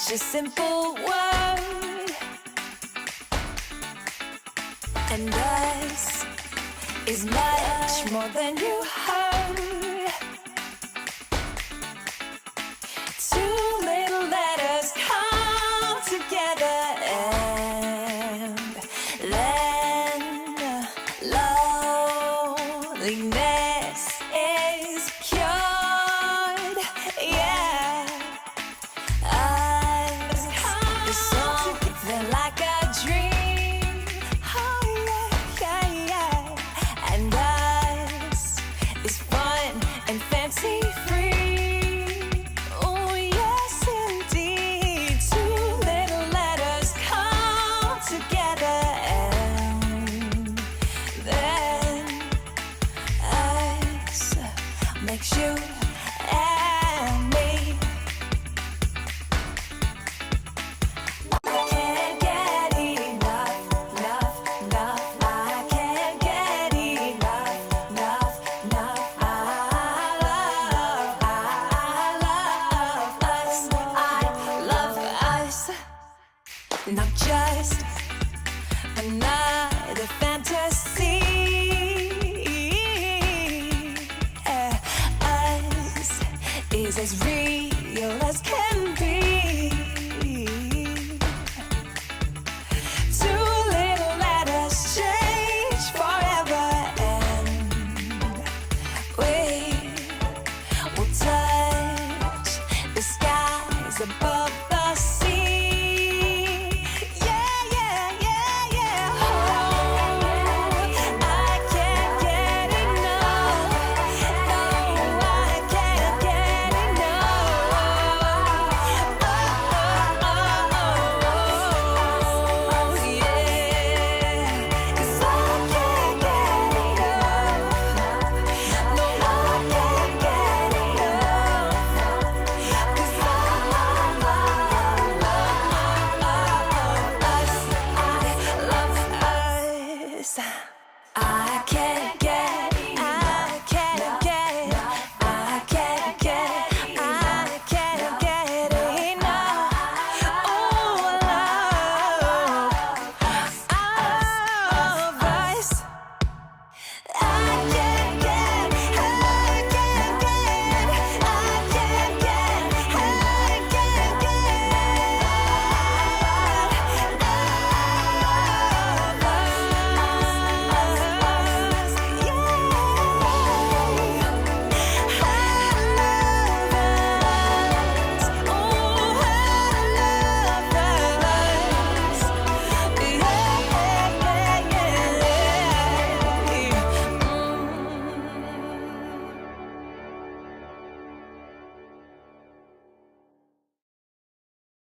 such a simple word, and us is much more than you heard. Two little letters come together and then loneliness is cured. Yeah, us, the song, they're like a dream. Oh yeah, yeah, yeah. And us is fun and fancy free. Oh yes indeed. Two little letters come together and then us makes you and me. I can't get enough, enough, enough. I can't get enough, enough, enough. I love us. Not just another fantasy. Us is as real as can be. Two little letters change forever, and we will touch the skies above the sea. Yeah, yeah, yeah, yeah. Oh, I can't get enough. No, I can't get enough. Oh, yeah. 'Cause I can't get enough. No, I can't get enough. 'Cause I love us. I can't get enough. Oh, love of us. I can't get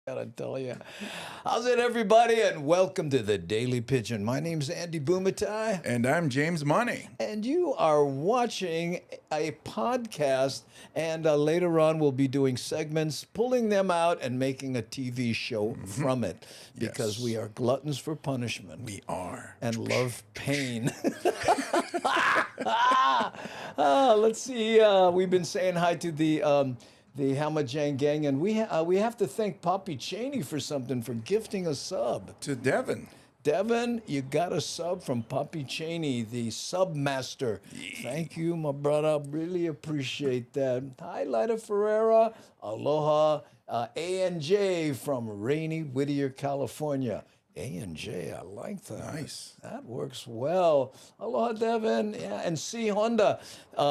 Gotta tell you. How's it, everybody? And welcome to the Daily Pidgin. My name's Andy Bumatai. And I'm James Money. And you are watching a podcast. And later on, we'll be doing segments, pulling them out and making a TV show from it. Because Yes. we are gluttons for punishment. We are. And love pain. Let's see. We've been saying hi to the Hamajang gang, and we have to thank Poppy Cheney for something, for gifting a sub. To Devin. Devin, you got a sub from Poppy Cheney, the sub master. Thank you, my brother. Really appreciate that. Hi, Lida Ferreira. Aloha. A&J from rainy Whittier, California. A&J, I like that. Nice. That works well. Aloha, Devin. Yeah, and C Honda.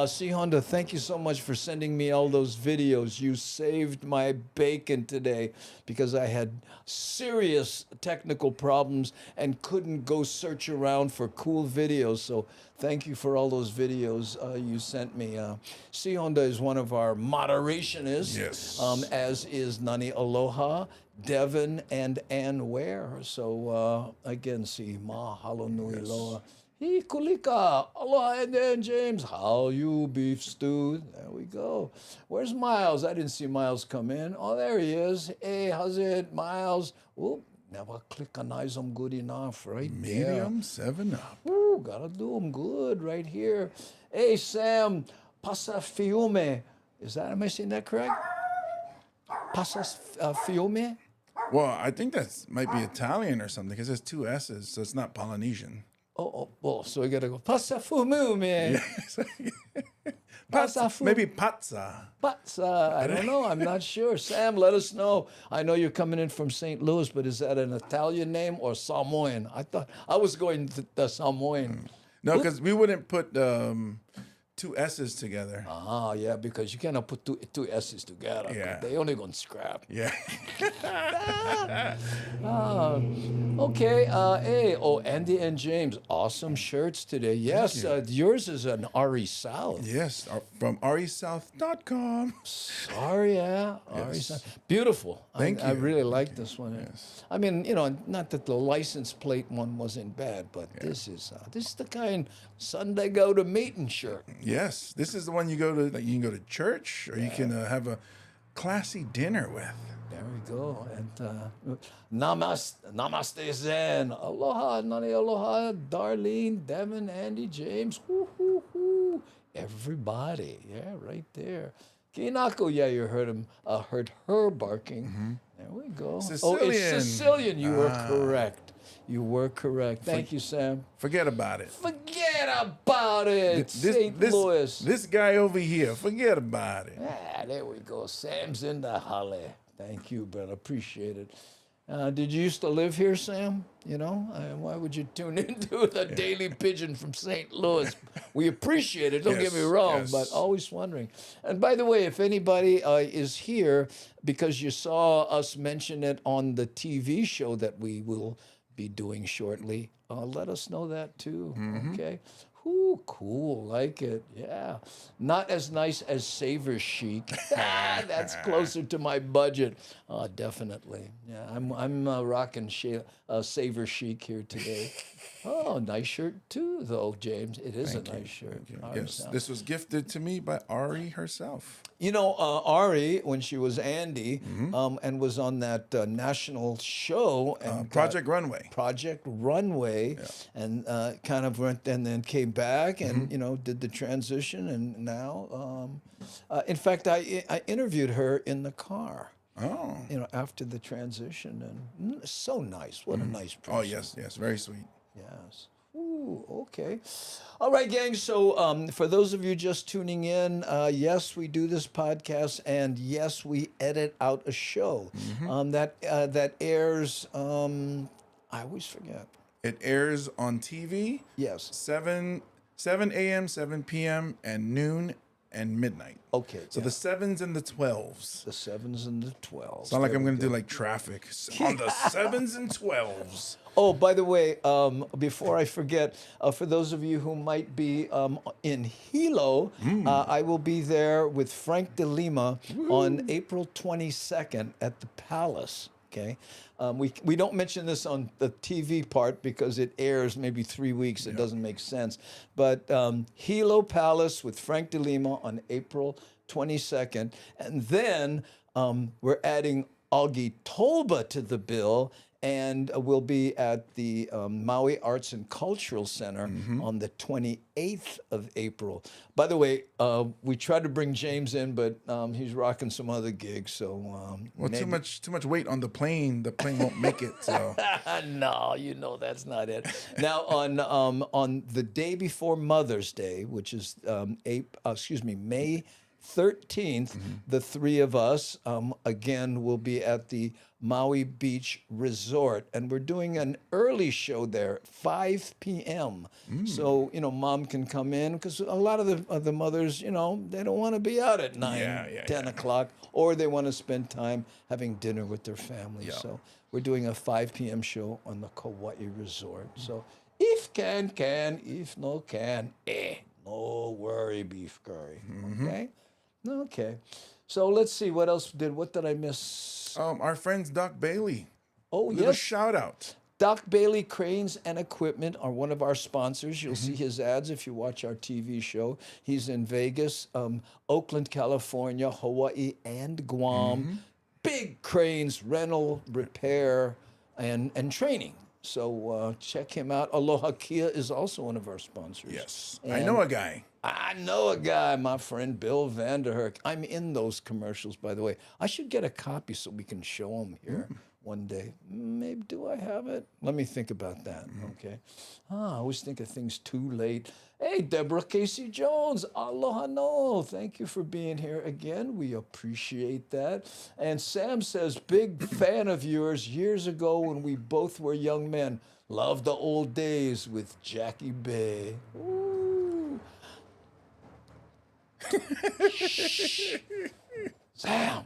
C Honda, thank you so much for sending me all those videos. You saved my bacon today because I had serious technical problems and couldn't go search around for cool videos. So thank you for all those videos you sent me. C Honda is one of our moderationists. Yes. As is Nani Aloha, Devin, and Ann Ware. So again, see, mahalo nui loa. He kulika, aloha and James, how you beef stew? There we go. Where's Miles? I didn't see Miles come in. Oh, there he is. Hey, how's it, Miles? Oop, never clickanize them good enough, right there. Medium 7-Up. Ooh, gotta do them good right here. Hey, Sam, pasa fiume. Is that, am I saying that correct? Pasas fiume? Well, I think that's might be Italian or something because there's two S's, so it's not Polynesian. Oh, well, so we gotta go. Passa fumu, man. Passa fu. Maybe pazza. Pazza. I don't know. I'm not sure. Sam, let us know. I know you're coming in from St. Louis, but is that an Italian name or Samoan? I thought I was going to the Samoan. No, because we wouldn't put two S's together. Ah, yeah, because you cannot put two S's together. Yeah. They only gonna scrap. Yeah. Okay. Hey, Andy and James, awesome shirts today. Yes, yours is an RE South. Yes, from resouth.com. Sorry, yeah. RE South. Beautiful. Thank I you. really like this one. Yes. I mean, not that the license plate one wasn't bad, but this is the kind Sunday go to meeting shirt. Yes, this is the one you go to. Like you can go to church, or you can have a classy dinner with. There we go. And namaste Zen. Aloha, nani aloha, Darlene, Devin, Andy, James. Whoo, whoo, whoo. Everybody. Yeah, right there. Kinako, yeah, you heard her barking. There we go. Oh, it's Sicilian. Sicilian. You were correct. You were correct. Thank you, Sam. Forget about it. Forget about it. St. Louis. This guy over here, forget about it. There we go. Sam's in the holly. Thank you, brother. Appreciate it. Did you used to live here, Sam? Why would you tune into the Daily Pidgin from St. Louis? We appreciate it. Don't get me wrong, but always wondering. And by the way, if anybody is here because you saw us mention it on the TV show that we will be doing shortly, let us know that too. Okay. Ooh, cool, like it, yeah. Not as nice as Savor Chic. That's closer to my budget. Definitely. Yeah, I'm rocking Savor Chic here today. Oh, nice shirt too, though, James. It is a nice shirt. Yes, this was gifted to me by Ari herself. Ari, when she was Andy, and was on that national show, and Project Runway. Project Runway, and kind of went and then came back and did the transition, and now, in fact, I interviewed her in the car. Oh. After the transition, and so nice. What a nice person. Oh yes, very sweet. Yes. Ooh, okay. All right, gang. So for those of you just tuning in, yes, we do this podcast, and yes, we edit out a show that airs. I always forget. It airs on TV. Yes. 7 a.m., 7 p.m., and noon and midnight. Okay. So the 7s and the 12s. The 7s and the 12s. It's not like I'm going to do like traffic on the 7s and 12s. Oh, by the way, before I forget, for those of you who might be in Hilo, I will be there with Frank De Lima on April 22nd at the Palace. Okay, we don't mention this on the TV part because it airs maybe 3 weeks. It doesn't make sense. But Hilo Palace with Frank De Lima on April 22nd, and then we're adding Augie Tolba to the bill. And we'll be at the Maui Arts and Cultural Center on the 28th of April. By the way, we tried to bring James in, but he's rocking some other gigs. So Well, too much weight on the plane. The plane won't make it. So no, that's not it. Now on the day before Mother's Day, which is May 13th, the three of us again will be at the Maui Beach Resort, and we're doing an early show there, 5 p.m. So Mom can come in because a lot of the mothers, they don't want to be out at 10 o'clock, or they want to spend time having dinner with their family. So we're doing a 5 p.m. show on the Kauai Resort. So if can, if no can, no worry, beef curry. Okay. Okay, so let's see what did I miss? our friends Doc Bailey. Oh, Little yes. shout out. Doc Bailey Cranes and Equipment are one of our sponsors. You'll see his ads if you watch our TV show. He's in Vegas, Oakland, California, Hawaii, and Guam. Big cranes, rental, repair, and training. So check him out. Aloha Kia is also one of our sponsors. Yes, And I know a guy. I know a guy, my friend Bill Vanderherk. I'm in those commercials, by the way. I should get a copy so we can show them here. one day. Maybe do I have it? Let me think about that. Okay. I always think of things too late. Hey, Deborah Casey Jones, aloha no. Thank you for being here again. We appreciate that. And Sam says, big fan of yours years ago when we both were young men. Love the old days with Jackie Bay. Ooh. Sam.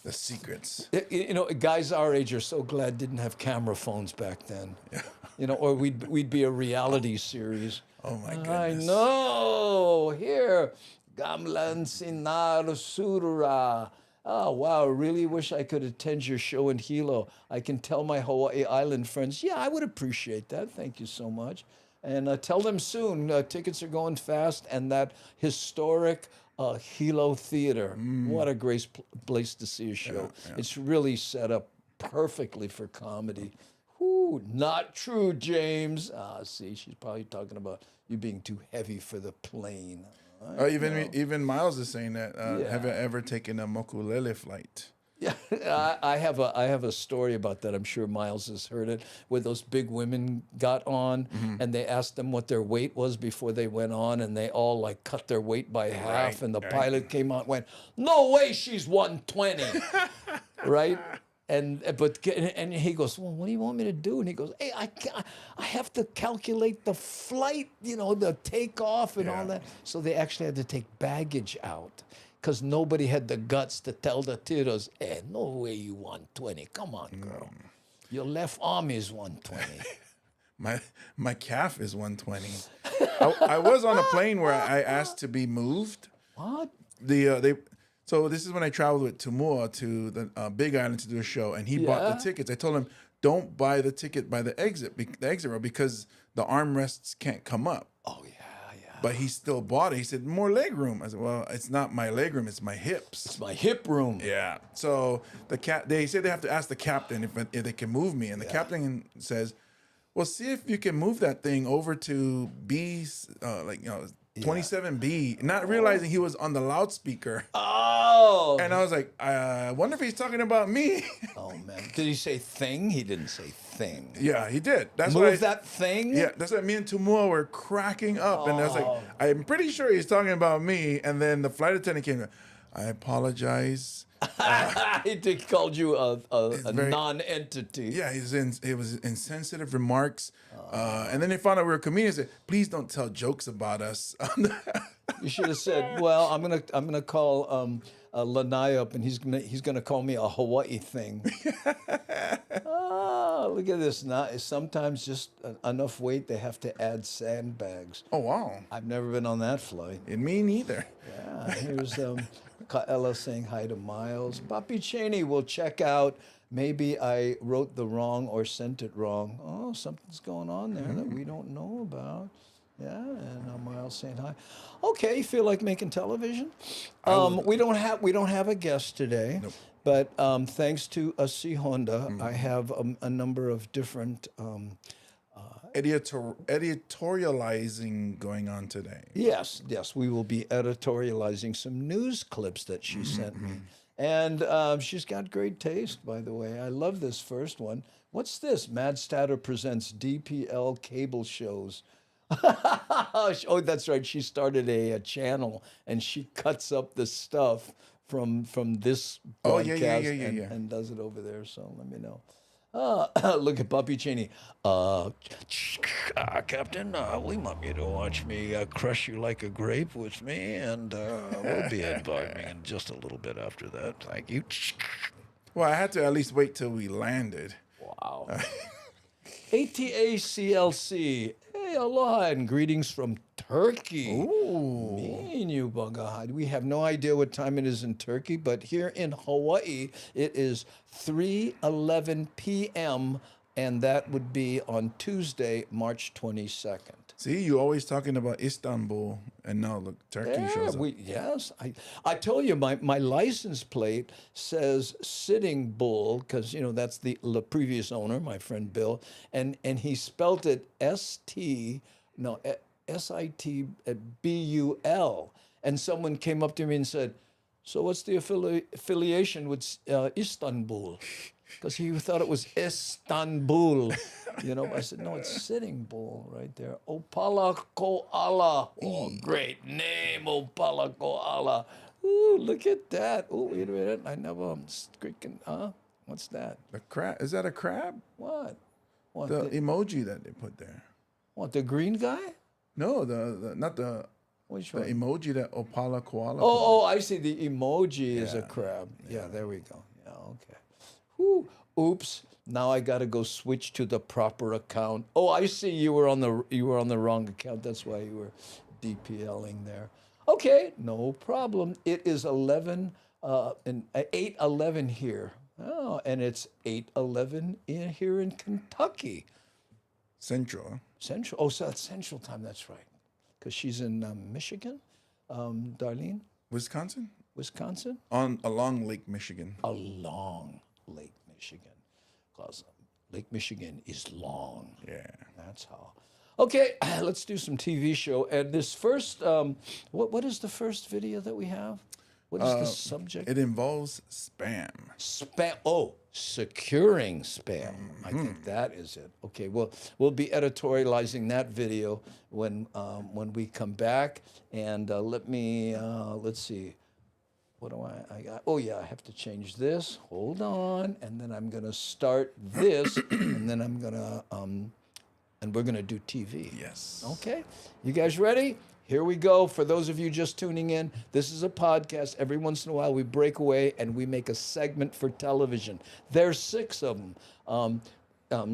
The secrets. You know, guys our age are so glad didn't have camera phones back then. You know, or we'd be a reality series. Oh my goodness. I know. Here, Gamlan Sinar Surura. Oh, wow, really wish I could attend your show in Hilo. I can tell my Hawaii Island friends, yeah, I would appreciate that. Thank you so much. And tell them soon, tickets are going fast, and that historic Hilo Theater. What a great place to see a show. It's really set up perfectly for comedy. Whew, not true, James. See, she's probably talking about you being too heavy for the plane. Even Miles is saying that. Have you ever taken a mokulele flight? Yeah, I have a story about that. I'm sure Miles has heard it, where those big women got on and they asked them what their weight was before they went on, and they all like cut their weight by half, and the pilot came out and went, "No way, she's 120," right? And he goes, "Well, what do you want me to do?" And he goes, "Hey, I have to calculate the flight, you know, the takeoff and all that." So they actually had to take baggage out, because nobody had the guts to tell the tiros, "Hey, no way you 120. Come on, girl. Your left arm is 120. My calf is 120. I was on a plane where I asked to be moved. What? So this is when I traveled with Tumua to the Big Island to do a show, and he bought the tickets. I told him, don't buy the ticket by the exit row, because the armrests can't come up. Oh, yeah. But he still bought it. He said, more leg room. I said, well, it's not my leg room, it's my hips. It's my hip room. Yeah. So they said they have to ask the captain if they can move me. And the captain says, well, see if you can move that thing over to B, 27B, not realizing he was on the loudspeaker. Oh. And I was like, I wonder if he's talking about me. Oh, man. Did he say thing? He didn't say thing. Yeah, he did. That's Move that thing? Yeah, that's why me and Tumua were cracking up. And I was like, I'm pretty sure he's talking about me. And then the flight attendant came, I apologize. He called you a non-entity. Yeah, it was insensitive remarks. And then they found out we were comedians. Said, please don't tell jokes about us. You should have said, well, I'm gonna call Lanai up, and he's gonna call me a Hawaii thing. Look at this. Now, sometimes just enough weight, they have to add sandbags. Oh, wow. I've never been on that flight. And me neither. Yeah, here's Kaela saying hi to Miles. Papi Cheney will check out. Maybe I wrote the wrong or sent it wrong. Oh, something's going on there that we don't know about. Yeah, and Miles saying hi. Okay, you feel like making television? We don't have a guest today, but thanks to C Honda, I have a number of different. Editorializing going on today. Yes, we will be editorializing some news clips that she sent me. And she's got great taste, by the way. I love this first one. What's this? Mad Statter presents DPL cable shows. Oh, that's right. She started a channel, and she cuts up the stuff from this broadcast and does it over there. So let me know. Look at Papi Cheney. Captain, we want you to watch me crush you like a grape with me, and we'll be embarking in just a little bit after that. Thank you. Well, I had to at least wait till we landed. Wow. ATACLC. Hey, aloha and greetings from Turkey. Ooh. Me and you, Bagaha. We have no idea what time it is in Turkey, but here in Hawaii, it is 3:11 p.m., and that would be on Tuesday, March 22nd. See, you always talking about Istanbul, and now look, Turkey shows up. Yes, I told you my license plate says Sitting Bull, because that's the previous owner, my friend Bill, and he spelt it SITBUL, and someone came up to me and said, "So what's the affiliation with Istanbul?" because he thought it was Istanbul. You know, I said, no, it's Sitting Bull right there. Opala Koala. Oh, great name, Opala Koala. Ooh, look at that. Oh, wait a minute. I never freaking, what's that? The crab. Is that a crab? What? What? The emoji that they put there. What, the green guy? No, the not the Which the one? emoji that Opala koala. Oh, I see. The emoji is a crab. Yeah, there we go. Yeah, okay. Whew. Oops. Now I got to go switch to the proper account. Oh, I see. You were on the wrong account. That's why you were DPLing there. Okay, no problem. It is 8:11 here. Oh, and it's 8:11 here in Kentucky. Central. Central. Oh, so that's Central time. That's right. Because she's in Michigan, Darlene, Wisconsin? Wisconsin, Along Lake Michigan. along Lake Michigan. Because Lake Michigan is long. Yeah. That's how. Okay, let's do some TV show. And this first, what is the first video that we have? What is the subject? It involves spam. Spam. Oh, securing spam. I think that is it. Okay. Well, we'll be editorializing that video when we come back. And let's see. What do I got? Oh yeah, I have to change this. Hold on, and then I'm gonna start this, and then I'm gonna and we're gonna do TV. Yes. Okay. You guys ready? Here we go. For those of you just tuning in, this is a podcast. Every once in a while, we break away and we make a segment for television. There's 6 of them.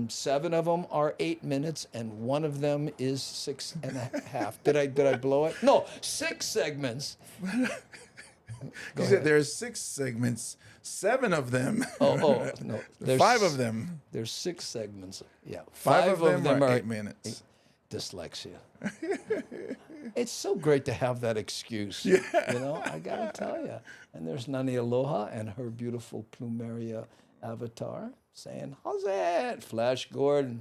7 of them are 8 minutes, and 1 of them is 6.5. Did I blow it? No, 6 segments. You said there's 6 segments. 7 of them. Oh, no. There's 5 of them. There's 6 segments. Yeah. 5 of them are 8 minutes. Dyslexia. It's so great to have that excuse. Yeah. You know, I gotta tell you. And there's Nani Aloha and her beautiful Plumeria avatar saying, "How's it? Flash Gordo,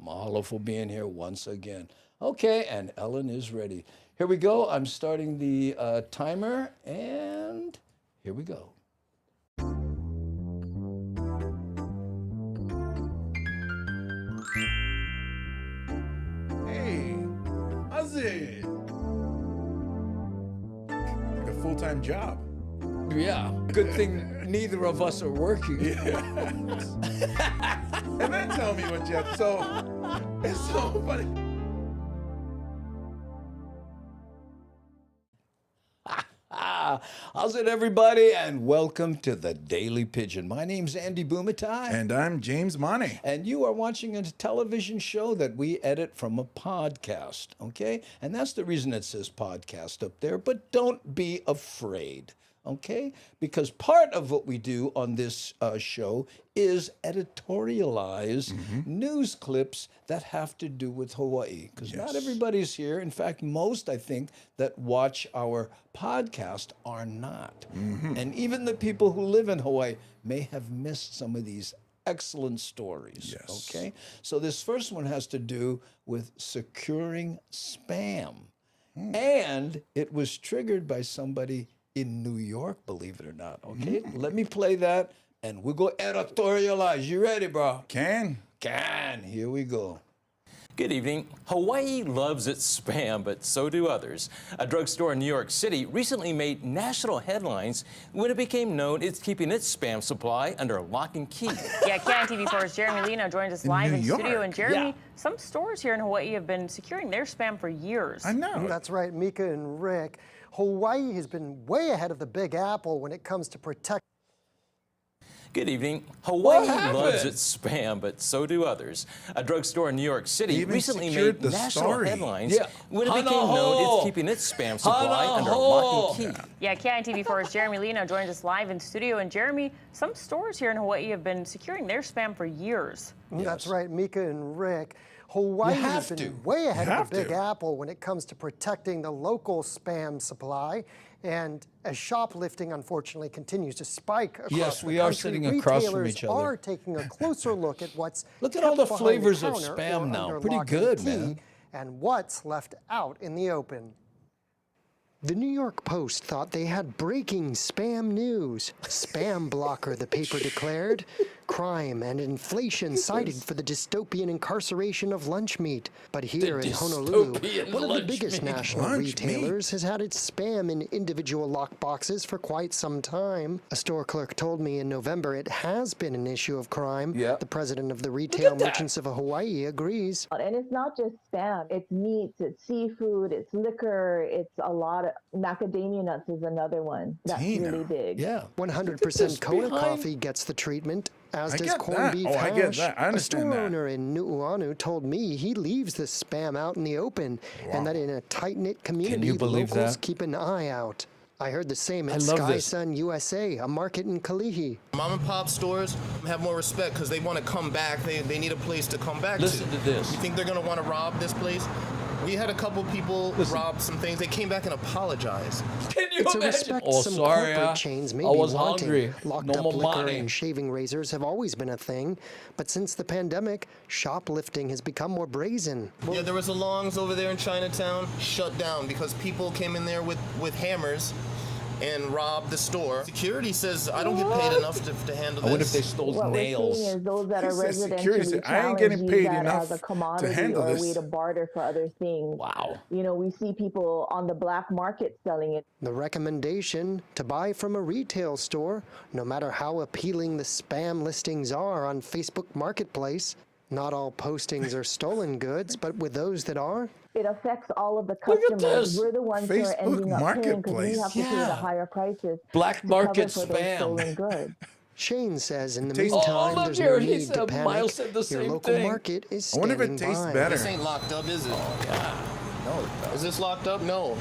mahalo for being here once again." Okay, and Ellen is ready. Here we go. I'm starting the timer, and here we go. Hey, how's it? Like a full-time job. Yeah, good thing neither of us are working. And then tell me what you have. So, it's so funny. How's it, everybody? And welcome to the Daily Pidgin. My name's Andy Bumatai. And I'm James Money. And you are watching a television show that we edit from a podcast, okay? And that's the reason it says podcast up there. But don't be afraid, okay? Because part of what we do on this show is editorialize news clips that have to do with Hawaii. Because not everybody's here. In fact, most, I think, that watch our podcast are not. And even the people who live in Hawaii may have missed some of these excellent stories. Yes. Okay? So this first one has to do with securing spam. And it was triggered by somebody in New York, believe it or not. Okay? Let me play that and we'll go editorialize. You ready, bro? Can. Here we go. Good evening. Hawaii loves its spam, but so do others. A drugstore in New York City recently made national headlines when it became known it's keeping its spam supply under lock and key. Yeah, Can TV4's Jeremy Lino joins us live New in York. studio. And Jeremy, Yeah. some stores here in Hawaii have been securing their spam for years. I know. That's right, Mika and Rick. Hawaii has been way ahead of the Big Apple when it comes to protecting. Good evening. Hawaii happened? loves its spam, but so do others. A drugstore in New York City even recently secured made the national story. headlines Yeah. when it Hana became known ho. it's keeping its spam supply Hana under ho. lock and key. Yeah, Can TV4's Jeremy Lino joins us live in studio. And Jeremy, some stores here in Hawaii have been securing their spam for years. That's right, Mika and Rick. Hawaii You has have been to. way ahead You of have the Big to. Apple when it comes to protecting the local spam supply. And as shoplifting, unfortunately, continues to spike across Yes, the we are country, sitting across from retailers each other. are taking a closer look at what's Look at all kept the behind flavors of counter spam or now. under Pretty lock and good, key, man. and what's left out in the open. The New York Post thought they had breaking spam news. Spam blocker, the paper declared. Crime and inflation cited for the dystopian incarceration of lunch meat. But here in Honolulu, one of the biggest national retailers has had its spam in individual lock boxes for quite some time. A store clerk told me in November it has been an issue of crime. Yeah. The president of the Retail Merchants of Hawaii agrees. And it's not just spam. It's meats, it's seafood, it's liquor, it's a lot of macadamia nuts is another one that's really big. Yeah. 100% Kona coffee gets the treatment, as I does get corned that. beef Oh, hash. I get that. I A understand store that. owner in Nu'uanu told me he leaves the spam out in the open, and that in a tight-knit community, you believe locals that? keep an eye out. I heard the same I at love Sky this. Sun USA, a market in Kalihi. Mom and pop stores have more respect because they want to come back. They need a place to come back Listen to this. You think they're going to want to rob this place? We had a couple people rob some things. They came back and apologized. Can you It's a imagine? respect Oh, some sorry, corporate chains may I be was wanting. hungry. Locked No up more liquor money. and shaving razors have always been a thing, but since the pandemic, shoplifting has become more brazen. Yeah, there was a Longs over there in Chinatown shut down because people came in there with hammers and robbed the store. Security says, I don't get paid enough to handle I wonder if this. they stole What nails. we're seeing is those that are He said security residentially said, "I ain't challenged getting use paid that enough as a to commodity handle or a this." way to barter for other things. Wow. You know, we see people on the black market selling it. The recommendation to buy from a retail store, no matter how appealing the spam listings are on Facebook Marketplace. Not all postings are stolen goods, but with those that are, It affects all of the Look at customers. this. We're the ones who are Facebook ending up paying because we Marketplace. have to pay Yeah. the higher prices Black to market cover for those spam. stolen goods. Shane says in the tastes- meantime, Oh, there's look no here, he need to said- panic. Miles said the Your same local thing. market is I wonder if standing it tastes by. better. This ain't locked up, is it? No, Is this locked up? No.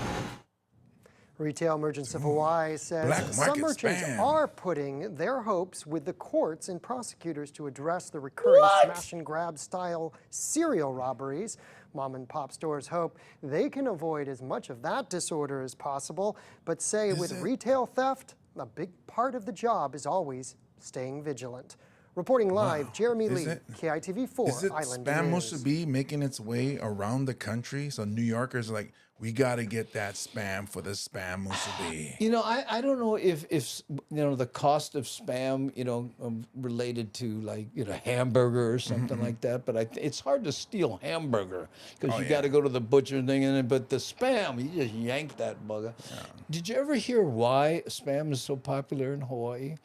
Retail Merchants of Hawaii says Black some market merchants spam. are putting their hopes with the courts and prosecutors to address the recurring smash and grab style serial robberies. Mom and pop stores hope they can avoid as much of that disorder as possible, but say with retail theft, a big part of the job is always staying vigilant. Reporting live, Jeremy Is Lee, it- KITV4 Is it Island spam News. musubi making its way around the country? So New Yorkers are like, we got to get that spam for the spam musubi. You know, I don't know if the cost of spam, related to like, hamburger or something like that, but it's hard to steal hamburger because you got to go to the butcher thing, but the spam, you just yank that bugger. Did you ever hear why spam is so popular in Hawaii?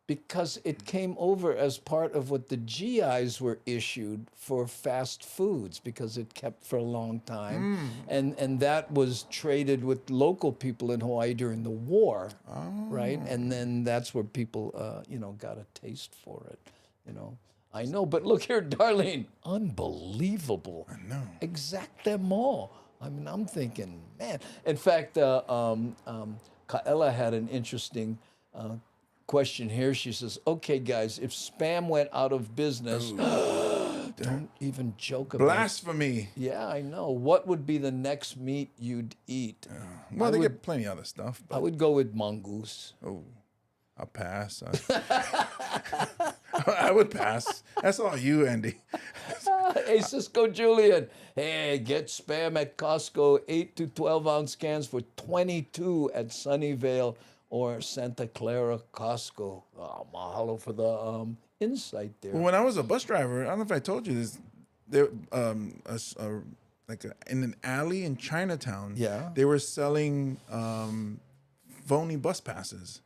Because it came over as part of what the GIs were issued for fast foods because it kept for a long time. And that was traded with local people in Hawaii during the war, right? And then that's where people, got a taste for it, I know, but look here, Darlene, unbelievable. I know. Exactamo. I mean, I'm thinking, man. In fact, Kaela had an interesting question here. She says, okay, guys, if spam went out of business, don't even joke about it. Blasphemy. Yeah, I know. What would be the next meat you'd eat? Well, they get plenty of other stuff. I But, would go with mongoose. I'll pass. I would pass. That's all you, Andy. Hey, Cisco Julian. Hey, get spam at Costco, 8 to 12 ounce cans for $22 at Sunnyvale or Santa Clara Costco. Oh, mahalo for the insight there. When I was a bus driver, I don't know if I told you this. There, in an alley in Chinatown, Yeah. they were selling phony bus passes.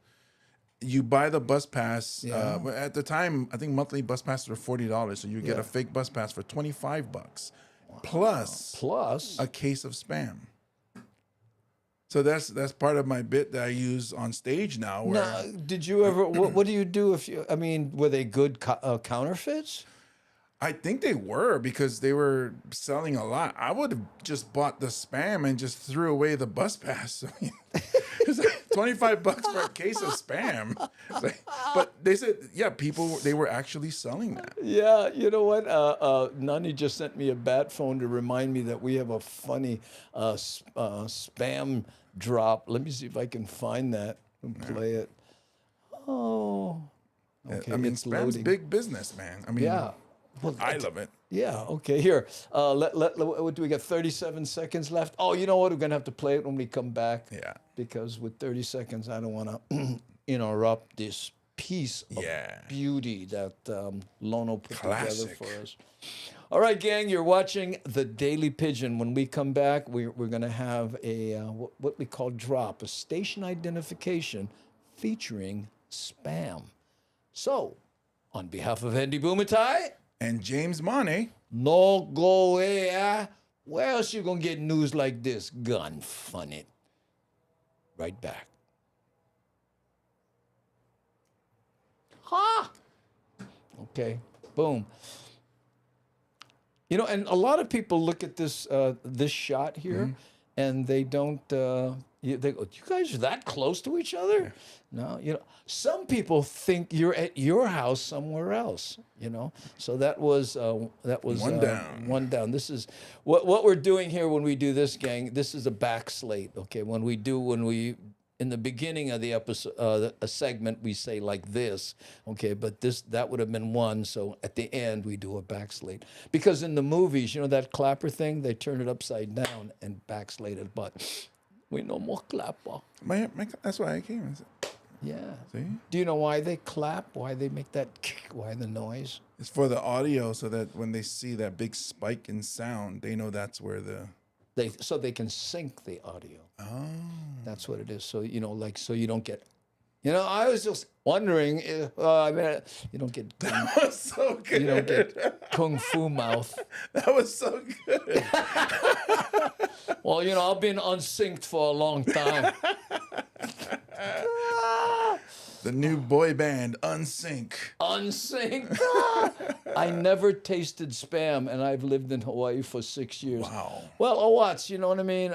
You buy the bus pass. At the time, I think monthly bus passes were $40, so you get a fake bus pass for $25, plus a case of spam. So that's part of my bit that I use on stage now. Where Now, did you ever? What do you do if you? I mean, were they good counterfeits? I think they were because they were selling a lot. I would have just bought the spam and just threw away the bus pass. It's like $25 for a case of spam. But they said, they were actually selling that. Yeah, you know what? Nani just sent me a bat phone to remind me that we have a funny spam drop. Let me see if I can find that and play it. Oh, okay, I mean, it's spam's loading. big business, man. I mean, Yeah. Well, I love it. Yeah, okay, here. What do we got? 37 seconds left. Oh, you know what? We're going to have to play it when we come back. Yeah. Because with 30 seconds, I don't want to interrupt this piece of beauty that Lono put together for us. All right, gang, you're watching The Daily Pidgin. When we come back, we're going to have a what we call drop, a station identification featuring spam. So, on behalf of Andy Bumatai and James Money, no go away. Where else you going to get news like this? Gun fun it. Right back. Ha! Okay, boom. You know, and a lot of people look at this this shot here, and they don't. They go, "You guys are that close to each other?" No, you know. Some people think you're at your house somewhere else. You know, so that was one down. One down. This is what we're doing here when we do this, gang. This is a back slate. Okay, when we in the beginning of the episode, a segment, we say like this, okay, but that would have been one, so at the end, we do a backslate. Because in the movies, you know that clapper thing, they turn it upside down and backslate it, but we no more clapper. That's why I came. Yeah. See? Do you know why they clap? Why they make that kick? Why the noise? It's for the audio, so that when they see that big spike in sound, they know that's where so they can sync the audio. Oh. That's what it is. So, you know, like, so you don't get, you know, I was just wondering if, you don't get, That was so good. You don't get kung fu mouth. That was so good. Well, you know, I've been unsynced for a long time. The new boy band, Unsync. Unsynced. I never tasted spam, and I've lived in Hawaii for 6 years. Wow. Well, what's, you know what I mean?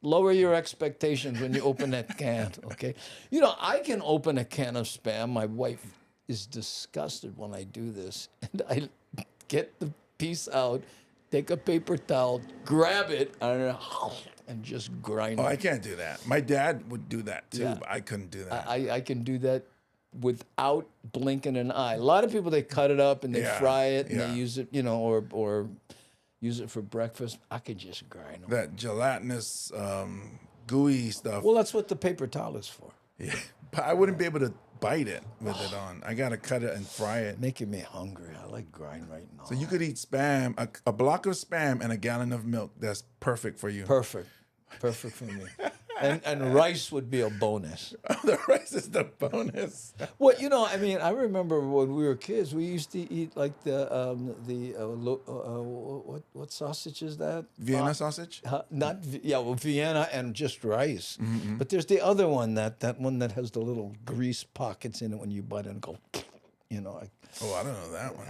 Lower your expectations when you open that can, okay? You know, I can open a can of spam. My wife is disgusted when I do this. And I get the piece out, take a paper towel, grab it, and just grind it. Oh, I can't do that. My dad would do that too, Yeah. but I couldn't do that. I can do that without blinking an eye. A lot of people, they cut it up and they fry it and they use it, you know, or use it for breakfast. I could just grind them. That gelatinous, gooey stuff. Well, that's what the paper towel is for. Yeah, but I wouldn't be able to bite it with it on. I gotta cut it and fry it. Making me hungry. I like grind right now. So you could eat spam, a block of spam and a gallon of milk. That's perfect for you. Perfect for me. And rice would be a bonus. The rice is the bonus. Well, you know, I mean, I remember when we were kids, we used to eat like what sausage is that? Vienna sausage? Vienna and just rice. Mm-hmm. But there's the other one, that one that has the little grease pockets in it when you bite it and go, you know. Oh, I don't know that one.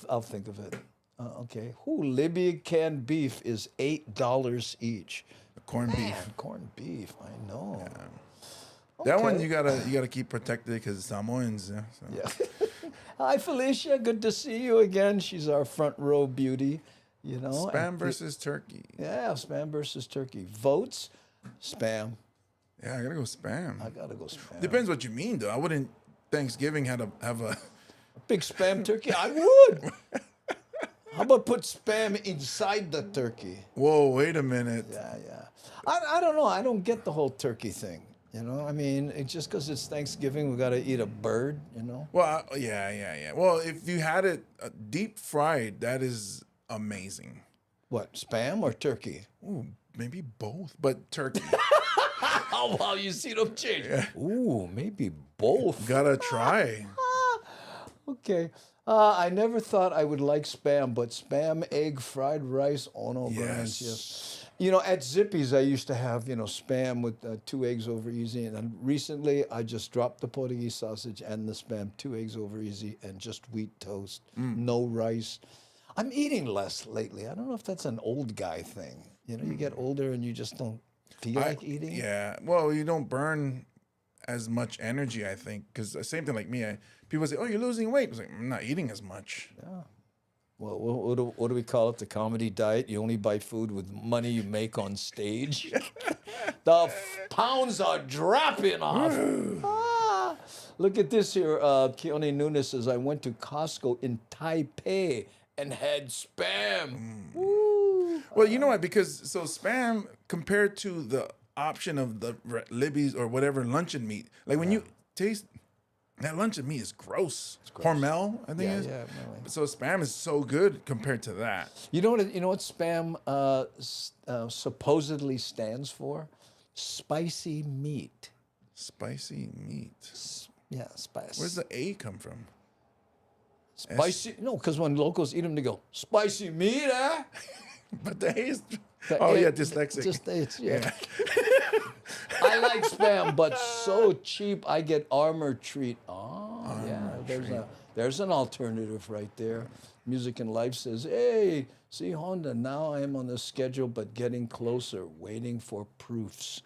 I'll think of it. Okay. Libya canned beef is $8 each. Corned beef. Man, corned beef. I know. Yeah. That one you gotta keep protected because Samoans. Yeah. So. Yeah. Hi, Felicia. Good to see you again. She's our front row beauty. You know. Spam versus turkey. Yeah, spam versus turkey. Votes, spam. Yeah, I gotta go spam. I gotta go spam. Depends what you mean, though. I wouldn't. Thanksgiving had to have a big spam turkey. I would. How about put spam inside the turkey? Whoa, wait a minute. Yeah. I don't know. I don't get the whole turkey thing. You know, I mean, it's just because it's Thanksgiving, we got to eat a bird, you know? Well, yeah. Well, if you had it deep fried, that is amazing. What, spam or turkey? Ooh, maybe both, but turkey. Oh, wow, you see them change. Yeah. Ooh, maybe both. Gotta try. Okay. I never thought I would like spam, but spam, egg, fried rice, ono brands, yes. You know, at Zippy's, I used to have, you know, spam with 2 eggs over easy. And then recently, I just dropped the Portuguese sausage and the spam, 2 eggs over easy, and just wheat toast, no rice. I'm eating less lately. I don't know if that's an old guy thing. You know, you get older and you just don't feel like eating. Yeah. Well, you don't burn as much energy, I think, because same thing like me. People say, "Oh, you're losing weight." I was like, "I'm not eating as much." Yeah. Well, what do we call it? The comedy diet? You only buy food with money you make on stage. The pounds are dropping off. Look at this here. Keone Nunes says, I went to Costco in Taipei and had spam. Well, you know what? Because so spam compared to the option of the Libby's or whatever luncheon meat, like when you taste that luncheon meat is gross. Hormel, I think it is. Yeah. So spam is so good compared to that. You know what spam supposedly stands for? Spicy meat. Spicy meat. Yeah, spicy. Where's the A come from? Spicy? No, because when locals eat them, they go, spicy meat, eh? But the A is. The Oh A- yeah, dyslexic. Yeah. I like spam, but so cheap. I get armor treat. Oh, yeah. There's an alternative right there. Music and Life says, "Hey, see Honda. Now I am on the schedule, but getting closer. Waiting for proofs.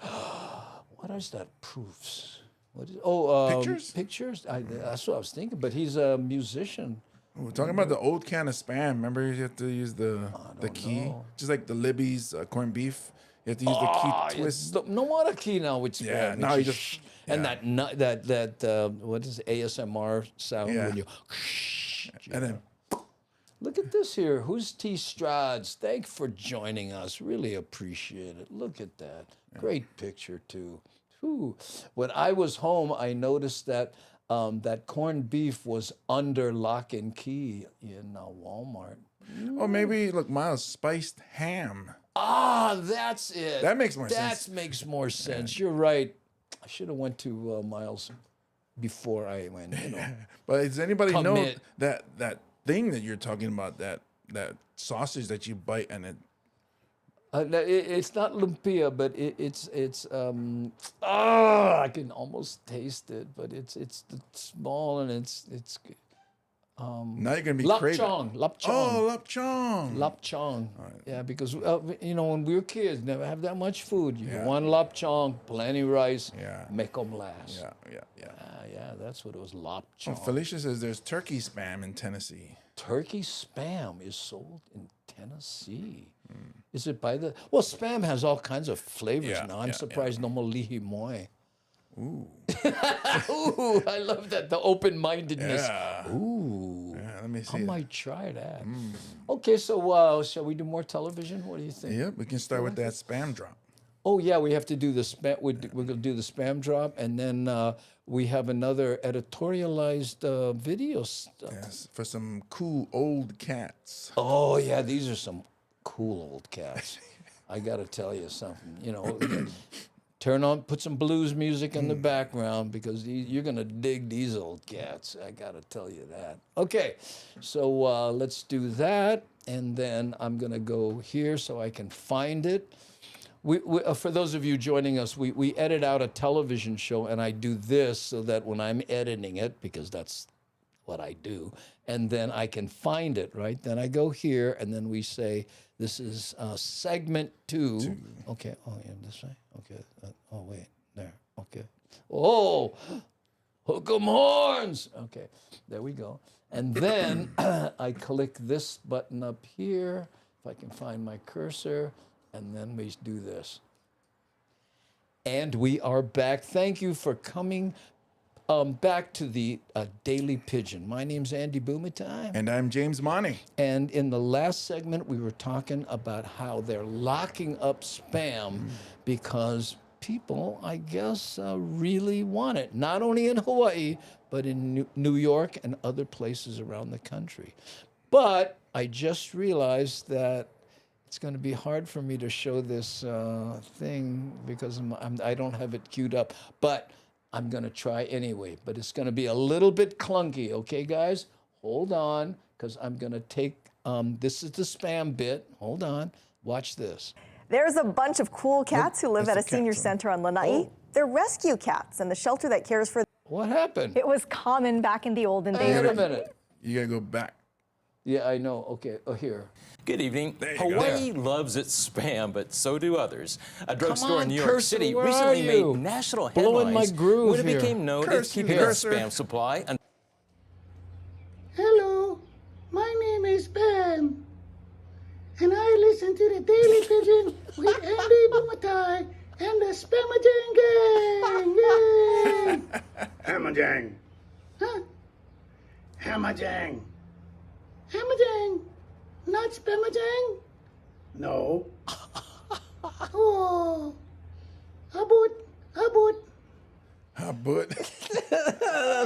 What is that? Proofs? What is? Pictures? Pictures. That's what I was thinking. But he's a musician. We're talking about the old can of spam. Remember, you have to use the key, know. just like the Libby's corned beef. You have to use the key twist. No more key now with spam. Yeah, now you just and that what is it, ASMR sound Yeah. when you And then look at this here. Who's T Strads? Thank you for joining us. Really appreciate it. Look at that. Great picture too. Whew. When I was home, I noticed that that corned beef was under lock and key in Walmart. or maybe look, Miles, spiced ham. Ah, that's it. That makes more sense. That makes more sense. You're right. I should have went to Miles before I went. But does anybody know Commit. that thing that you're talking about? That sausage that you bite and it. It's not lumpia, but it's I can almost taste it, but it's small and it's Now you're gonna be craving. lapchang. Oh, lapchang. Lapchang. Yeah, because when we were kids, never have that much food. You Yeah. one lapchang, plenty rice, Yeah. make 'em last. Yeah. Yeah, that's what it was. Oh, Lapchang. Felicia says there's turkey spam in Tennessee. Turkey spam is sold in Tennessee. Is it by the? Well, spam has all kinds of flavors Yeah, now. I'm yeah, surprised no more lihi moi. Ooh, I love that, the open-mindedness. Yeah. Ooh, Yeah, let me see. I it. might try that. Okay, so shall we do more television? What do you think? Yep, we can start with that spam drop. Oh yeah, we have to do the spam. We're going to do the spam drop, and then we have another editorialized video stuff. Yes, for some cool old cats. Oh yeah, these are some cool old cats. I got to tell you something. Put some blues music in the background because you're gonna dig these old cats. I got to tell you that. Okay, so let's do that, and then I'm gonna go here so I can find it. For those of you joining us, we edit out a television show, and I do this so that when I'm editing it, because that's what I do, and then I can find it, right? Then I go here, and then we say, this is segment 2. Okay, oh, yeah, this way? Okay, oh, wait, there, okay. Oh, hook 'em horns! Okay, there we go. And then I click this button up here, if I can find my cursor, and then we do this. And we are back. Thank you for coming back to the Daily Pidgin. My name's Andy Bumatai. And I'm James Money. And in the last segment, we were talking about how they're locking up spam because people, I guess, really want it. Not only in Hawaii, but in New York and other places around the country. But I just realized that it's going to be hard for me to show this thing because I don't have it queued up. But I'm going to try anyway. But it's going to be a little bit clunky. Okay, guys? Hold on, because I'm going to take, this is the spam bit. Hold on. Watch this. There's a bunch of cool cats who live at a that's the senior cats, center on Lanai. Oh. They're rescue cats, and the shelter that cares for What happened? it was common back in the olden days. Wait a minute. You gotta go back. Yeah, I know. Okay. Oh, here. Good evening. There you go. Hawaii loves its spam, but so do others. A drugstore on, in New York Cursor, City where recently are you? made national Blowing headlines my groove when it here. became known it's Cursor, keeping its Cursor. spam supply under Hello, my name is Pam, and I listen to the Daily Pigeon with Andy Bumatai and the Spamajang Gang. Yay! Hamajang. Huh? Hamajang. Hamajang. that Spamajang? No. Oh, habut. Habut.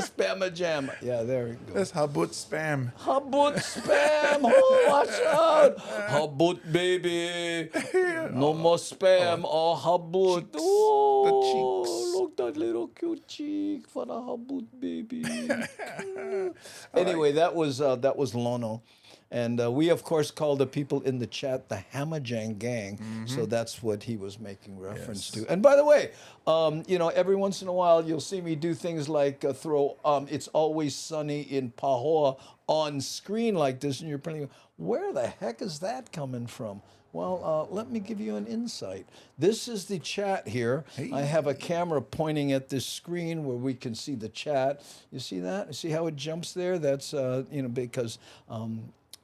Spam jam. Yeah, there we go. That's habut spam. Habut spam. Oh, watch out. Habut, baby. No more spam. Oh, habut. Cheeks. Oh, The cheeks. look that little cute cheek for the habut, baby. Anyway, that was Lono. And we, of course, call the people in the chat the Hamajang Gang. So that's what he was making reference to. And by the way, you know, every once in a while, you'll see me do things like throw It's Always Sunny in Pahoa on screen like this. And you're probably, where the heck is that coming from? Well, let me give you an insight. This is the chat here. Hey. I have a camera pointing at this screen where we can see the chat. You see that? You see how it jumps there? That's, you know, because...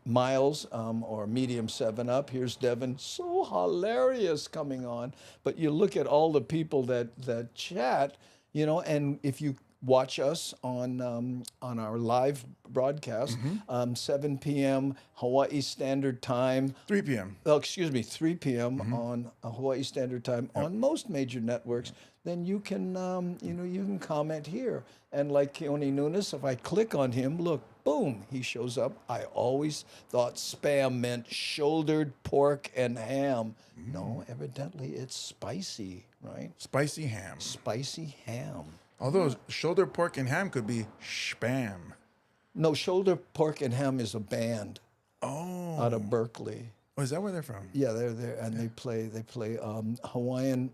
Miles or Medium 7-Up. Here's Devin. So hilarious coming on. But you look at all the people that chat, you know, and if you watch us on our live broadcast, 7 p.m. Hawaii Standard Time. 3 p.m. Oh, excuse me, 3 p.m. on Hawaii Standard Time on most major networks, then you can, you know, you can comment here. And like Keone Nunes, if I click on him, look, boom, he shows up. I always thought spam meant shouldered pork and ham. No, evidently it's spicy, right? Spicy ham. Spicy ham. Although shoulder pork and ham could be spam. No, shoulder pork and ham is a band Oh. out of Berkeley. Oh, is that where they're from? Yeah, they're there, and they play Hawaiian,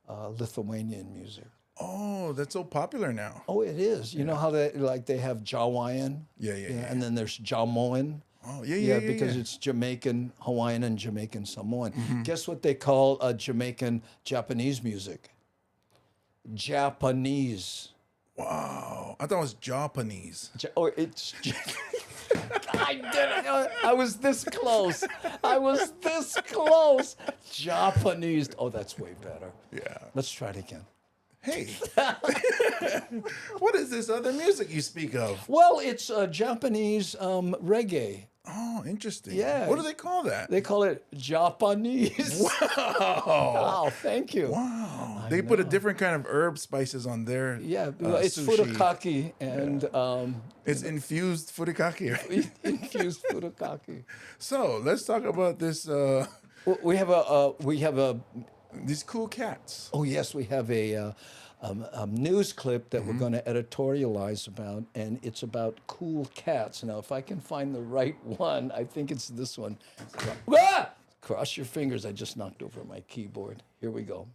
Lithuanian music. Oh, that's so popular now. Oh, it is. You know how they have Jawayan? Yeah. And then there's Jamoan. Oh, yeah. Because it's Jamaican, Hawaiian, and Jamaican Samoan. Guess what they call Jamaican Japanese music? Japanese. Wow. I thought it was Japanese. It's... I did it. I was this close. Japanese. Oh, that's way better. Yeah. Let's try it again. Hey. What is this other music you speak of? Well, it's Japanese reggae. Oh, interesting. Yeah. What do they call that? They call it Japanese. Wow. Wow, thank you. Wow. They put a different kind of herb spices on their Yeah, it's sushi. furikake and It's infused furikake. infused furikake. So let's talk about this. We have a. These cool cats. Oh yes, we have a news clip that we're going to editorialize about, and it's about cool cats. Now, if I can find the right one, I think it's this one. Ah! Cross your fingers. I just knocked over my keyboard. Here we go.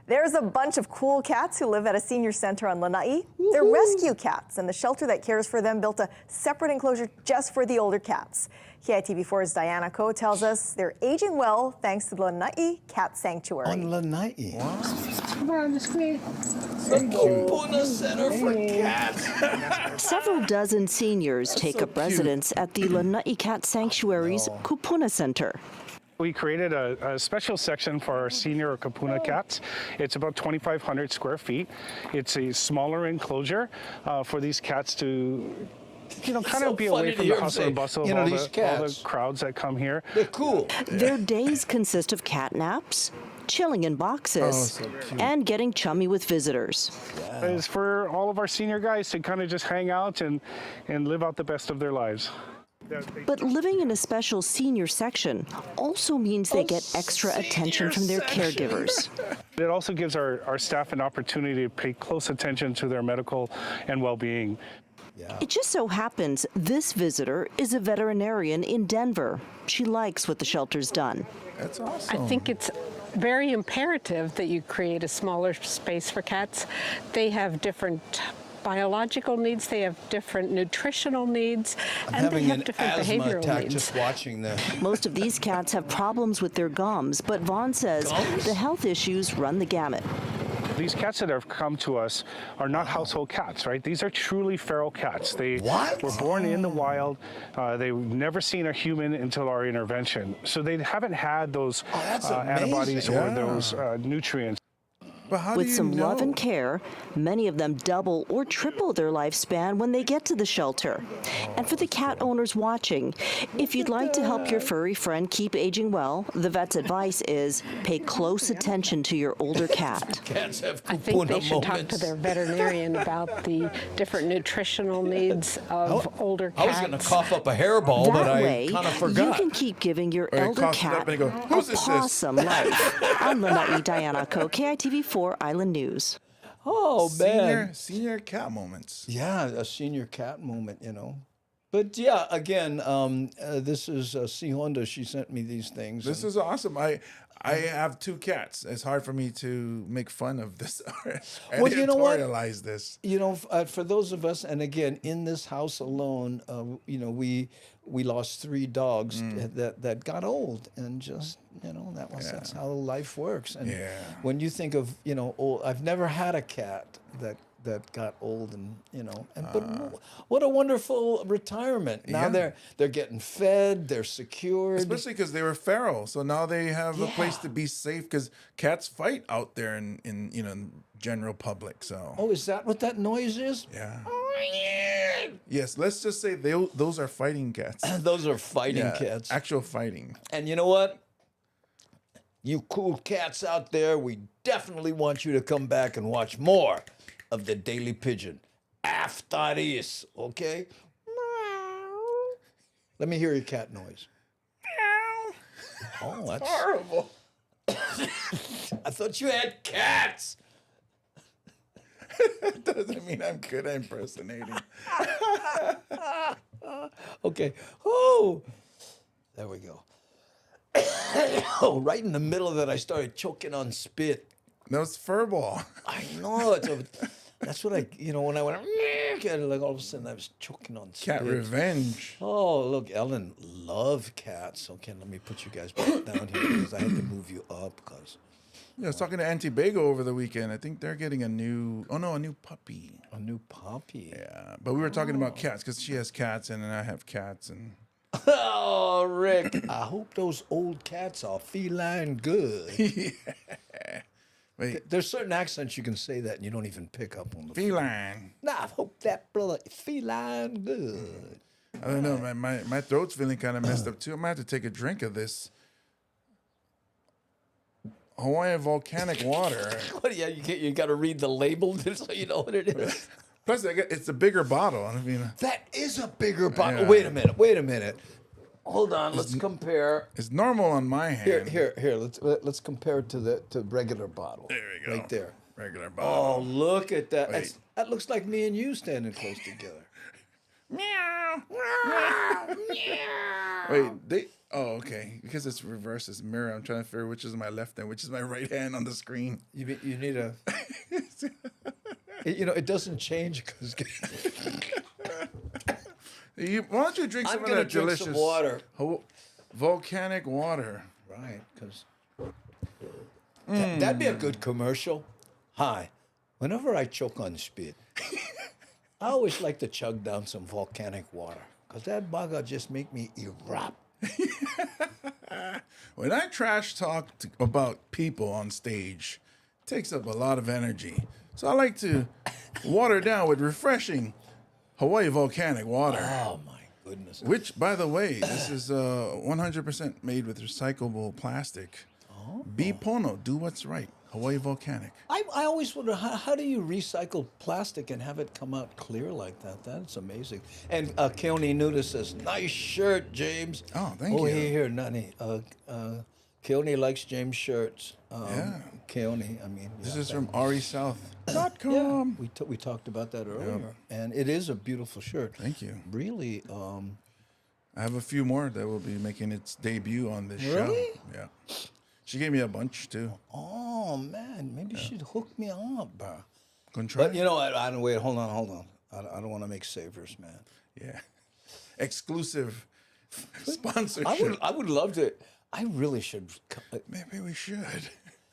There's a bunch of cool cats who live at a senior center on Lanai. They're rescue cats, and the shelter that cares for them built a separate enclosure just for the older cats. KITV4's Diana Ko tells us they're aging well thanks to the Lanai Cat Sanctuary. On Lanai. Wow. Come on, let's play. The Kupuna Center for Cats. Several dozen seniors take up residence at the Lanai Cat Sanctuary's Kupuna Center. We created a special section for our senior or kapuna cats. It's about 2,500 square feet. It's a smaller enclosure for these cats to, you know, kind So of be funny away to from hear the him hustle say, and bustle you of know, all these the cats. crowds that come here. They're cool. Their days consist of cat naps, chilling in boxes, and getting chummy with visitors. It's for all of our senior guys to kind of just hang out and live out the best of their lives. But living in a special senior section also means they get extra attention from their caregivers. It also gives our staff an opportunity to pay close attention to their medical and well-being. It just so happens this visitor is a veterinarian in Denver. She likes what the shelter's done. That's awesome. I think it's very imperative that you create a smaller space for cats. They have different biological needs, they have different nutritional needs, and they have different behavioral needs. Just watching this. Most of these cats have problems with their gums, but Vaughn says the health issues run the gamut. These cats that have come to us are not household cats, right? These are truly feral cats. They were born in the wild. They've never seen a human until our intervention. So they haven't had those antibodies or those nutrients. But how With do you some love know? and care, many of them double or triple their lifespan when they get to the shelter. And for the cat owners watching, if you'd like to help your furry friend keep aging well, the vet's advice is pay close attention to your older cat. Cats have I think kupuna they should talk to moments. their veterinarian about the different nutritional needs of older I cats. was going to cough up a hairball, but That I way, kind of you forgot. can keep giving your Or he elder coughs it up cat and he goes, a "Whose is this?" possum life. I'm Lanai Dianaco, KITV4 Island News. Oh, man. Senior cat moments. Yeah, a senior cat moment, you know. But yeah, again, this is C. Honda. She sent me these things. This is awesome. I have 2 cats. It's hard for me to make fun of this or Well, you know what? editorialize this. You know, for those of us, and again, in this house alone, you know, we lost 3 dogs that got old, and just, you know, that's how life works. And when you think of, you know, old, I've never had a cat that got old, and you know, but what a wonderful retirement. Now they're getting fed, they're secured. Especially because they were feral, so now they have a place to be safe. Because cats fight out there in you know, general public. So Oh, is that what that noise is? yeah. Yes, let's just say those are fighting cats. Those are fighting cats. Actual fighting. And you know what? You cool cats out there, we definitely want you to come back and watch more of the Daily Pigeon after this, okay? Let me hear your cat noise. Oh, that's Horrible. I thought you had cats. Doesn't mean I'm good at impersonating. Okay. Oh, there we go. Oh, right in the middle of that, I started choking on spit. No, it's furball. I know. That's what I, you know, when I went, like all of a sudden I was choking on spit. Cat revenge. Oh, look, Ellen loves cats. Okay, let me put you guys back down here because I had to move you up because. Yeah, I was talking to Auntie Bago over the weekend. I think they're getting a new puppy. A new puppy. Yeah, but we were talking about cats because she has cats and then I have cats and. Oh, Rick, I hope those old cats are feline good. Yeah. Wait, There's certain accents you can say that and you don't even pick up on the feline. Nah, I hope that brother feline good. I don't know, man. My throat's feeling kind of messed up too. I'm gonna have to take a drink of this Hawaiian volcanic water. What? Yeah, you got to read the label so you know what it is. Plus, it's a bigger bottle. I mean, That is a bigger bottle. Yeah. Wait a minute. Hold on, let's compare. it's normal on my hand. Here. Let's compare it to the regular bottle. There we go. Right there. Regular Oh, bottle. look at that. Wait. That looks like me and you standing close together. Meow. Wait, okay. Because it's reversed, it's mirror. I'm trying to figure which is my left hand, which is my right hand on the screen. You need a. You know, it doesn't change because. Why don't you drink some of that drink delicious some water. volcanic water? Right, because that'd be a good commercial. Hi, whenever I choke on spit, I always like to chug down some volcanic water because that bugger just make me erupt. When I trash talk about people on stage, it takes up a lot of energy. So I like to water down with refreshing Hawaii volcanic water. Oh my goodness! Which, by the way, this is 100% made with recyclable plastic. Oh. Be Pono, do what's right. Hawaii volcanic. I always wonder how do you recycle plastic and have it come out clear like that? That's amazing. And Keone Nuda says, "Nice shirt, James." Oh, thank you. Here, Nani. Keone likes James' shirts. Yeah. Keone, I mean. This yeah, is that- from arisouth.com. Yeah, we talked about that earlier, and it is a beautiful shirt. Thank you. Really. I have a few more that will be making its debut on this show. Really? Yeah. She gave me a bunch too. Oh man, maybe you should hook me up, bro. Gonna try. But you know, I don't wait. Hold on. I don't want to make savers, man. Yeah. Exclusive sponsorship. I would love to. I really should. Maybe we should.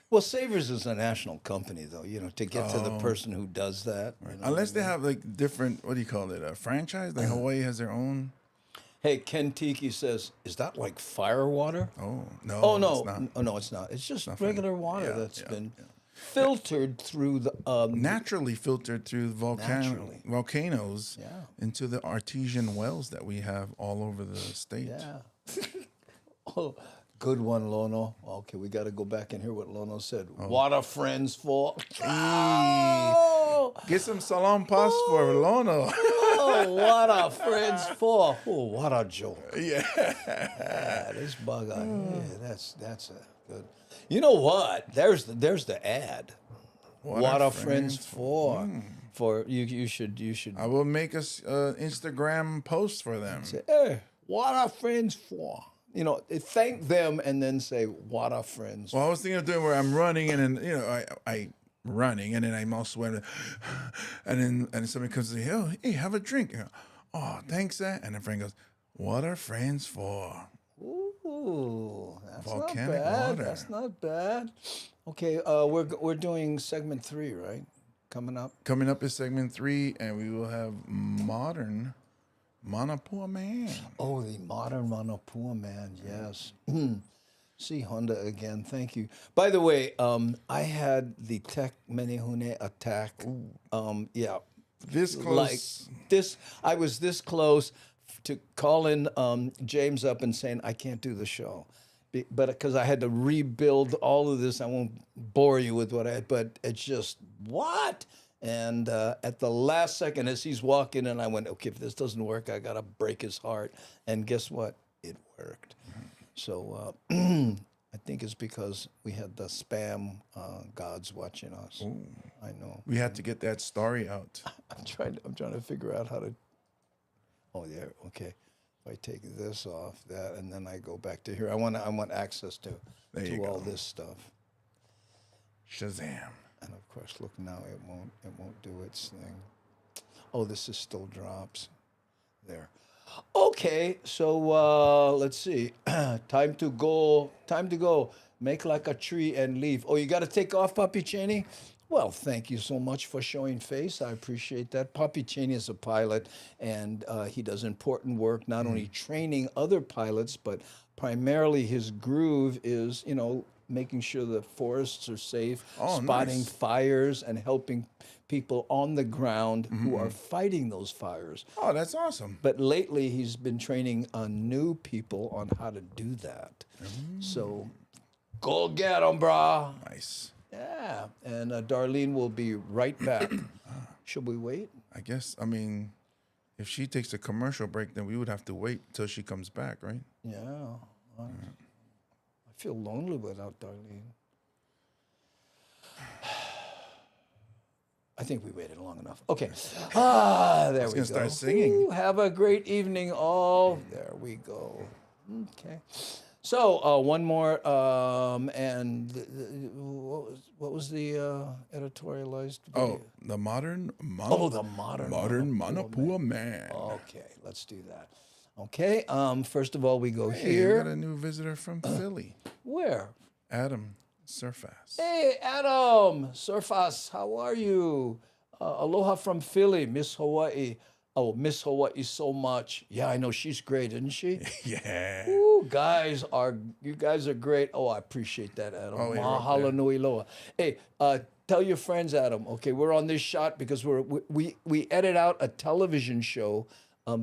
Well, Savers is a national company, though. You know, to get to the Oh. person who does that. you know Unless what I they mean? have like different, what do you call it, a franchise? Like Hawaii has their own. Hey, Ken Tiki says, "Is that like fire water?" Oh no. Oh no, it's not. no, it's not. It's just Nothing. regular water Yeah, that's yeah, been. yeah. filtered through the naturally filtered through volcanoes Yeah. into the artesian wells that we have all over the state. Yeah. Oh, good one, Lono. Okay, we got to go back and hear what Lono said. What are friends for? Oh, Get some salam pas for Lono. oh, what are friends for? Oh, what a joke. Yeah. This bug on yeah, that's a good. You know what? There's the ad. What are friends for? For you should. I will make a Instagram post for them. Say, hey, what are friends for? You know, thank them and then say, what are friends for? Well, I was thinking of doing where I'm running and then, I running and then I'm also sweating. And then somebody comes and says, oh, hey, have a drink. Oh, thanks, that. And a friend goes, what are friends for? Ooh, that's Volcanic not bad. water. That's not bad. Okay, we're doing segment 3, right? Coming up. Coming up is segment 3, and we will have modern Manapua Man. Oh, the modern Manapua Man, yes. See Honda again, thank you. By the way, I had the Tech Menehune attack. Yeah. This close. Like this, I was this close to calling James up and saying, I can't do the show. But because I had to rebuild all of this, I won't bore you with what I had, but it's just, what? And at the last second, as he's walking in, I went, okay, if this doesn't work, I got to break his heart. And guess what? It worked. So I think it's because we had the spam gods watching us. Ooh. I know. We had to get that story out. I'm trying to figure out how to. Oh, yeah. Okay. If I take this off, that, and then I go back to here. I want access to all this stuff. Shazam. And of course, look now, it won't do its thing. Oh, this is still drops. There. Okay, so let's see. Time to go. Make like a tree and leave. Oh, you got to take off, Papi Cheney? Well, thank you so much for showing face. I appreciate that. Papi Cheney is a pilot, and he does important work, not only training other pilots, but primarily his groove is, making sure the forests are safe, spotting nice. fires, and helping people on the ground who are fighting those fires. Oh, that's awesome. But lately, he's been training new people on how to do that. So, go get 'em, brah. Nice. Yeah, and Darlene will be right back. Should we wait? I guess, if she takes a commercial break, then we would have to wait till she comes back, right? Yeah. I feel lonely without Darlene. I think we waited long enough. Okay. There we go. Gonna start singing. Ooh, have a great evening, all. There we go. Okay. So one more, and what was the editorialized video? Oh, the modern Manapua Man. Okay, let's do that. Okay, first of all, we go Hey, here. we got a new visitor from Philly. Where? Adam Surface. Hey, Adam Surface, how are you? Aloha from Philly, Miss Hawaii. Oh, Miss Hawaii so much. Yeah, I know she's great, isn't she? Yeah. Ooh, you guys are great. Oh, I appreciate that, Adam. Oh, yeah, Mahalo right nui loa. Hey, tell your friends, Adam. Okay, we're on this shot because we edit out a television show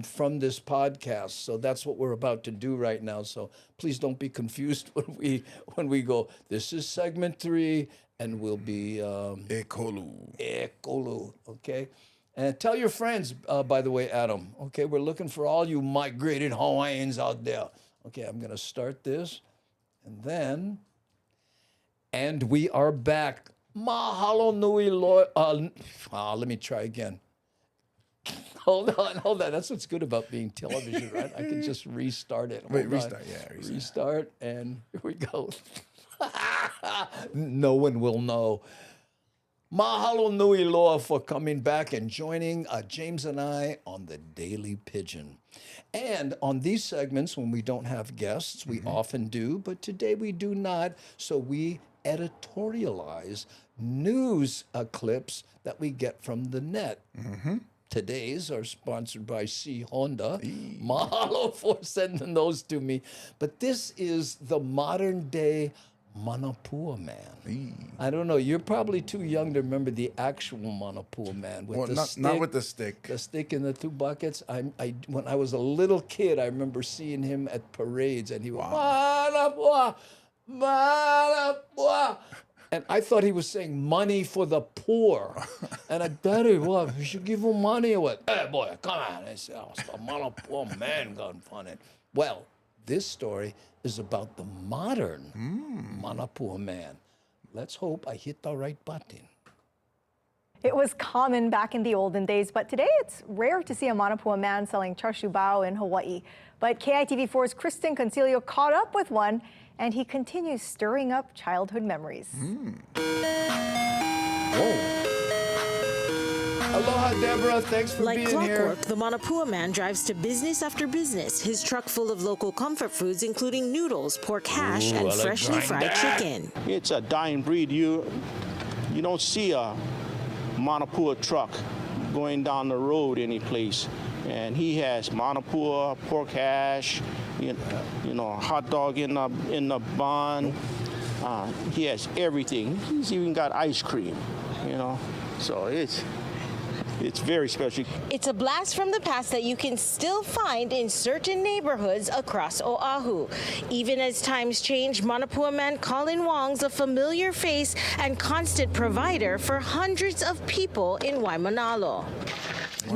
from this podcast. So that's what we're about to do right now. So please don't be confused when we go. This is segment 3, and we'll be Ekolu. Okay. And tell your friends, by the way, Adam, okay, we're looking for all you migrated Hawaiians out there. Okay, I'm going to start this. And we are back. Mahalo nui loa. Let me try again. Hold on. That's what's good about being television, right? I can just restart it. Wait, restart, yeah. Restart, and here we go. No one will know. Mahalo nui loa for coming back and joining James and I on the Daily Pidgin. And on these segments, when we don't have guests, we often do, but today we do not. So we editorialize news clips that we get from the net. Today's are sponsored by C Honda. Mahalo for sending those to me. But this is the modern day Manapua man. I don't know. You're probably too young to remember the actual Manapua man with the stick. Not with the stick. The stick in the 2 buckets. When I was a little kid, I remember seeing him at parades, and he was Manapua, Manapua. And I thought he was saying money for the poor. And I bet he was. You should give him money or what? Hey, boy, come on. I said, oh, the Manapua man got funny. Well, this story is about the modern Manapua man. Let's hope I hit the right button. It was common back in the olden days, but today it's rare to see a Manapua man selling char siu bao in Hawaii. But KITV4's Kristen Concilio caught up with one, and he continues stirring up childhood memories. Whoa. Aloha, Deborah. Thanks for being here. Like clockwork, the Manapua man drives to business after business, his truck full of local comfort foods, including noodles, pork hash, and freshly fried chicken. It's a dying breed. You don't see a Manapua truck going down the road any place. And he has Manapua, pork hash, you know, hot dog in the bun. He has everything. He's even got ice cream, you know. So it's very special. It's a blast from the past that you can still find in certain neighborhoods across Oahu. Even as times change, Manapua man Colin Wong's a familiar face and constant provider for hundreds of people in Waimanalo.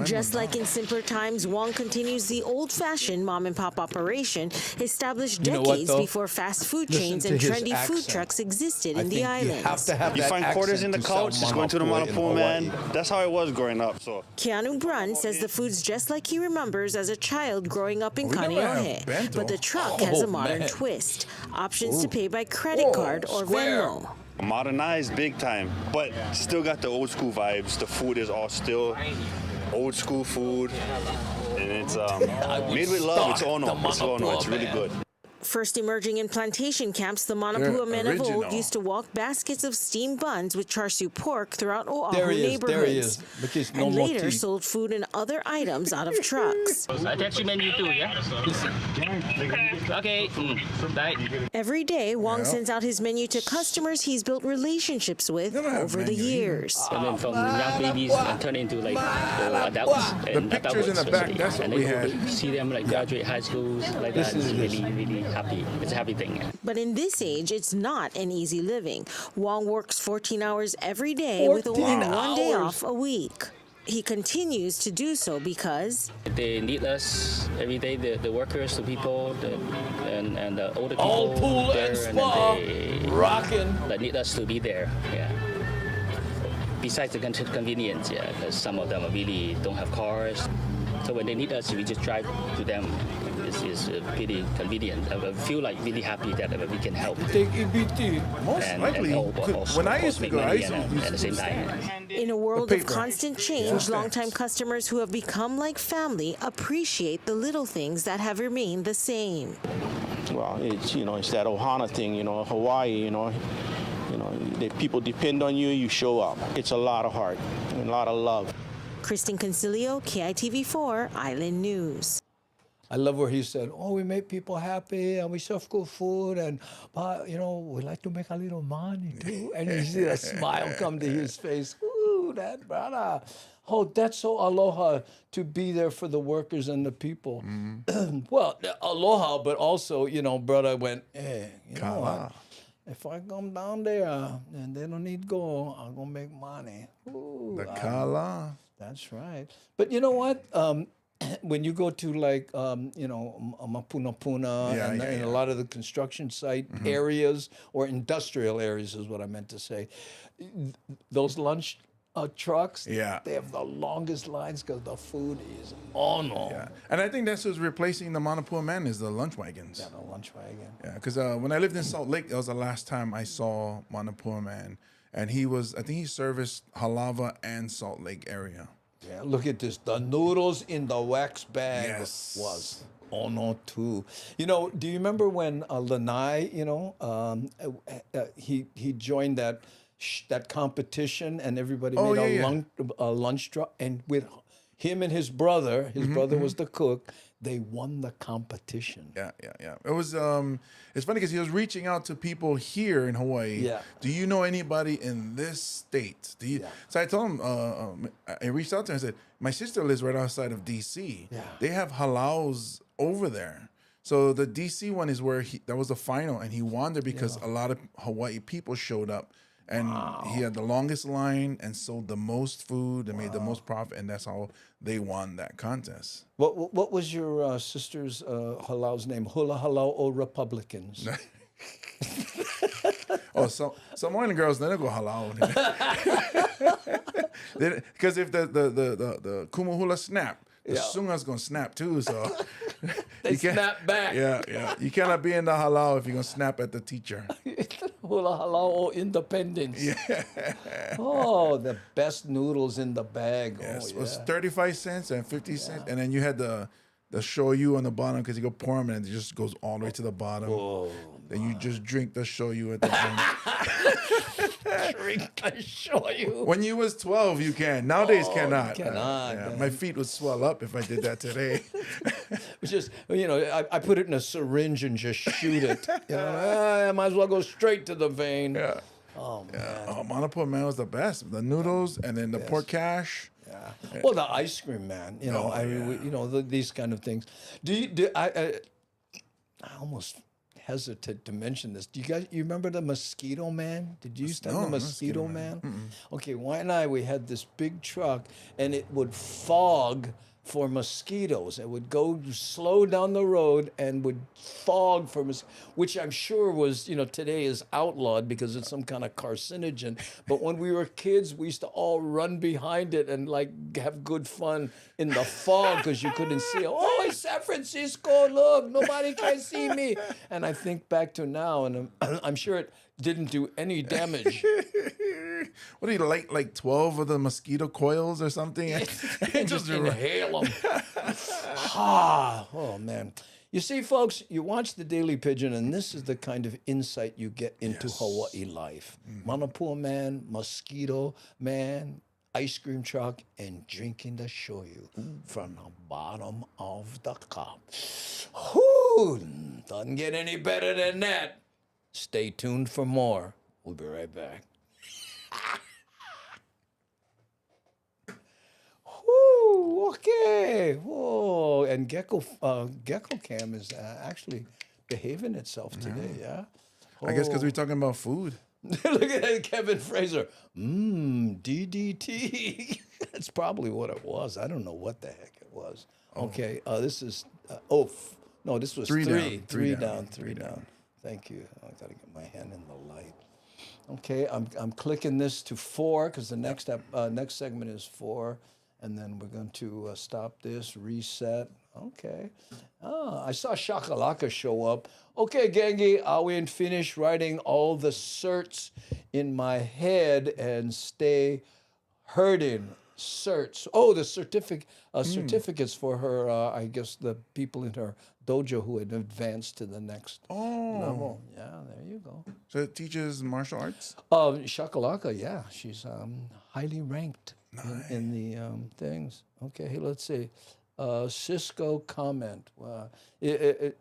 Just like in simpler times, Wong continues the old-fashioned mom-and-pop operation established decades before fast food chains and trendy food trucks existed in the islands. You find quarters in the couch, just going to the Manapua man. That's how it was growing up. So Keanu Brun says the food's just like he remembers as a child growing up in Kaneohe, but the truck has a modern twist. Options to pay by credit card or Venmo. modernized big time, but still got the old school vibes. The food is all still old school food, and it's made with love. It's ono. It's really good. First emerging in plantation camps, the Manapua men of old used to walk baskets of steamed buns with char siu pork throughout Oahu neighborhoods. And later sold food and other items out of trucks. Attach your menu too, yeah? Okay. Every day, Wong sends out his menu to customers he's built relationships with over the years. And then from young babies and turn into like adults. The pictures in the back, that's what we had. See them like graduate high schools like that. It's really happy. It's a happy thing. But in this age, it's not an easy living. Wong works 14 hours every day with only 1 day off a week. He continues to do so because they need us every day, the workers, the people, and the older people. All pool and spa, rocking. They need us to be there, yeah. Besides the convenience, yeah, because some of them really don't have cars. So when they need us, we just drive to them. It's pretty convenient. I feel like really happy that we can help. Take EBT. Most likely. When I used to go, I used to at the same time. In a world of constant change, longtime customers who have become like family appreciate the little things that have remained the same. Well, it's that ohana thing, Hawaii, people depend on you, you show up. It's a lot of heart and a lot of love. Kristen Concilio, KITV4 Island News. I love where he said, we make people happy and we serve good food and, we like to make a little money too. And you see a smile come to his face. Ooh, that brother. Oh, that's so aloha to be there for the workers and the people. Mm-hmm. Well, aloha, but also, brother went, hey, you know what? If I come down there and they don't need to go, I'm going to make money. Ooh, the kala. That's right. But you know what? When you go to like, Mapunapuna and a lot of the construction site areas or industrial areas is what I meant to say, those lunch trucks, they have the longest lines because the food is ono. Yeah. And I think that's what's replacing the Manapua man is the lunch wagons. Yeah, the lunch wagon. Yeah, because when I lived in Salt Lake, that was the last time I saw Manapua man. And I think he serviced Halava and Salt Lake area. Yeah, look at this. The noodles in the wax bag was ono too. Do you remember when Lanai, he joined that competition and everybody made a lunch truck, and with him and his brother was the cook, they won the competition. Yeah. It was it's funny because he was reaching out to people here in Hawaii. Yeah. Do you know anybody in this state? Do you? Yeah. So I told him. I reached out to him and said, my sister lives right outside of D.C. Yeah. They have halaus over there. So the D.C. one is where that was the final, and he won there because a lot of Hawaii people showed up. And he had the longest line and sold the most food and made the most profit, and that's how they won that contest. What was your sister's halau's name? Hula Halau or Republicans? Oh, so Samoan girls, they don't go halau. Because if the kumuhula snap, the sunga's gonna snap too. So they snap back. Yeah. You cannot be in the halau if you're gonna snap at the teacher. Hula Halau or Independence. Yeah. Oh, the best noodles in the bag. Yes, Oh, it was yeah. 35 cents and 50 cents, and then you had the shoyu on the bottom because you go pour them and it just goes all the way to the bottom. Oh, then you just drink the shoyu at the end. Drink the shoyu. When you was 12, you can. Nowadays, cannot. You cannot. Yeah, my feet would swell up if I did that today. It's just, I put it in a syringe and just shoot it. I might as well go straight to the vein. Yeah. Oh, man. Yeah. Oh, Manapua man was the best. The noodles and then the pork cash. Yeah. Well, the ice cream man. These kind of things. I almost hesitate to mention this. You remember the mosquito man? Did you used to have the mosquito man? Okay, Wyatt and I, we had this big truck, and it would fog for mosquitoes. It would go slow down the road and would fog for mosquitoes, which I'm sure was, today is outlawed because it's some kind of carcinogen. But when we were kids, we used to all run behind it and have good fun in the fog because you couldn't see. Oh, it's San Francisco, look, nobody can see me. And I think back to now, and I'm sure it didn't do any damage. What do you like 12 of the mosquito coils or something? Just inhale them. Oh, man. You see, folks, you watch the Daily Pigeon, and this is the kind of insight you get into Hawaii life. Manapua man, mosquito man, ice cream truck, and drinking the shoyu from the bottom of the cup. Whew, doesn't get any better than that. Stay tuned for more. We'll be right back. Whew, okay. Whoa, and Gecko Cam is actually behaving itself today, yeah? I guess because we're talking about food. Look at that, Kevin Fraser. DDT. That's probably what it was. I don't know what the heck it was. Okay, this is, this was three down. Thank you. I got to get my hand in the light. Okay, I'm clicking this to 4 because the next segment is 4, and then we're going to stop this, reset. Okay. I saw Shakalaka show up. Okay, Gengi, are we finished writing all the certs in my head and stay hurting? Certs. Oh, the certificates for her, I guess the people in her dojo who had advanced to the next level. Yeah, there you go. So it teaches martial arts? Shakalaka, yeah. She's highly ranked in the things. Okay, hey, let's see. Cisco comment. The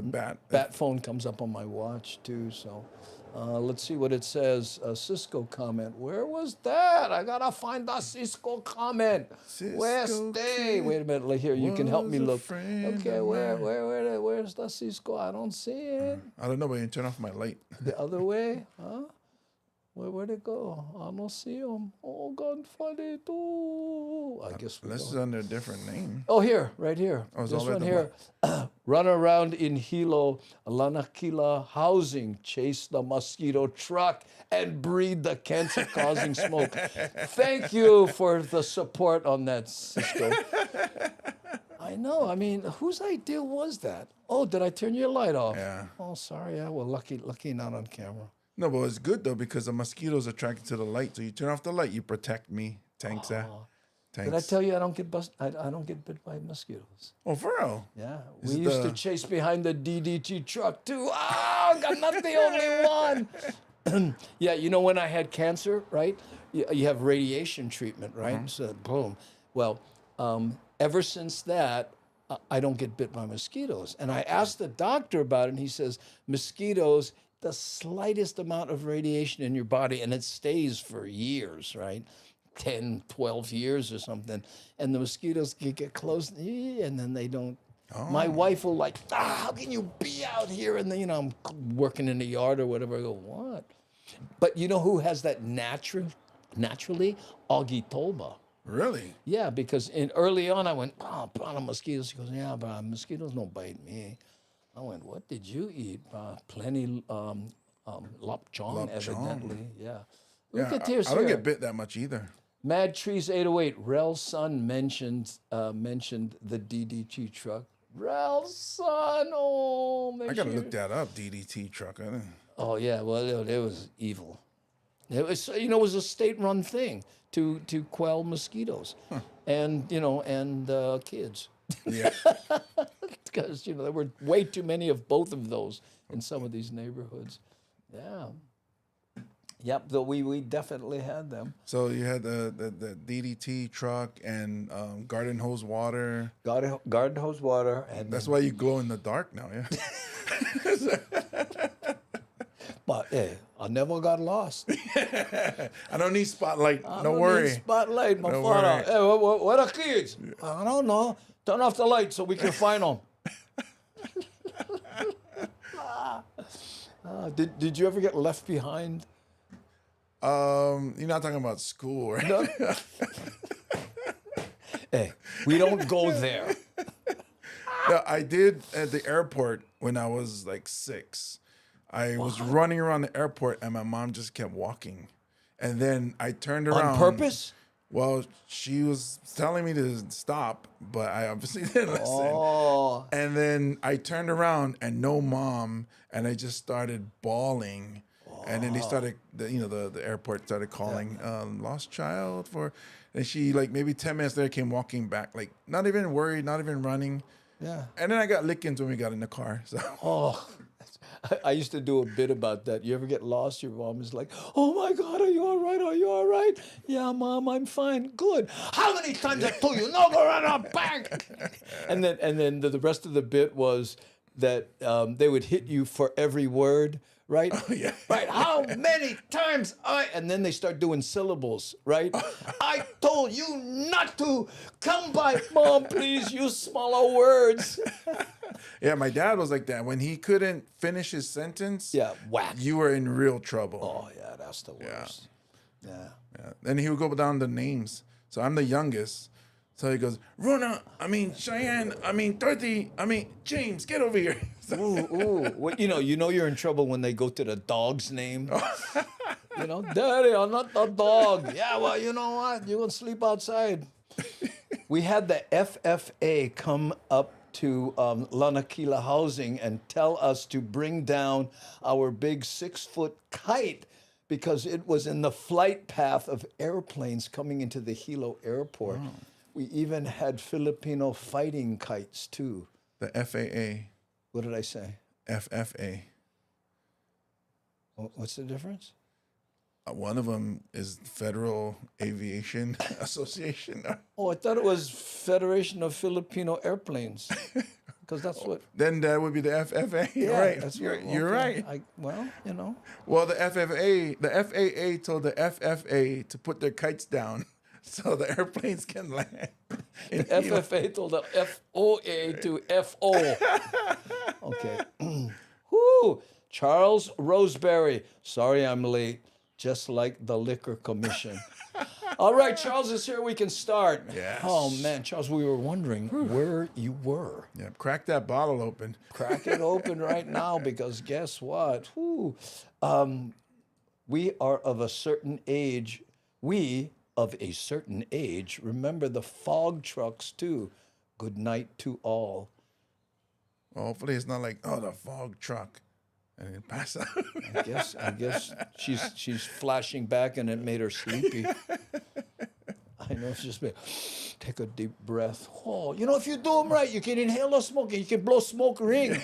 bat phone comes up on my watch too, so let's see what it says. Cisco comment. Where was that? I gotta find the Cisco comment. Where's stay? Wait a minute, here. You can help me look. Okay, where's the Cisco? I don't see it. I don't know, but you can turn off my light. The other way, huh? Where'd it go? I don't see him. Oh, God, funny too. I guess this is under a different name. Oh, here, right here. Oh, this one here. Run around in Hilo, Lanakila housing, chase the mosquito truck, and breathe the cancer-causing smoke. Thank you for the support on that, Cisco. I know. I mean, whose idea was that? Oh, did I turn your light off? Yeah. Oh, sorry. Yeah, well, lucky not on camera. No, but it's good, though, because the mosquitoes are attracted to the light. So you turn off the light, you protect me. Thanks. Did I tell you I don't get I don't get bit by mosquitoes? Oh, for real? Yeah. We used to chase behind the DDT truck, too. Oh, I'm not the only one. Yeah, you know when I had cancer, right? You have radiation treatment, right? So, boom. Well, ever since that, I don't get bit by mosquitoes. And I asked the doctor about it, and he says, mosquitoes, the slightest amount of radiation in your body, and it stays for years, right? 10, 12 years or something. And the mosquitoes get close, and then they don't. My wife will like, how can you be out here? And then, you know, I'm working in the yard or whatever. I go, what? But you know who has that naturally? Augie Tolba. Really? Yeah, because early on I went, brown mosquitoes. She goes, yeah, but mosquitoes don't bite me. I went, what did you eat? Plenty lopchon, evidently. Yeah. Look at this I don't here. get bit that much either. Mad Trees 808. Rel's son mentioned the DDT truck. Rel's son, I gotta look that up. DDT truck. Oh yeah, well it was evil. It was, you know, it was a state-run thing to quell mosquitoes, and you know, and kids. Yeah. Because, you know, there were way too many of both of those in some of these neighborhoods. Yeah. Yep, though we definitely had them. So you had the DDT truck and garden hose water. Garden hose water. And that's why you glow in the dark now, yeah? But hey, I never got lost. I don't need spotlight. I don't worry. Need spotlight, my Don't father. worry. Hey, what are kids? I don't know. Turn off the light so we can find them. Did you ever get left behind? You're not talking about school, right? No. Hey, we don't go there. No, I did at the airport when I was like 6. I was running around the airport and my mom just kept walking. And then I turned around. On purpose? Well, she was telling me to stop, but I obviously didn't listen. Oh. And then I turned around and no mom, and I just started bawling. And then they started, the airport started calling lost child for, and she like maybe 10 minutes later came walking back, like not even worried, not even running. Yeah. And then I got lickings when we got in the car. So. Oh, I used to do a bit about that. You ever get lost? Your mom is like, oh my God, are you all right? Are you all right? Yeah, Mom, I'm fine. Good. How many times I told you, no, go around back? And then the rest of the bit was that they would hit you for every word. Right? Oh, yeah. Right. How many times and then they start doing syllables, right? I told you not to come by, Mom, please use smaller words. Yeah, my dad was like that. When he couldn't finish his sentence, whack. You were in real trouble. Oh, yeah, that's the worst. Yeah. Then he would go down the names. So I'm the youngest. So he goes, Rona, Cheyenne, Dorothy, James, get over here. Ooh. What, you know you're in trouble when they go to the dog's name. Daddy, I'm not the dog. Yeah, well, you know what? You're going to sleep outside. We had the FFA come up to Lanakila Housing and tell us to bring down our big 6-foot kite because it was in the flight path of airplanes coming into the Hilo airport. Oh. We even had Filipino fighting kites, too. The FAA. What did I say? FFA. What's the difference? One of them is Federal Aviation Association. Oh, I thought it was Federation of Filipino Airplanes. Because that's what... Then that would be the FFA, yeah, right? That's you're right. Well, Well, the FAA told the FFA to put their kites down so the airplanes can land. The FFA told the FOA to FO. Okay. Whoo! Charles Roseberry. Sorry I'm late. Just like the Liquor Commission. All right, Charles is here. We can start. Yes. Oh, man, Charles, we were wondering where you were. Yeah, crack that bottle open. Crack it open right now because guess what? Whew. We are of a certain age. Remember the fog trucks, too. Good night to all. Well, hopefully it's not like, the fog truck. And then pass out. I guess she's flashing back and it made her sleepy. I know, it's just take a deep breath. Oh, if you do them right, you can inhale the smoke and you can blow smoke ring.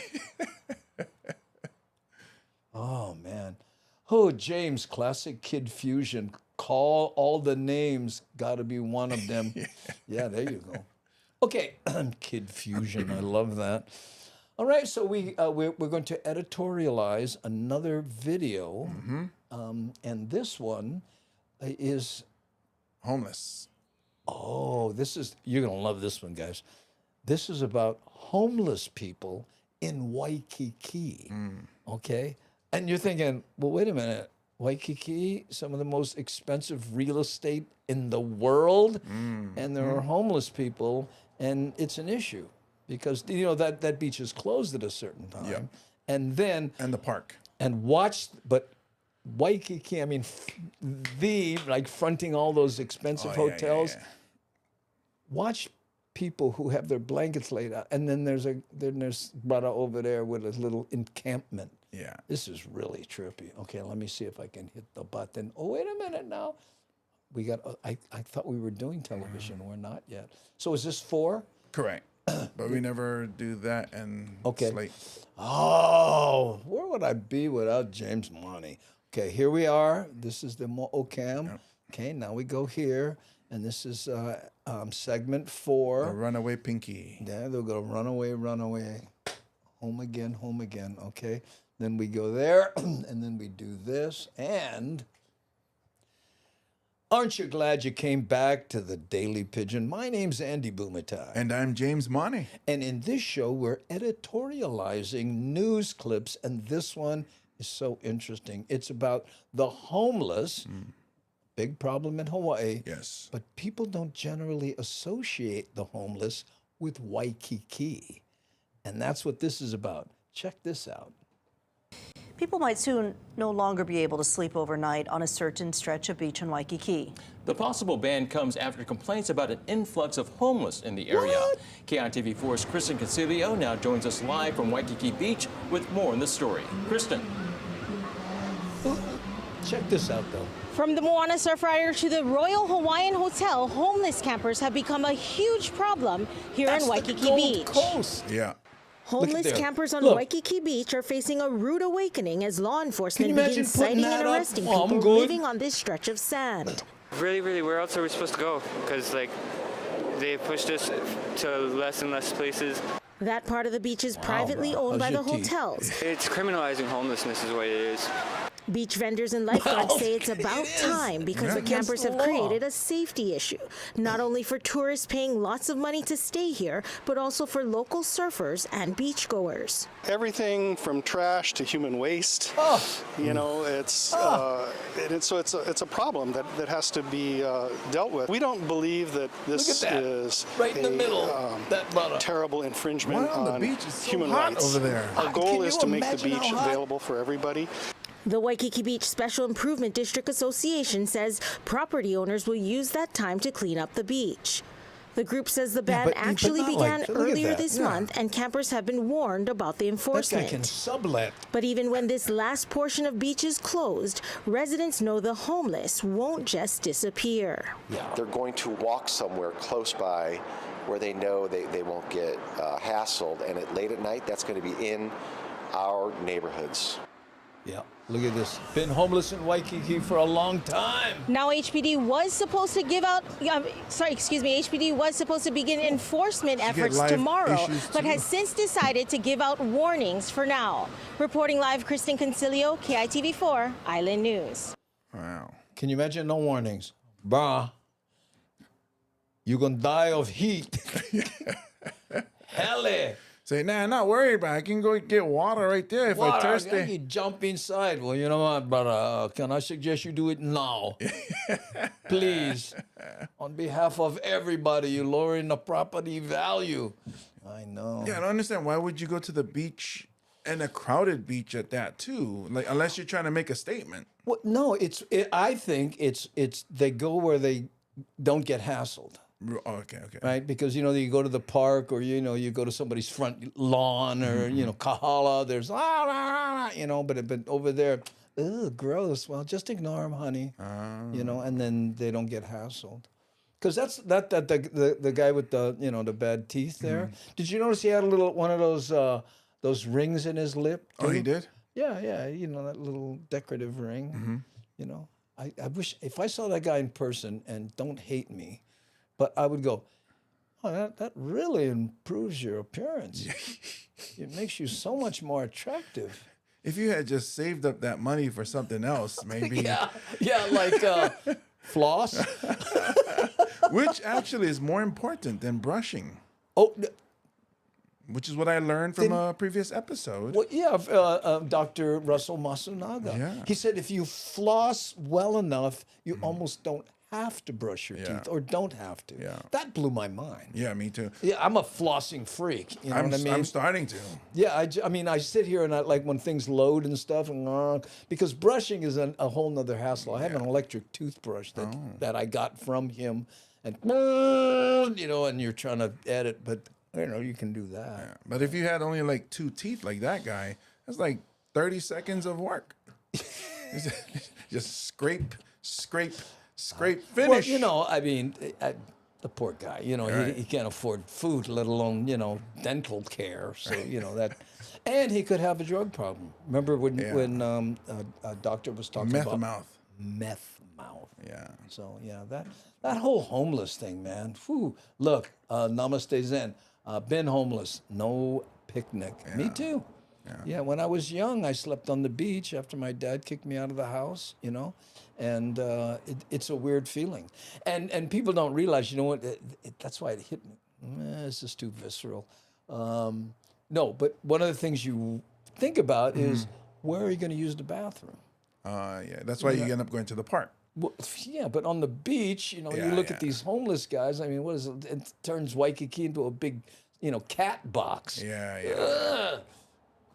Oh, man. Oh, James, classic kid fusion. Call all the names. Got to be one of them. Yeah, there you go. Okay, Kid Fusion, I love that. All right, so we're going to editorialize another video, and this one is homeless. Oh, you're gonna love this one, guys. This is about homeless people in Waikiki. Okay, and you're thinking, well, wait a minute, Waikiki, some of the most expensive real estate in the world, and there are homeless people, and it's an issue because that beach is closed at a certain time, and the park, and but Waikiki, I mean, like fronting all those expensive hotels. Watch people who have their blankets laid out, and then there's brother over there with a little encampment. Yeah, this is really trippy. Okay, let me see if I can hit the button. Oh, wait a minute now. We got. I thought we were doing television. We're not yet. So is this 4? Correct. But we never do that and slate. Oh, where would I be without James Money? Okay, here we are. This is the Mo'ocam. Yep. Okay, now we go here, and this is segment 4. The Runaway Pinky. Yeah, they'll go runaway, home again. Okay, then we go there, and then we do this, and aren't you glad you came back to the Daily Pidgin? My name's Andy Bumatai. And I'm James Money. And in this show, we're editorializing news clips, and this one is so interesting. It's about the homeless, big problem in Hawaii. Yes. But people don't generally associate the homeless with Waikiki. And that's what this is about. Check this out. People might soon no longer be able to sleep overnight on a certain stretch of beach in Waikiki. The possible ban comes after complaints about an influx of homeless in the area. KITV4's Kristen Concilio now joins us live from Waikiki Beach with more on the story. Kristen. Check this out, though. From the Moana Surfrider to the Royal Hawaiian Hotel, homeless campers have become a huge problem here in Waikiki Beach. Coast. Yeah. Homeless campers on Waikiki Beach are facing a rude awakening as law enforcement begins citing and arresting people living on this stretch of sand. Really, where else are we supposed to go? Because, they pushed us to less and less places. That part of the beach is privately owned by the hotels. It's criminalizing homelessness is what it is. Beach vendors and lifeguards say it's about time because the campers have created a safety issue, not only for tourists paying lots of money to stay here, but also for local surfers and beachgoers. Everything from trash to human waste, it's a problem that has to be dealt with. We don't believe that this is right in the middle, terrible infringement on human rights. Over there. Our goal is to make the beach available for everybody. The Waikiki Beach Special Improvement District Association says property owners will use that time to clean up the beach. The group says the ban actually began earlier this month, and campers have been warned about the enforcement. That guy can sublet. But even when this last portion of beach is closed, residents know the homeless won't just disappear. They're going to walk somewhere close by where they know they won't get hassled, and late at night, that's going to be in our neighborhoods. Yeah, look at this. Been homeless in Waikiki for a long time. Now HPD was supposed to give out, HPD was supposed to begin enforcement efforts tomorrow, but has since decided to give out warnings for now. Reporting live, Kristen Concilio, KITV4, Island News. Wow. Can you imagine no warnings? You're gonna die of heat. Hell. Say, nah, not worried about it. I can go get water right there if I'm thirsty. I can jump inside. Well, you know what, brother? Can I suggest you do it now? Please. On behalf of everybody, you're lowering the property value. I know. Yeah, I don't understand. Why would you go to the beach and a crowded beach at that, too? Like, unless you're trying to make a statement. Well, no, I think it's they go where they don't get hassled. Okay. Right, because you go to the park, or you go to somebody's front lawn, or kahala. There's but over there, gross. Well, just ignore them, honey. And then they don't get hassled. Because that's the guy with the bad teeth there. Did you notice he had one of those rings in his lip? Oh, he did? Yeah. That little decorative ring. I wish if I saw that guy in person, and don't hate me. But I would go, Oh, that really improves your appearance. It makes you so much more attractive. If you had just saved up that money for something else, maybe. Yeah, like floss. Which actually is more important than brushing. Oh, which is what I learned from a previous episode. Well, yeah, Dr. Russell Masunaga. Yeah. He said if you floss well enough, you almost don't have to brush your teeth, or don't have to. Yeah. That blew my mind. Yeah, me too. Yeah, I'm a flossing freak. You know what I mean? I'm starting to. Yeah, I mean, I sit here and I like when things load and stuff, and because brushing is a whole nother hassle. I have an electric toothbrush that I got from him, and you know, and you're trying to edit, but you know, you can do that. Yeah. But if you had only like 2 teeth like that guy, that's like 30 seconds of work. Just scrape, finish. Well, you know, I mean, the poor guy, you know, Right. he can't afford food, let alone, you know, dental care. So, you know, that, and he could have a drug problem. Remember when a doctor was talking Meth about mouth. meth mouth. Yeah. So, yeah, that whole homeless thing, man. Whew. Look, namaste Zen. Been homeless, no picnic. Me too. Yeah, when I was young, I slept on the beach after my dad kicked me out of the house, you know, and it's a weird feeling. And people don't realize, you know what, that's why it hit me. It's just too visceral. No, but one of the things you think about is, where are you going to use the bathroom? Yeah, that's why you end up going to the park. Well, yeah, but on the beach, you know, you look at these homeless guys. I mean, what is it? It turns Waikiki into a big, you know, cat box. Yeah. Ugh.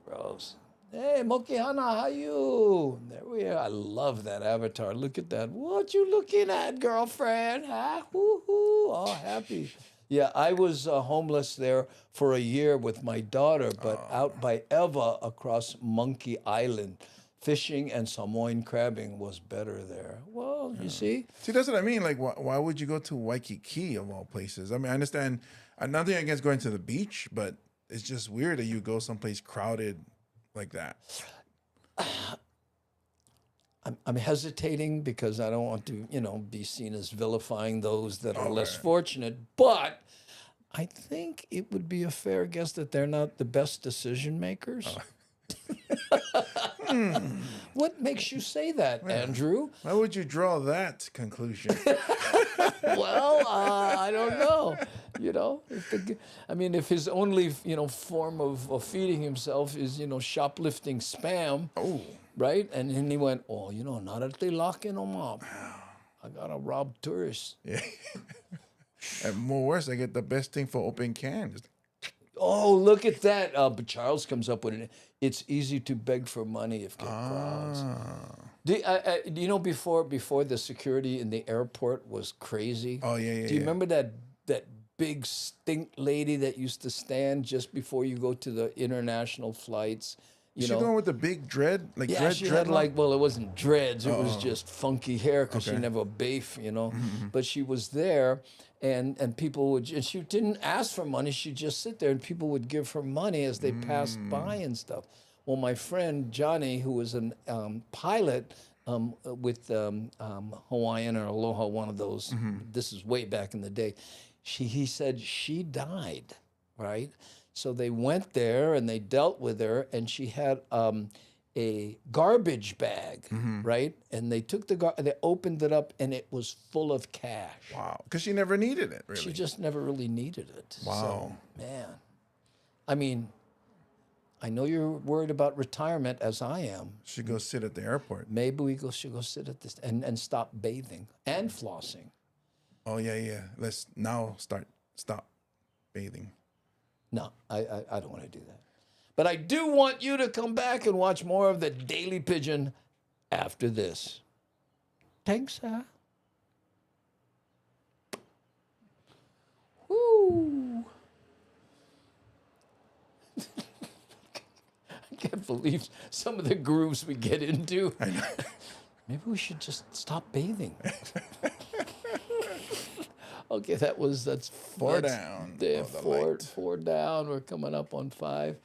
Gross. Hey, Mokihana, how you? There we are. I love that avatar. Look at that. What you looking at, girlfriend? Huh? Woo-hoo. All happy. Yeah, I was homeless there for a year with my daughter, but out by Eva across Monkey Island. Fishing and Samoan crabbing was better there. Well, you see? See, that's what I mean. Like, why would you go to Waikiki of all places? I mean, I understand. Nothing against going to the beach, but it's just weird that you go someplace crowded like that. I'm hesitating because I don't want to, you know, be seen as vilifying those that are less fortunate. But I think it would be a fair guess that they're not the best decision makers. What makes you say that, Andrew? Why would you draw that conclusion? Well, I don't know. You know, I mean, if his only, you know, form of feeding himself is, you know, shoplifting spam, right? And then he went, oh, you know, now that they locking them up, I gotta rob tourists. Yeah. And more worse, I get the best thing for open can. Just Oh, look at that. But Charles comes up with it. It's easy to beg for money if get crowds. Do you know before the security in the airport was crazy? Oh, yeah. Do you remember that big stink lady that used to stand just before you go to the international flights? Is she the one with the big dread? Like yeah, she had like, well, it wasn't dreads. It was Oh. just funky hair because she Okay. never bathed, you know. But she was there, and people would, and she didn't ask for money. She'd just sit there, and people would give her money as they passed by and stuff. Well, my friend Johnny, who was a pilot with Hawaiian or Aloha, one of those. This is way back in the day. He said she died, right? So they went there and they dealt with her, and she had a garbage bag, right? And they took they opened it up, and it was full of cash. Wow, because she never needed it, really. She just never really needed it. Wow. So, man, I mean, I know you're worried about retirement, as I am. Should go sit at the airport. Maybe we should go sit at this and stop bathing and flossing. Oh, yeah. Let's now stop bathing. No, I don't want to do that. But I do want you to come back and watch more of the Daily Pigeon after this. Thanks, sir. Woo. I can't believe some of the grooves we get into. I know. Maybe we should just stop bathing. Okay, that's Four down. Yeah, Oh, the light. four down. We're coming up on 5.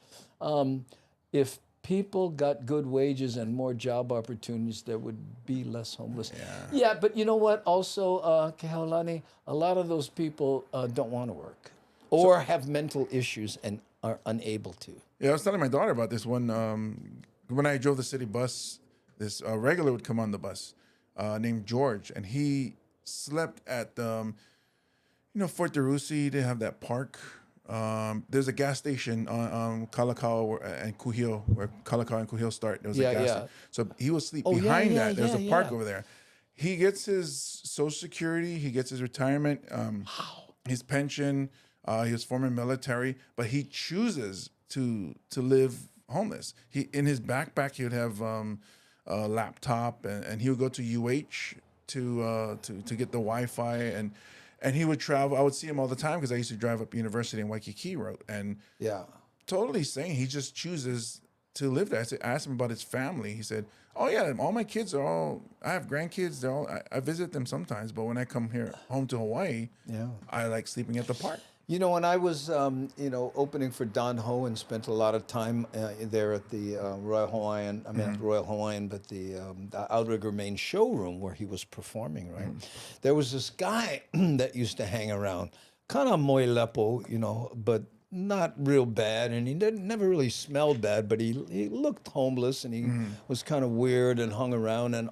If people got good wages and more job opportunities, there would be less homeless. Yeah, but you know what? Also, Kehaulani, a lot of those people don't want to work or have mental issues and are unable to. Yeah, I was telling my daughter about this one. When I drove the city bus, this regular would come on the bus named George, and he slept at, Fort DeRusi. They have that park. There's a gas station on Kalakau and Kuhio, where Kalakau and Kuhio start. There was a gas station. So he would sleep behind that. There's a park over there. He gets his Social Security. He gets his retirement, his pension. He was former military, but he chooses to live homeless. He in his backpack he would have a laptop, and he would go to UH to get the Wi-Fi and he would travel. I would see him all the time because I used to drive up University in Waikiki Road, and totally saying he just chooses to live there. I asked him about his family. He said, "Oh yeah, all my kids are all. I have grandkids. They're all. I visit them sometimes, but when I come home to Hawaii, I like sleeping at the park." You know, when I was, opening for Don Ho and spent a lot of time there at the Royal Hawaiian, not the Royal Hawaiian, but the Outrigger main showroom where he was performing, right? There was this guy that used to hang around, kind of moilepo, but not real bad, and he never really smelled bad, but he looked homeless, and he was kind of weird and hung around and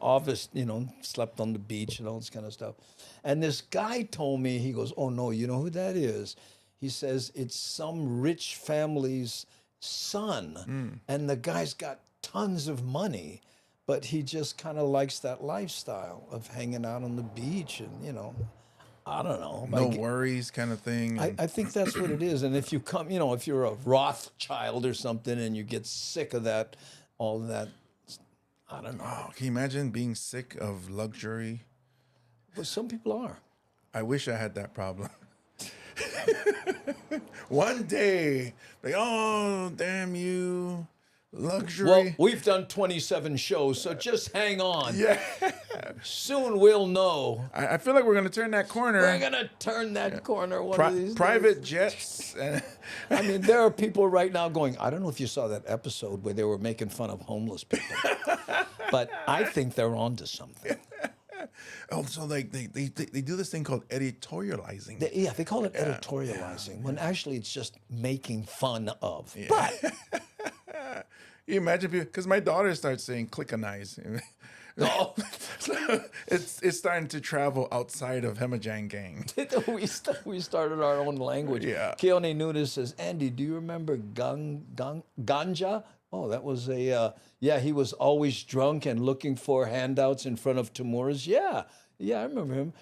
slept on the beach and all this kind of stuff. And this guy told me, he goes, "Oh no, you know who that is?" He says, "It's some rich family's son, and the guy's got tons of money, but he just kind of likes that lifestyle of hanging out on the beach and, I don't know. No worries kind of thing. I think that's what it is. And if you come, if you're a Rothschild or something and you get sick of that, all that, I don't know. Oh, can you imagine being sick of luxury? Well, some people are. I wish I had that problem. One day, oh, damn you, luxury. Well, we've done 27 shows, so just hang on. Yeah. Soon we'll know. I feel like we're going to turn that corner. We're going to turn that corner one of these private days. jets. I mean, there are people right now going, I don't know if you saw that episode where they were making fun of homeless people, but I think they're onto something. Oh, so like they do this thing called editorializing. They call it editorializing, when actually it's just making fun of. But you imagine people, because my daughter starts saying "clickanize." Oh. it's starting to travel outside of Hemajang Gang. we started our own language. Yeah. Keone Nunes says, "Andy, do you remember Ganja?" Oh, that was he was always drunk and looking for handouts in front of Tamura's. Yeah, I remember him.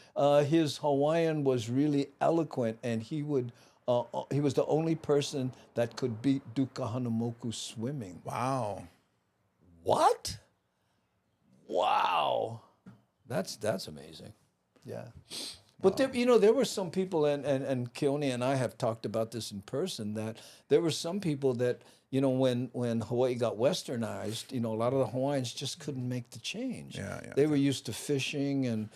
His Hawaiian was really eloquent, and he was the only person that could beat Duka Hanamoku swimming. Wow. What? Wow. That's amazing. Yeah. But there were some people, and Keone and I have talked about this in person, that there were some people that, when Hawaii got westernized, a lot of the Hawaiians just couldn't make the change. They were used to fishing and,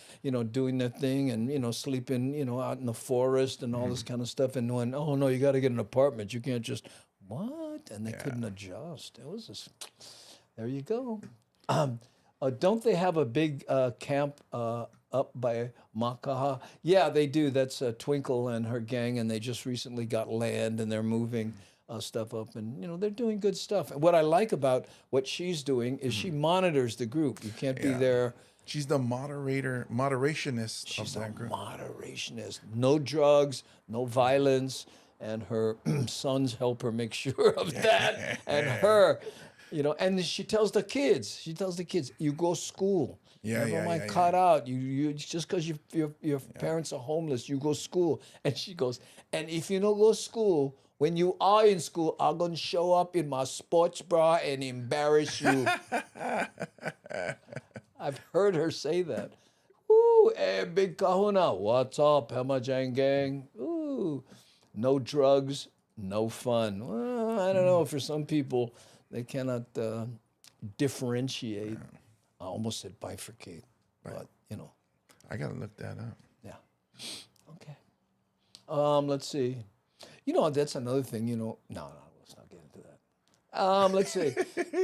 doing their thing and, sleeping, out in the forest and all this kind of stuff. And when, oh no, you got to get an apartment. You can't just, what? And they couldn't adjust. It was just, there you go. Don't they have a big camp up by Makaha? Yeah, they do. That's Twinkle and her gang, and they just recently got land, and they're moving stuff up, and they're doing good stuff. What I like about what she's doing is she monitors the group. You can't be there. She's the moderationist She's of that group. Moderationist. No drugs, no violence, and her sons help her make sure of that. And her, and she tells the kids, you go school. Never mind cut out. You just because your parents are homeless, you go school. And she goes, and if you don't go school, when you are in school, I'm going to show up in my sports bra and embarrass you. I've heard her say that. Ooh, hey, Big Kahuna, what's up, Hemajang Gang? Ooh, no drugs, no fun. Well, I don't know. For some people, they cannot differentiate. I almost said bifurcate, but, I got to look that up. Yeah. Okay. Let's see. That's another thing, no, let's not get into that. Let's see.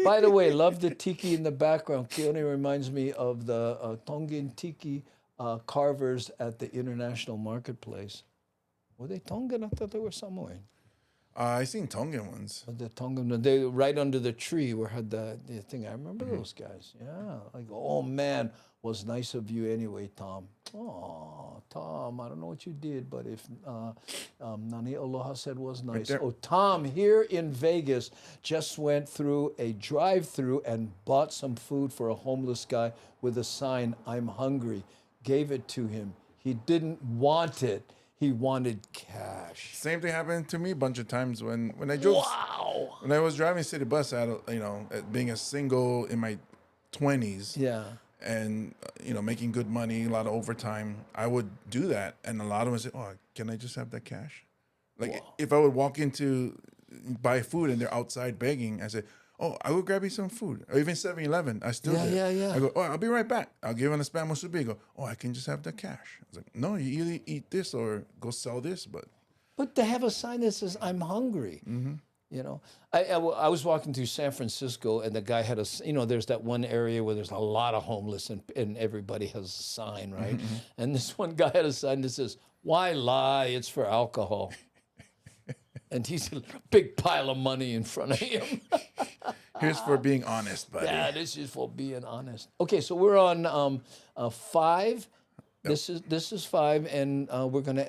By the way, love the tiki in the background. Keone reminds me of the Tongan tiki carvers at the International Marketplace. Were they Tongan? I thought they were Samoan. I seen Tongan ones. The Tongan, they right under the tree where had the thing. I remember those guys. Yeah, like, oh man, was nice of you anyway, Tom. Oh, Tom, I don't know what you did, but if Nani Aloha said was nice. there. Oh, Tom here in Vegas just went through a drive-through and bought some food for a homeless guy with a sign, "I'm hungry." Gave it to him. He didn't want it. He wanted cash. Same thing happened to me a bunch of times when I drove. Wow. When I was driving city bus, I had, being a single in my 20s. Yeah. And making good money, a lot of overtime. I would do that, and a lot of them say, "Oh, can I just have that cash?" Like if I would walk into buy food and they're outside begging, I say, "Oh, I will grab you some food," or even 7-Eleven. I still do. Yeah. I go, "Oh, I'll be right back." I'll give him a spam musubi. Go, "Oh, I can just have the cash." I was like, "No, you either eat this or go sell this." But to have a sign that says "I'm hungry," I was walking through San Francisco, and the guy had there's that one area where there's a lot of homeless, and everybody has a sign, right? And this one guy had a sign that says, "Why lie? It's for alcohol." And he's a big pile of money in front of him. Here's for being honest, buddy. Yeah, this is for being honest. Okay, so we're on 5. Yep. This is 5, and we're going to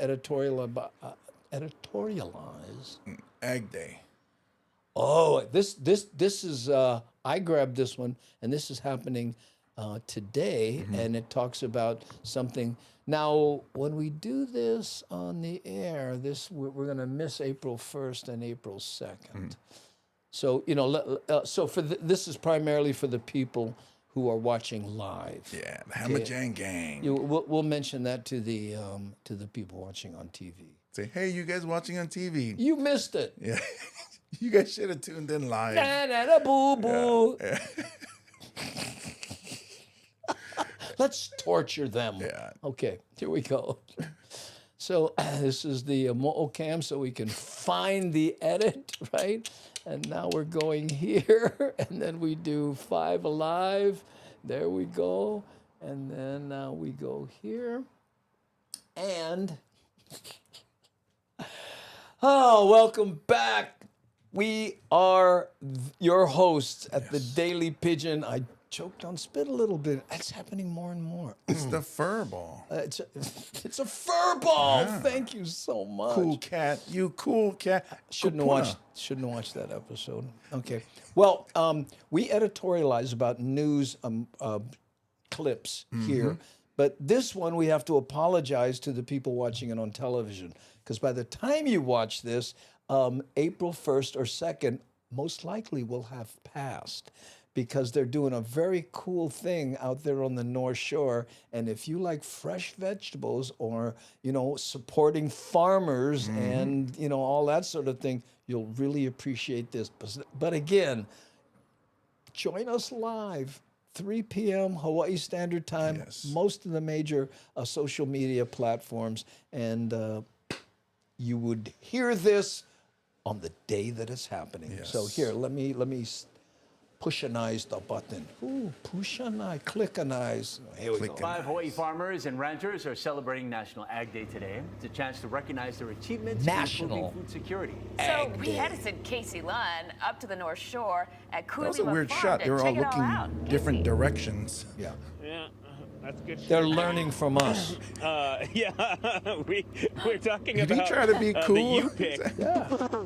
editorialize. Ag Day. Oh, this is I grabbed this one, and this is happening today, and it talks about something. Now, when we do this on the air, we're going to miss April 1st and April 2nd. So this is primarily for the people who are watching live. Yeah, the Hamajang gang. We'll mention that to the people watching on TV. Say, hey, you guys watching on TV? You missed it. Yeah, you guys should have tuned in live. Boo boo. Yeah. Let's torture them. Yeah. Okay, here we go. So this is the Mo'o cam, so we can find the edit, right? And now we're going here, and then we do 5 Alive. There we go. And then now we go here. And, welcome back. We are your hosts at the Daily Pidgin. I choked on spit a little bit. It's happening more and more. It's the fur ball. It's a fur ball. Yeah. Thank you so much. Cool cat. You cool cat. Shouldn't have watched that episode. Okay. Well, we editorialize about news clips here, but this one we have to apologize to the people watching it on television, because by the time you watch this, April 1st or 2nd most likely will have passed, because they're doing a very cool thing out there on the North Shore. And if you like fresh vegetables or, supporting farmers and, all that sort of thing, you'll really appreciate this. But again, join us live, 3 p.m. Hawaii Standard Time, most of the major social media platforms. And you would hear this on the day that it's happening. Yes. So here, let me push-anize the button. Ooh, push-anize, click-anize. Here we go. 5 Hawaii farmers and ranchers are celebrating National Ag Day today. It's a chance to recognize their achievements in improving food security. So we had to send Casey Lunn up to the North Shore at That was a Kuilima weird Farm shot. to They were all check it looking out. different directions. Yeah. Yeah, that's good. They're learning from us. Yeah, we're talking Did about he try to be cool? the U-Pick. Yeah.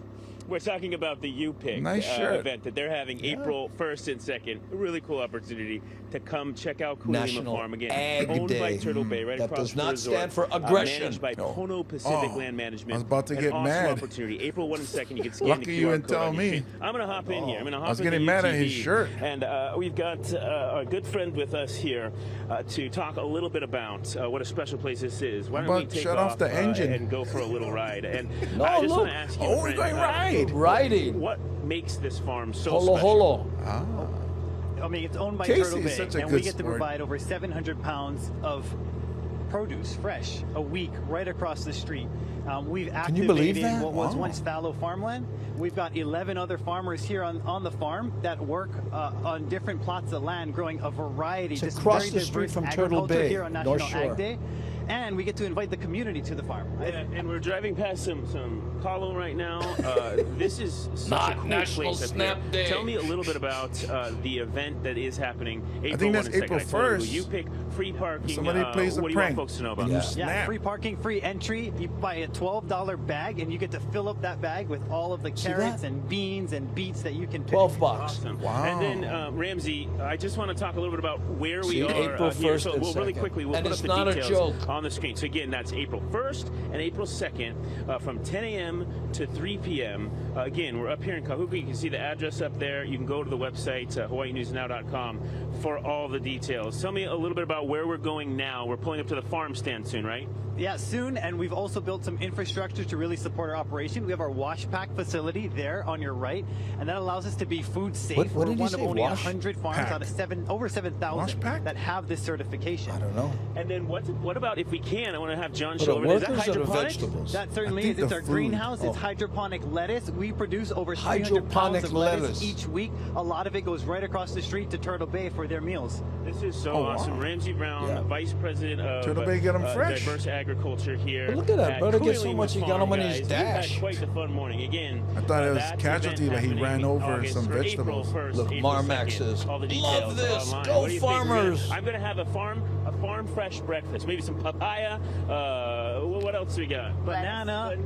We're talking about the U-Pick Nice shirt. event that they're having April 1st and 2nd. A really cool opportunity to come check out Kuilima National Farm again. Ag owned Day. by Turtle Bay, right That across does from the not resort. stand for aggression. Managed by No. Pono Pacific Oh, Land Management. I was about to An get awesome mad. opportunity. April 1 and 2nd, you can scan Lucky the QR you didn't code tell on your me. screen. I'm going to hop in here. I'm going to hop I was in getting the mad at his UTV. shirt. And we've got a good friend with us here to talk a little bit about what a special place this is. Why How don't we about take shut off the engine? and go for a little ride? And No, I just look. want to ask you, Oh, we're friend, going ride. Riding. what makes this farm so Holo special? holo. I mean, it's owned by Casey Turtle is Bay, such a and good we get to sport. provide over 700 pounds of produce fresh a week right across the street. We've Can you believe activated that? what was Wow. once fallow farmland. We've got 11 other farmers here on the farm that work on different plots of land, growing a variety. It's just across very the street diverse from Turtle agriculture Bay, here on National North Shore. Ag Day. And we get to invite the community to the farm. Yeah, and we're driving past some Kahlo right now. This is such Not a cool National place up Snap here. Day. Tell me a little bit about the event that is happening April think 1 that's and 2nd. April I told you, 1st. You pick free parking. Somebody plays a what prank. do you want folks to know about And you this? Yeah, free parking, free entry. You buy a $12 bag, and you get to fill up that bag with all of the carrots and beans and beets that you can pick. $12. Awesome. Wow. And then, Ramsey, I just want to talk a little bit about where See, we are April here. 1st So and really 2nd. quickly, we'll And put it's up not the a details joke. on the screen. So again, that's April 1st and April 2nd from 10 a.m. to 3 p.m. Again, we're up here in Kahuku. You can see the address up there. You can go to the website, HawaiiNewsNow.com, for all the details. Tell me a little bit about where we're going now. We're pulling up to the farm stand soon, right? Yeah, soon, and we've also built some infrastructure to really support our operation. We have our wash pack facility there on your right, and that allows us to be food safe. What We're did you one of say, only wash 100 farms pack? out of over 7,000 that have this certification. I don't know. And then what about, if we can, I want to have John For show the over there. Is that workers or the hydroponics? vegetables? That certainly I is. think It's the our food. greenhouse. It's Oh. hydroponic lettuce. We produce over 300 pounds Hydroponic of lettuce lettuce. each week. A lot of it goes right across the street to Turtle Bay for their meals. This is so Oh, wow. awesome. Ramsey Brown, Yeah. Vice President of Turtle Bay get 'em fresh. Diverse Agriculture here. But look at that, at brother gets so Kuilima much, he got Farm, him on his guys. dash. We've had quite the fun morning. Again, I thought it was that casualty, event but he happening ran in over August some for April vegetables. 1st, Look, April Marmax 2nd. says, All the "Love details this. online. Go What do you think? farmers." I'm going to have a farm fresh breakfast. Maybe some papaya. What else we got? Banana.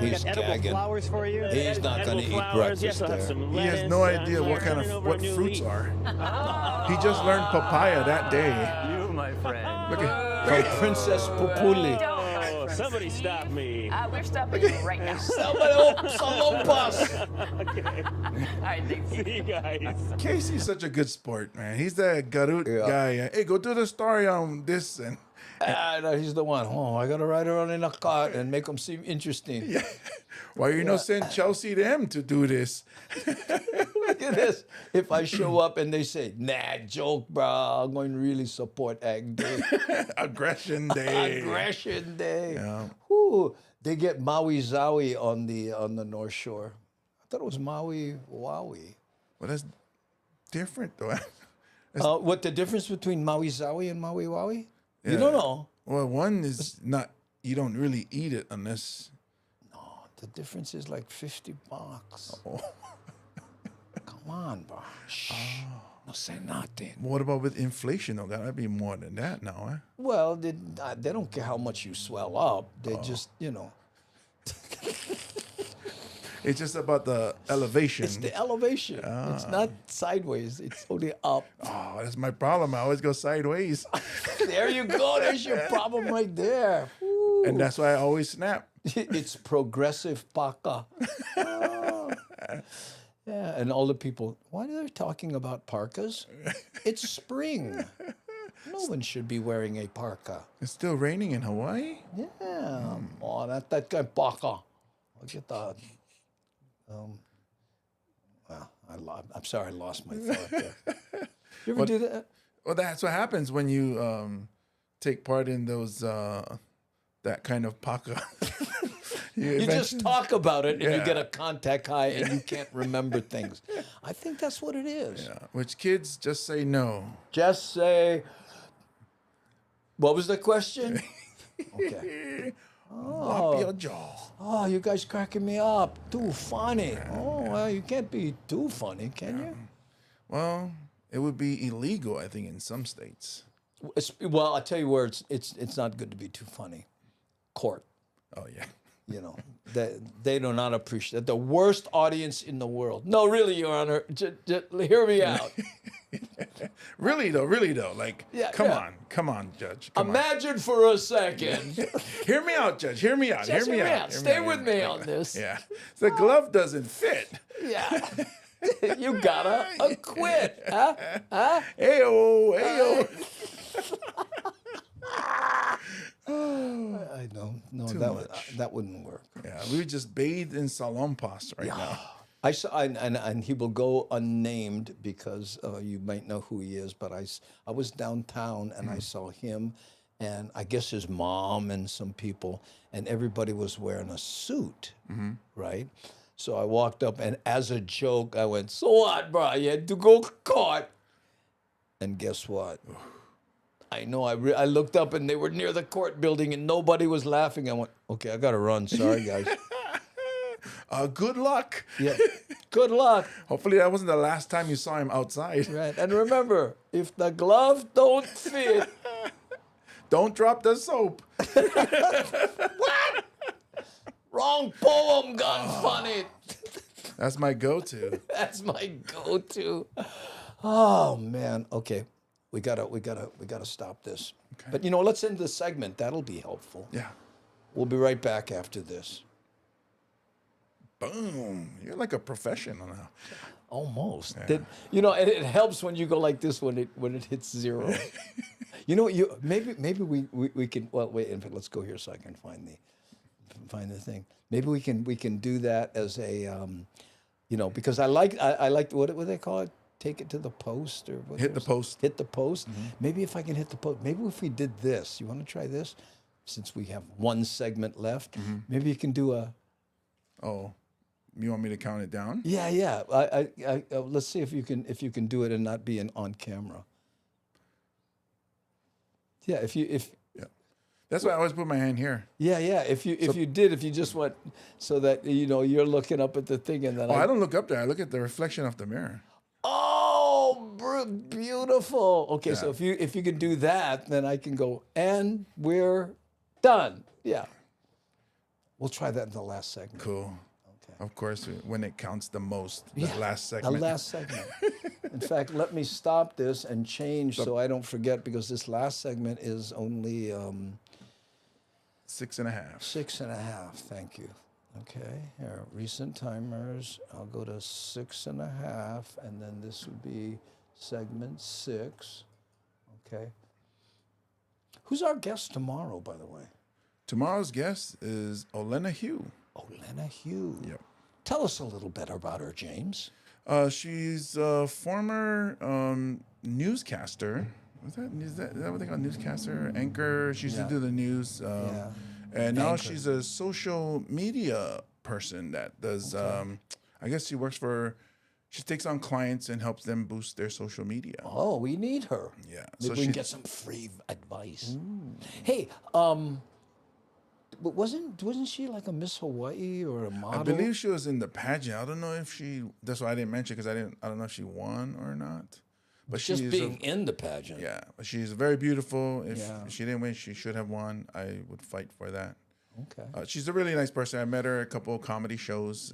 We He's got edible gagging. flowers for you. He's not going to eat flowers. breakfast Yes, I'll have there. some He has lettuce. no I'm idea what kind turning of over what a new fruits leaf. are. He just learned papaya that day. You, my friend. Look at From Princess Pupuli. Oh, somebody stop me. We're stopping you right now. Salompas. Okay. All right, thanks. See you guys. Casey's such a good sport, man. He's the garut guy. Hey, go do the story on this and No, he's the one. Oh, I got to ride around in a cart and make him seem interesting. why you not send Chelsea to him to do this? Look at this. If I show up and they say, nah, joke, bro, I'm going to really support Ag Day. Aggression Day. Aggression Day. Yeah. Ooh, they get Maui Zawi on the North Shore. I thought it was Maui Waui. Well, that's different though. What the difference between Maui Zawi and Maui Waui? Yeah. You don't know. Well, one is not. You don't really eat it unless. The difference is like $50. Oh. Come on, bro. Shh. No say nothing. What about with inflation? though? Gotta be more than that now, eh? Well, they don't care how much you swell up. They just, you know. It's just about the elevation. It's the elevation. It's not sideways. It's only up. Oh, that's my problem. I always go sideways. There you go. There's your problem right there. And that's why I always snap. It's progressive paka. Oh. Yeah, and all the people, why are they talking about parkas? It's spring. No one should be wearing a parka. It's still raining in Hawaii? Yeah. Oh, that guy parka. Look at that. Well, I'm sorry, I lost my thought there. You ever do that? Well, that's what happens when you take part in those that kind of paka. You just talk about it and you Yeah. get a contact high and you can't remember things. I think that's what it is. Yeah. Which kids just say no. Just say, what was the question? Okay. Whop your jaw. Oh, you guys cracking me up. Too funny. Oh, well, you can't be too funny, can you? Well, it would be illegal, I think, in some states. Well, I'll tell you where it's not good to be too funny. Court. Oh, yeah. You know, they do not appreciate the worst audience in the world. No, really, Your Honor, just hear me out. Really though, like, come on, Judge. Come Imagine for a second. on. Hear me out, Judge. Hear me out. Just hear me out. Hear Stay out. with me on this. Yeah. The glove doesn't fit. Yeah. You gotta acquit. Huh? Huh? Ayo. I know. No, that wouldn't work. Yeah, we just bathed in salompas right now. I saw, and he will go unnamed because you might know who he is. But I was downtown and I saw him and I guess his mom and some people, and everybody was wearing a suit, right? So I walked up, and as a joke, I went, "So what, bro? You had to go court." And guess what? I know. I looked up, and they were near the court building, and nobody was laughing. I went, "Okay, I gotta run. Sorry, guys." Good luck. Yeah. Good luck. Hopefully that wasn't the last time you saw him outside. Right. And remember, if the glove don't fit, don't drop the soap. What? Wrong poem gone funny. That's my go-to. That's my go-to. Oh man. Okay. We gotta stop this. Okay. But let's end the segment. That'll be helpful. Yeah. We'll be right back after this. Boom. You're like a professional now. Almost. Yeah. It helps when you go like this when it hits zero. Maybe we can. Well, wait. In fact, let's go here so I can find the thing. Maybe we can do that as a, because I like what do they call it? Take it to the post or what? Hit the post. Hit the post. Maybe if I can hit the post. Maybe if we did this. You want to try this? Since we have one segment left, maybe you can do a. Oh. You want me to count it down? Yeah. I let's see if you can do it and not be on camera. Yeah, yeah. That's why I always put my hand here. Yeah. If you just went so that you're looking up at the thing and then I don't look up there. I look at the reflection of the mirror. Oh, beautiful. Okay, Yeah. so if you can do that, then I can go and we're done. Yeah. We'll try that in the last segment. Cool. Of course, when it counts the most, the last The segment. last segment. In fact, let me stop this and change so I don't forget, because this last segment is only 6.5. 6.5. Thank you. Okay. Here, recent timers. I'll go to 6.5, and then this would be segment 6. Okay. Who's our guest tomorrow, by the way? Tomorrow's guest is Olena Hugh. Olena Hugh. Yep. Tell us a little bit about her, James. She's a former newscaster. Is that what they call newscaster? Anchor. She used to do the news. And now she's a social media person that does, I guess she takes on clients and helps them boost their social media. Oh, we need her. Yeah. Maybe we can get some free advice. Hey, but wasn't she like a Miss Hawaii or a model? I believe she was in the pageant. I don't know if that's why I didn't mention, because I don't know if she won or not. But just being in the pageant. Yeah, but she's very beautiful. If she didn't win, she should have won. I would fight for that. Okay. She's a really nice person. I met her at a couple of comedy shows.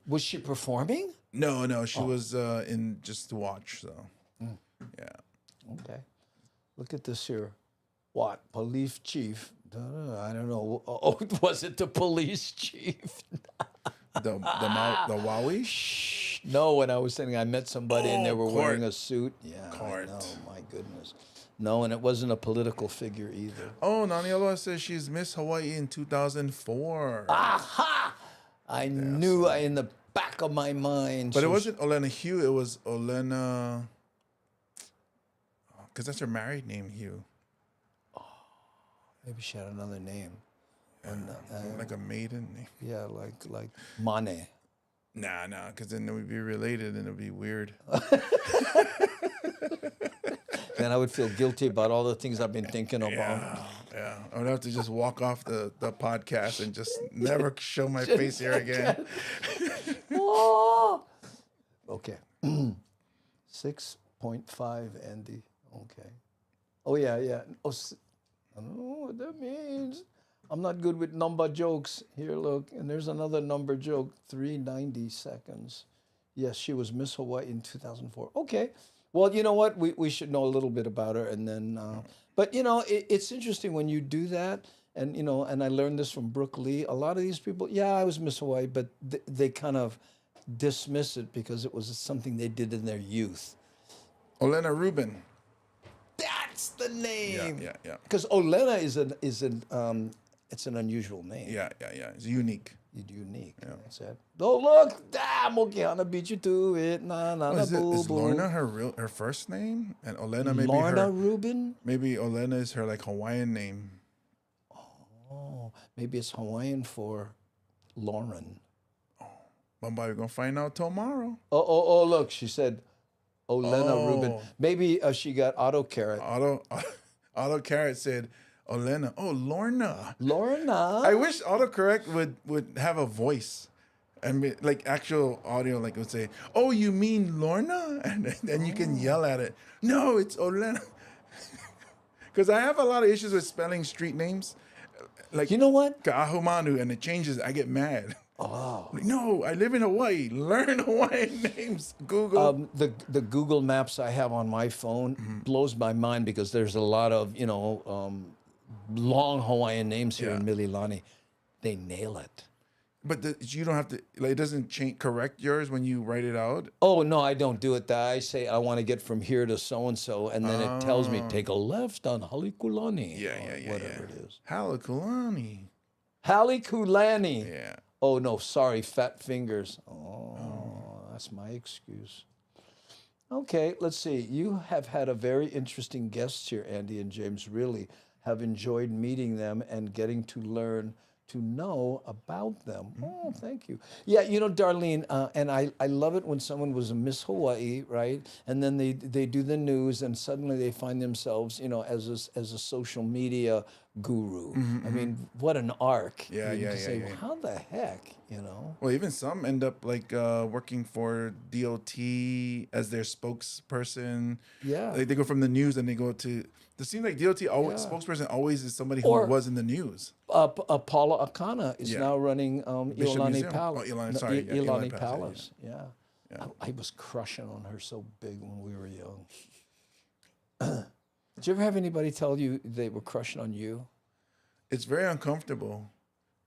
Was she performing? No, she was in just to watch. So, yeah. Okay. Look at this here. What? Police chief. I don't know. Oh, was it the police chief? the Wowie? Shh. No, when I was saying I met somebody and they were wearing a suit. Yeah. Court. Oh my goodness. No, and it wasn't a political figure either. Oh, Naniola says she's Miss Hawaii in 2004. Aha! I knew in the back of my mind. But it wasn't Olena Hugh. It was Olena, because that's her married name, Hugh. Maybe she had another name. Like a maiden name. Yeah, like Mane. Nah, because then it would be related and it would be weird. Then I would feel guilty about all the things I've been thinking about. Yeah. I would have to just walk off the podcast and just never show my face here again. Oh! Okay. 6.5, Andy. Okay. Oh, yeah. Oh, I don't know what that means. I'm not good with number jokes. Here, look. And there's another number joke. 390 seconds. Yes, she was Miss Hawaii in 2004. Okay. Well, you know what? We should know a little bit about her. And then, but, it's interesting when you do that. And, and I learned this from Brooke Lee. A lot of these people, I was Miss Hawaii, but they kind of dismiss it because it was something they did in their youth. Olena Rubin. That's the name. Yeah. Because Olena is an unusual name. Yeah. It's unique. Unique. Yeah. Said, oh look, Mokihana beat you to it. Is Lorna her first name? And Olena maybe Lorna Rubin? Maybe Olena is her like Hawaiian name. Oh, maybe it's Hawaiian for Lauren. Bumbai, we're gonna find out tomorrow. Oh, look, she said Olena Rubin. Maybe she got AutoCarrot. AutoCarrot said Olena. Oh, Lorna. Lorna. I wish autocorrect would have a voice. I mean, like actual audio, like it would say, "Oh, you mean Lorna?" And then you can yell at it. No, it's Olena. Because I have a lot of issues with spelling street names. Like, you know what? Ka'ahumanu, and it changes. I get mad. Oh. Like, no, I live in Hawaii. Learn Hawaiian names. Google. The Google Maps I have on my phone blows my mind because there's a lot of, long Hawaiian names here in Mililani. They nail it. But you don't have to, like, it doesn't correct yours when you write it out? Oh, no, I don't do it. I say I want to get from here to so-and-so, and then it tells me, take a left on Halekulani. Whatever it is. Halekulani. Halekulani. Yeah. Oh, no, sorry, fat fingers. Oh, that's my excuse. Okay, let's see. You have had a very interesting guests here, Andy and James. Really have enjoyed meeting them and getting to learn to know about them. Oh, thank you. Yeah, Darlene, and I love it when someone was a Miss Hawaii, right? And then they do the news and suddenly they find themselves, as a social media guru. I mean, what an arc. Yeah. Well, how the heck, Well, even some end up like working for DOT as their spokesperson. Yeah. They go from the news and they go to. It seems like DOT spokesperson always is somebody who was in the news. Paula Akana is now running Iolani Palace. Iolani Palace. Yeah. I was crushing on her so big when we were young. Did you ever have anybody tell you they were crushing on you? It's very uncomfortable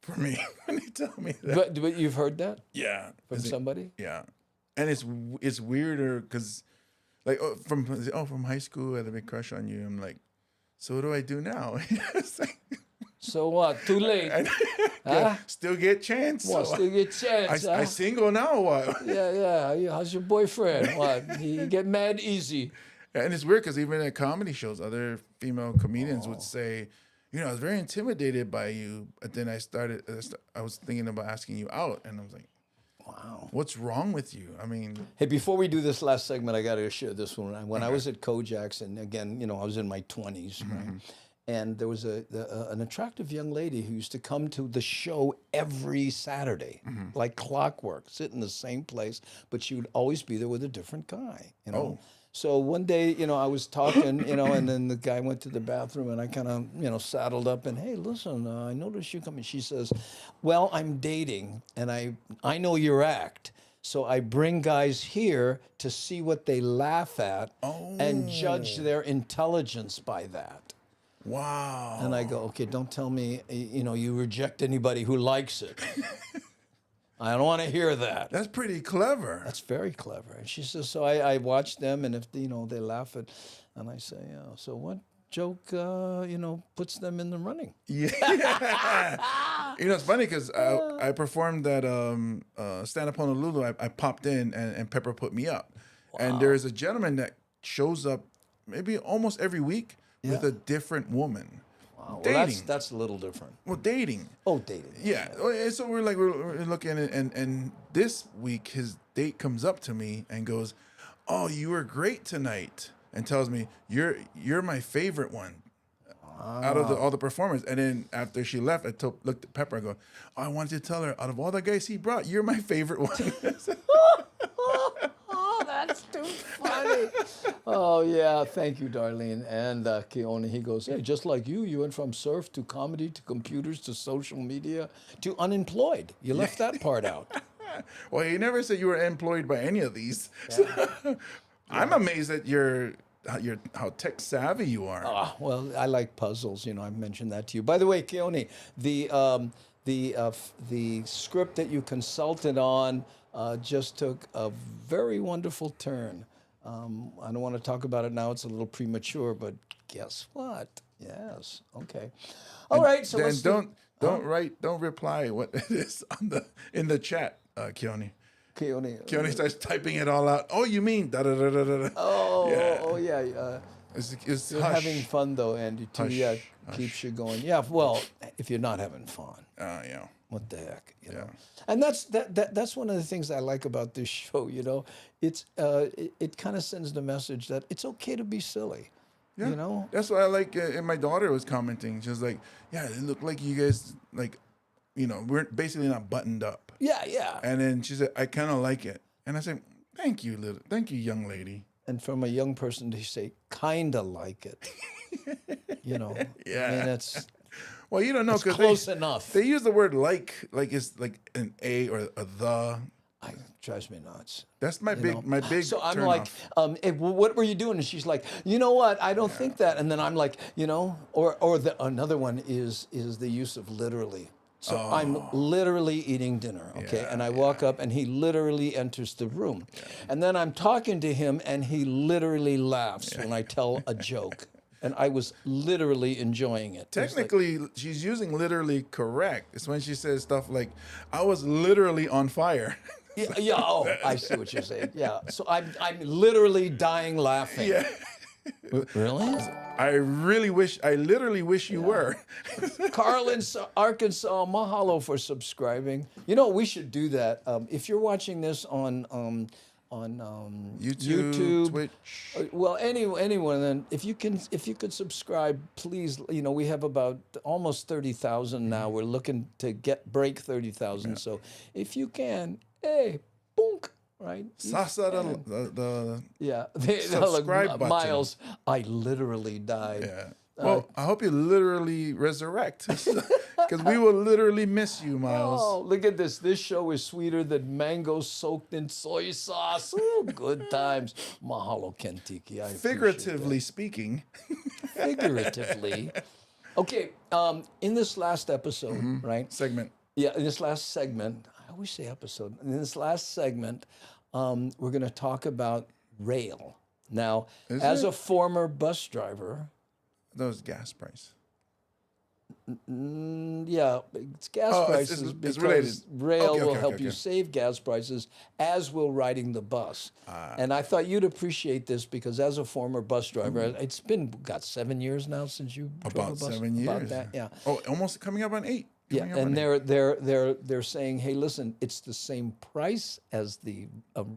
for me when they tell me that. But you've heard that? Yeah. From somebody? Yeah. And it's weirder because, like, from high school, I had a big crush on you. I'm like, so what do I do now? So what? Too late. Huh? Still get chance. What? Still get chance? I single now or what? Yeah. How's your boyfriend? What? He get mad easy. And it's weird because even at comedy shows, other female comedians would say, I was very intimidated by you. But then I was thinking about asking you out. And I was like, wow, what's wrong with you? I mean. Hey, before we do this last segment, I got to share this one. When I was at Kojak's, and again, I was in my 20s, right? And there was an attractive young lady who used to come to the show every Saturday, like clockwork, sit in the same place, but she would always be there with a different guy, So one day, I was talking, and then the guy went to the bathroom and I kind of, saddled up and, hey, listen, I noticed you coming. She says, well, I'm dating and I know your act. So I bring guys here to see what they laugh at and judge their intelligence by that. Wow. And I go, okay, don't tell me, you reject anybody who likes it. I don't want to hear that. That's pretty clever. That's very clever. And she says, so I watch them, and if, they laugh at, and I say, so what joke, puts them in the running? Yeah. It's funny because I performed that stand-up Honolulu. I popped in, and Pepper put me up. Wow. And there's a gentleman that shows up maybe almost every week with a different woman. Wow. Dating. Well, that's a little different. Well, dating. Oh, dating. Yeah. So we're looking at it, and this week his date comes up to me and goes, "Oh, you were great tonight," and tells me you're my favorite one out of all the performers. And then after she left, I looked at Pepper and go, "Oh, I wanted to tell her out of all the guys he brought, you're my favorite one." That's too funny. Oh, yeah. Thank you, Darlene. And Keone, he goes, hey, just like you went from surf to comedy to computers to social media to unemployed. You left that part out. Well, he never said you were employed by any of these. Yeah. So, I'm amazed at how tech savvy you are. Well, I like puzzles. I mentioned that to you. By the way, Keone, the script that you consulted on just took a very wonderful turn. I don't want to talk about it now. It's a little premature, but guess what? Yes. Okay. All right. So then let's don't reply what it is in the chat, Keone. Keone starts typing it all out. Oh, you mean da da da da da. Oh yeah. It's You're hush. having fun though, Andy. Too. Hush, Yeah, hush. keeps you going. Yeah. Well, if you're not having fun. Yeah. What the heck, you know? And that's one of the things I like about this show. You know, it's it kind of sends the message that it's okay to be silly. Yeah. You know, That's why I like. And my daughter was commenting. She was like, "Yeah, it looked like you guys like, you know, we're basically not buttoned up." Yeah. And then she said, "I kind of like it." And I said, "Thank you, young lady." And from a young person to say, "Kinda like it," you know. Yeah. I mean, it's. Well, you don't know It's because close enough. They use the word like it's like an a or a the. It drives me nuts. That's my big. So I'm turn like, off. hey, what were you doing? And she's like, you know what? I don't think that. And then I'm like, you know, or another one is the use of literally. So I'm literally eating dinner, okay? And I walk up and he literally enters the room. And then I'm talking to him and he literally laughs when I tell a joke. And I was literally enjoying it. Technically, she's using literally correct. It's when she says stuff like, "I was literally on fire." Yeah. Oh, I see what you're saying. Yeah. So I'm literally dying laughing. Yeah. Really? I literally wish you were. Carl in Arkansas, mahalo for subscribing. You know, we should do that. If you're watching this on YouTube, Twitch. Well, anyone. Then if you could subscribe, please. You know, we have about almost 30,000 now. We're looking to break 30,000. So if you can, hey, boonk, right? Sasa the Subscribe button. Miles, I literally died. Yeah. Well, I hope you literally resurrect, because we will literally miss you, Miles. Oh, look at this. This show is sweeter than mango soaked in soy sauce. Ooh, good times. Mahalo, Kentiki. I Figuratively speaking. Figuratively. Okay, in this last episode, right? Segment. Yeah, in this last segment, I always say episode. In this last segment, we're going to talk about rail. Now, as a former bus driver, those gas price. Yeah, it's gas prices it's because related. rail will help you save gas prices, as will riding the bus. And I thought you'd appreciate this because as a former bus driver, it's been 7 years now since you drove About a bus. 7 years. About that, yeah. Oh, almost coming up on 8. Yeah, and they're saying, hey, listen, it's the same price as the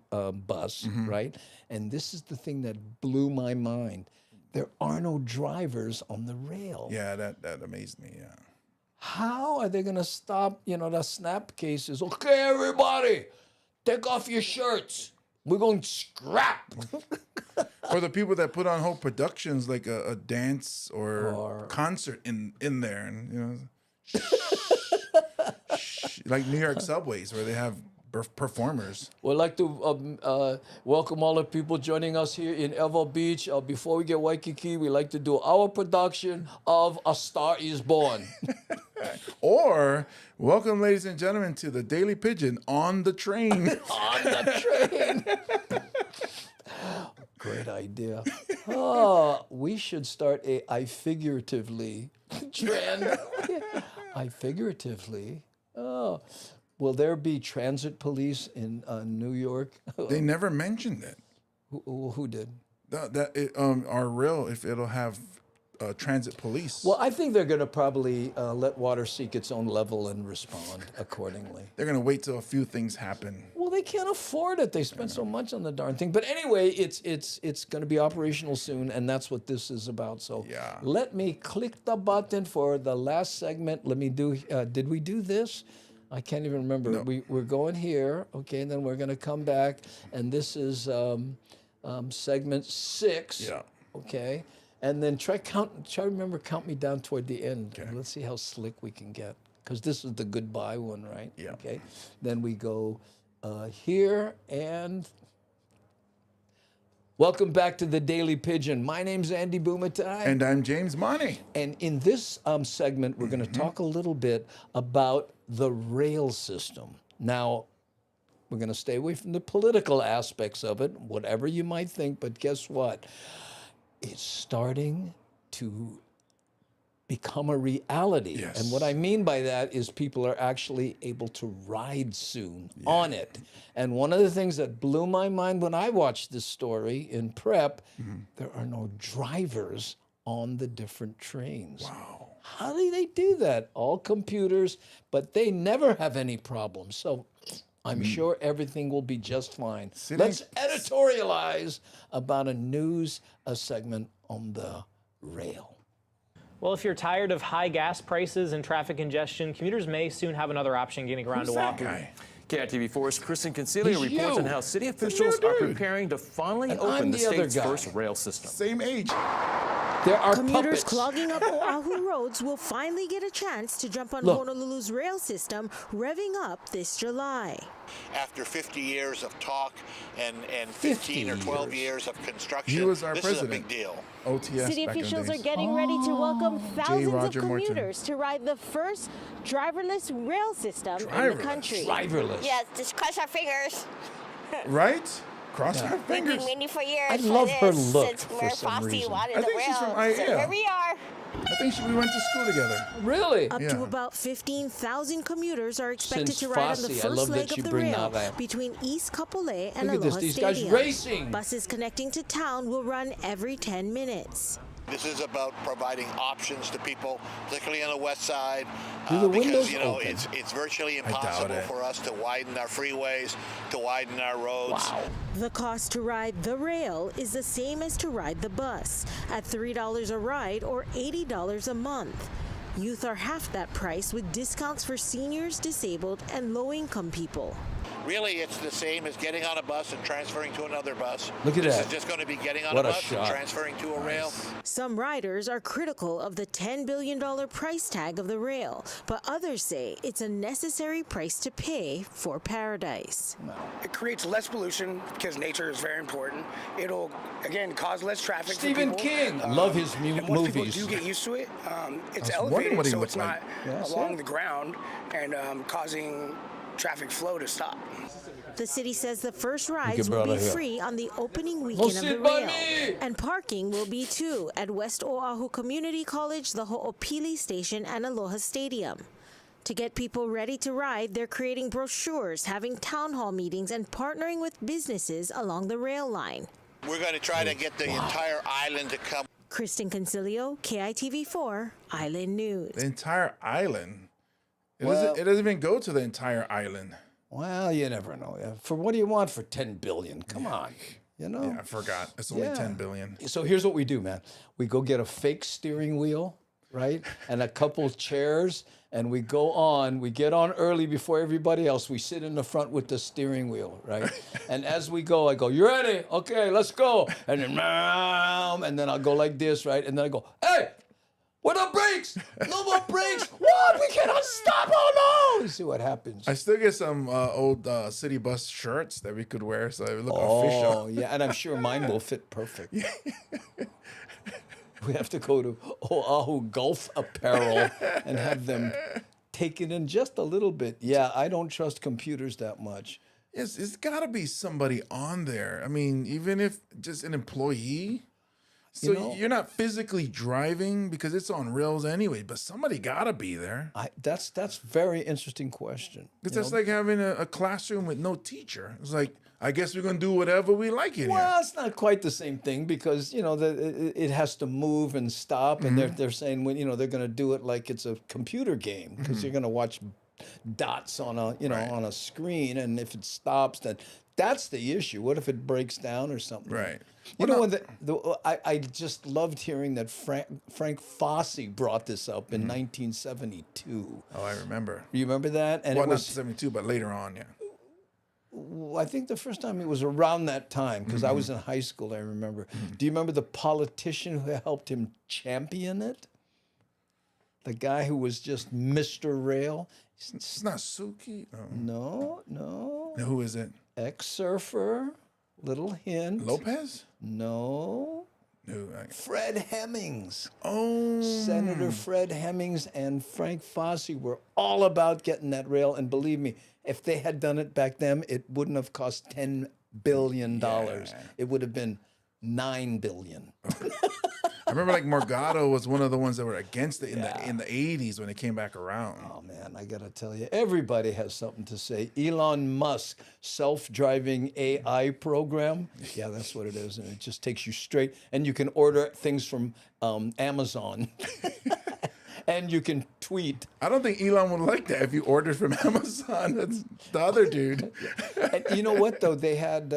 bus, right? And this is the thing that blew my mind. There are no drivers on the rail. Yeah, that amazed me, yeah. How are they going to stop, the snap cases? Okay, everybody, take off your shirts. We're going to scrap. Or the people that put on whole productions like a dance or concert in there. And, like New York subways where they have performers. We'd like to welcome all the people joining us here in Evo Beach. Before we get Waikiki, we like to do our production of A Star Is Born. Or welcome, ladies and gentlemen, to the Daily Pidgin on the train. On the train. Great idea. Oh, we should start a I figuratively trend. I figuratively. Oh. Will there be transit police in New York? They never mentioned it. Who did? Our rail, if it'll have transit police. Well, I think they're going to probably let water seek its own level and respond accordingly. They're going to wait till a few things happen. Well, they can't afford it. They spent so much on the darn thing. But anyway, it's going to be operational soon, and that's what this is about. So let me click the button for the last segment. Let me do. Did we do this? I can't even remember. No. We're going here, okay, and then we're going to come back, and this is segment 6. Yeah. Okay, and then try remember count me down toward the end. Okay. Let's see how slick we can get, because this is the goodbye one, right? Yeah. Okay, then we go here and. Welcome back to the Daily Pidgin. My name's Andy Bumatai. And I'm James Money. And in this segment, we're going to talk a little bit about the rail system. Now, We're going to stay away from the political aspects of it, whatever you might think. But guess what? It's starting to become a reality. Yes. And what I mean by that is people are actually able to ride soon on it. And one of the things that blew my mind when I watched this story in prep, there are no drivers on the different trains. Wow. How do they do that? All computers, but they never have any problems. So I'm sure everything will be just fine. Let's editorialize about a news segment on the rail. Well, if you're tired of high gas prices and traffic congestion, commuters may soon have another option getting around to Oahu. KITV4's Kristen Concilio reports on how city officials are preparing to finally open the state's first rail system. Same age. There are Commuters puppets. clogging up Oahu roads will finally get a chance to jump on Honolulu's rail system, revving up this July. After 50 years of talk and 15 or 12 years of construction, He was our this president. is a big deal. OTS City back in the officials are days. getting ready to welcome thousands of Roger Morton. commuters to ride the first driverless rail system in the country. Driverless. Yes, just cross our fingers. Right? Cross our We've fingers. been waiting for years I for love her this, look since for Mayor some Fossey reason. wanted I the think she's rail. from So IAL. here we are. I think we went to school together. Really? Up to about 15,000 commuters are expected Since to ride on the Fossey, I love first that leg you of the bring rail that up. between East Kapolei and Look at this, Aloha these guys Stadium. racing. Buses connecting to town will run every 10 minutes. This is about providing options to people, particularly on the west side, Do the because windows you know open? it's virtually doubt impossible it. for us to widen our freeways, to widen our roads. The cost to ride the rail is the same as to ride the bus, at $3 a ride or $80 a month. Youth are half that price with discounts for seniors, disabled, and low-income people. Really, it's the same as getting on a bus and transferring to another bus. Look at this that. is just going to be getting on What a a bus shot. and transferring to a rail. Some riders are critical of the $10 billion price tag of the rail, but others say it's a necessary price to pay for paradise. It creates less pollution because nature is very important. It'll, again, cause less traffic for Stephen people. King. Love his and once movies. people do get used to it, it's I was wondering elevated, what he so looked it's not like. Yeah, along see? the ground and causing traffic flow to stop. The city says the first rides your will be brother here. free on the opening weekend of the sit by rail. me. And parking will be too at West Oahu Community College, the Ho'opili Station, and Aloha Stadium. To get people ready to ride, they're creating brochures, having town hall meetings, and partnering with businesses along the rail line. We're going to try to get the entire island to come. Kristen Concilio, KITV4, Island News. The entire island. It, Well- doesn't, it doesn't even go to the entire island. Well, you never know. For what do you want for 10 billion? Come on. You know? Yeah, I forgot. It's only 10 billion. So here's what we do, man. We go get a fake steering wheel, right? And a couple chairs, and we go on. We get on early before everybody else. We sit in the front with the steering wheel, right? And as we go, I go, "You ready? Okay, let's go." And then, and then I'll go like this, right? And then I go, "Hey, what are brakes? No more brakes. What? We cannot stop. Oh no!" See what happens. I still get some old city bus shirts that we could wear, so it look Oh, official. yeah, and I'm sure mine will fit perfect. We have to go to Oahu Golf Apparel and have them take it in just a little bit. Yeah, I don't trust computers that much. Yes, it's got to be somebody on there. I mean, even if just an employee. So You know- you're not physically driving because it's on rails anyway, but somebody got to be there. That's very interesting question. Because you that's know? like having a classroom with no teacher. It's like, I guess we're going to do whatever we like in here. Well, it's not quite the same thing because you know it has to move and stop, and they're saying when they're going to do it like it's a computer game because you're going to watch dots on a on a screen, and if it stops, then that's the issue. What if it breaks down or something? Right. You know, I just loved hearing that Frank Fossey brought this up in 1972. Oh, I remember. You remember that? And Well, it not was 72, but later on, yeah. I think the first time it was around that time because I was in high school, I remember. Do you remember the politician who helped him champion it? The guy who was just Mr. Rail? It's not Suki. No. Now, who is it? Ex-surfer, little hint. Lopez? No. No. Fred Hemmings. Oh. Senator Fred Hemmings and Frank Fossey were all about getting that rail. And believe me, if they had done it back then, it wouldn't have cost $10 billion. It would have been $9 billion. I remember like Morgado was one of the ones that were against it in the 80s when it came back around. Oh man, I gotta tell you, everybody has something to say. Elon Musk self-driving AI program. Yeah, that's what it is, and it just takes you straight. And you can order things from Amazon. And you can tweet. I don't think Elon would like that if you ordered from Amazon. That's the other dude. And you know what though? They had.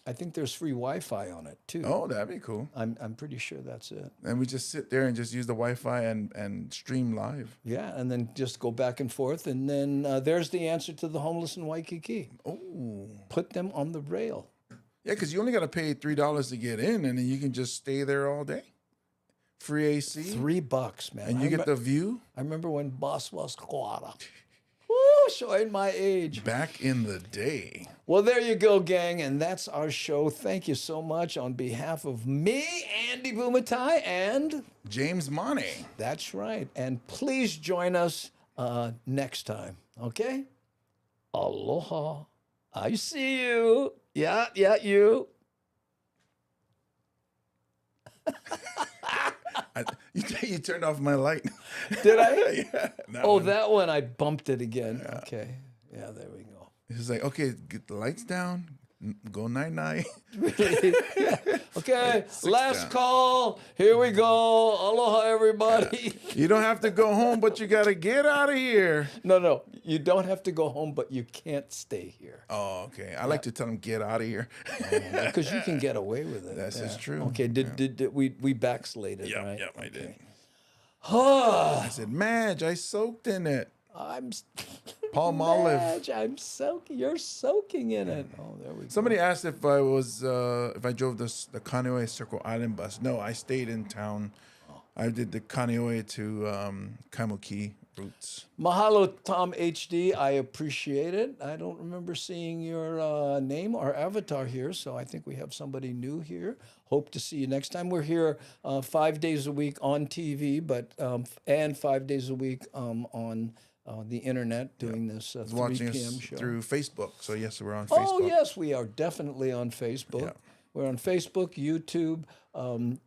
I think there's free Wi-Fi on it too. Oh, that'd be cool. I'm pretty sure that's it. And we just sit there and just use the Wi-Fi and stream live. Yeah, and then just go back and forth, and then there's the answer to the homeless in Waikiki. Oh, put them on the rail. Yeah, because you only got to pay $3 to get in, and then you can just stay there all day. Free AC. $3, man. And you get the view. I remember when Boss was Quara. Woo, showing my age. Back in the day. Well, there you go, gang, and that's our show. Thank you so much on behalf of me, Andy Bumatai, and James Money. That's right. And please join us next time, okay? Aloha. I see you. Yeah, you. You turned off my light. Did I? Yeah. That one, I bumped it again. Yeah. Okay. Yeah, there we go. It's like, okay, get the lights down. Go night-night. Okay, last call. Here we go. Aloha, everybody. You don't have to go home, but you got to get out of here. No. You don't have to go home, but you can't stay here. Oh, okay. I like to tell them, get out of here. Because you can get away with it. That's just true. Okay, did we backslided, right? Yeah, I did. I said, Madge, I soaked in it. I'm palm olive. Madge, I'm soaking. You're soaking in it. Oh, there we go. Somebody asked if I was if I drove the Kaneohe Circle Island bus. No, I stayed in town. I did the Kaneohe to Kaimuki routes. Mahalo, Tom HD. I appreciate it. I don't remember seeing your name or avatar here, so I think we have somebody new here. Hope to see you next time. We're here 5 days a week on TV, and 5 days a week on the internet doing this 3 watching p.m. us show. through Facebook. So yes, we're on Facebook. Oh yes, we are definitely on Facebook. Yeah. We're on Facebook, YouTube,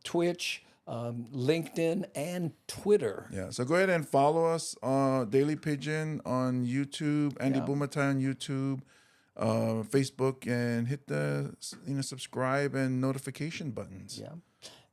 Twitch, LinkedIn, and Twitter. Yeah, so go ahead and follow us on Daily Pidgin on YouTube, Andy Bumatai on YouTube, Facebook, and hit the subscribe and notification buttons. Yeah.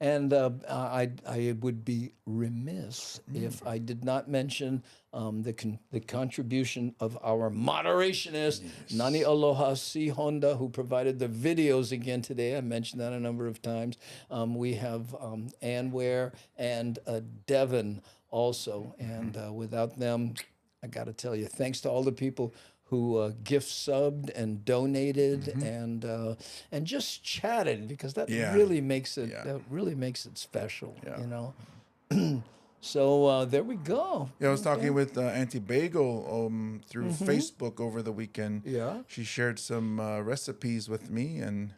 And I would be remiss if I did not mention the contribution of our moderationist, Nani Aloha C. Honda, who provided the videos again today. I mentioned that a number of times. We have Ann Ware and Devin also. And without them, I got to tell you, thanks to all the people who gift subbed and donated and just chatted, because that really makes it special, you know. So there we go. Yeah, I was talking with Auntie Bagel through Facebook over the weekend. Yeah, she shared some recipes with me, and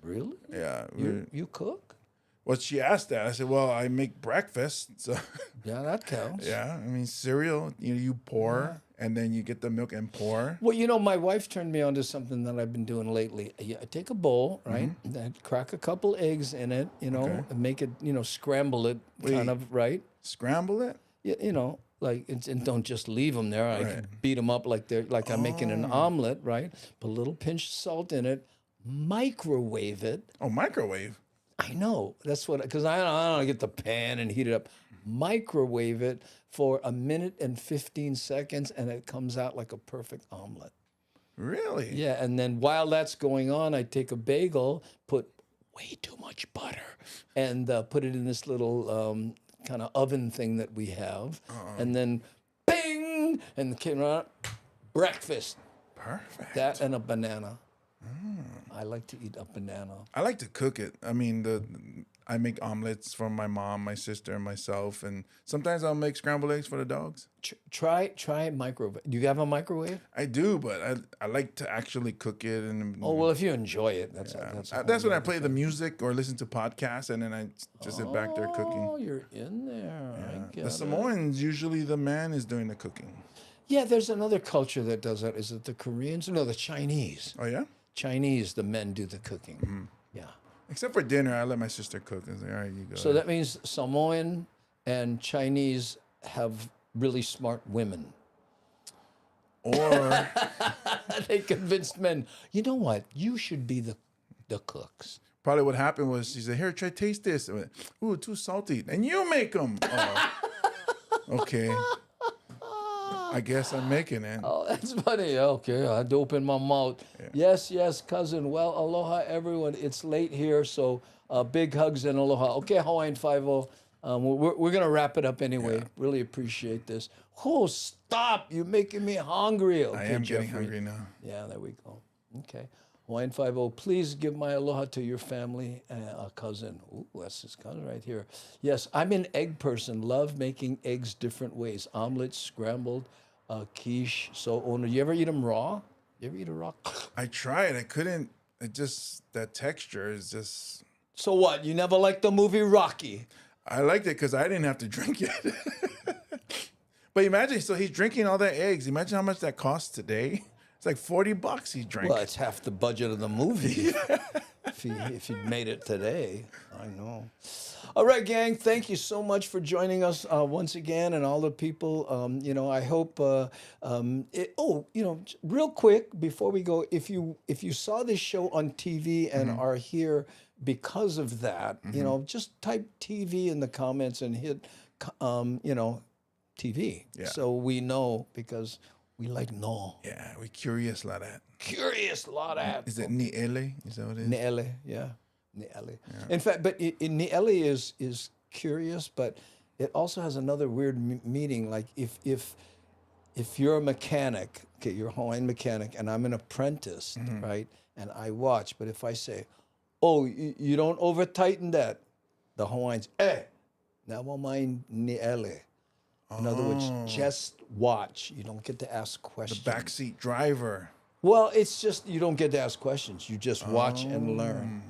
really, yeah, you cook. Well, she asked that. I said, "Well, I make breakfast." So yeah, that counts. Yeah, I mean cereal. You pour. And then you get the milk and pour. Well, my wife turned me on to something that I've been doing lately. I take a bowl, right? Then crack a couple eggs in it, and make it, scramble it, kind of, right? Scramble it? Yeah, and don't just leave them there. I can beat them up like I'm making an omelet, right? Put a little pinch of salt in it, microwave it. Oh, microwave? I know. That's what, because I don't get the pan and heat it up. Microwave it for 1 minute and 15 seconds, and it comes out like a perfect omelet. Really? Yeah, and then while that's going on, I take a bagel, put way too much butter, and put it in this little kind of oven thing that we have, and then bing, and the came out, breakfast. Perfect. That and a banana. I like to eat a banana. I like to cook it. I mean, I make omelets for my mom, my sister, and myself, and sometimes I'll make scrambled eggs for the dogs. Try microwave. Do you have a microwave? I do, but I like to actually cook it. And oh well, if you enjoy it, that's when I play the music or listen to podcasts, and then I just sit back there cooking. Oh, you're in there. Yeah. The Samoans usually the man is doing the cooking. Yeah, there's another culture that does that. Is it the Koreans? No, the Chinese. Oh yeah. Chinese, the men do the cooking. Yeah. Except for dinner, I let my sister cook. I was like, all right, you go. So that means Samoan and Chinese have really smart women. Or they convinced men, you know what? You should be the cooks. Probably what happened was she said, here, try taste this. I went, ooh, too salty. And you make them. Oh, okay. I guess I'm making it. Oh, that's funny. Okay, I had to open my mouth. Yeah. Yes, cousin. Well, aloha, everyone. It's late here, so big hugs and aloha. Okay, Hawaiian 5-0. We're going to wrap it up anyway. Really appreciate this. Oh, stop. You're making me hungry. Okay, I am Jeffrey. getting hungry now. Yeah, there we go. Okay. Hawaiian 5-0, please give my aloha to your family, cousin. Ooh, that's his cousin right here. Yes, I'm an egg person. Love making eggs different ways. Omelets, scrambled, quiche. So, Owner, you ever eat them raw? You ever eat a raw? I tried. I couldn't. It just, that texture is just. So what? You never liked the movie Rocky? I liked it because I didn't have to drink it. But imagine, so he's drinking all that eggs. Imagine how much that costs today. It's like $40 he drank. Well, it's half the budget of the movie. if he'd made it today, I know. All right, gang. Thank you so much for joining us once again, and all the people. I hope. Real quick before we go, if you saw this show on TV and are here because of that, just type TV in the comments and hit, TV, so we know because. We like no. Yeah, we're curious lot at. Curious lot at. Is it ni'ele? Is that what it is? Ni'ele, yeah. Ni'ele. Yeah. In fact, but ni'ele is curious, but it also has another weird meaning. Like if you're a mechanic, okay, you're a Hawaiian mechanic, and I'm an apprentice, right? And I watch, but if I say, oh, you don't over tighten that, the Hawaiians, never mind ni'ele. In other words, just watch. You don't get to ask questions. The backseat driver. Well, it's just you don't get to ask questions. You just watch and learn.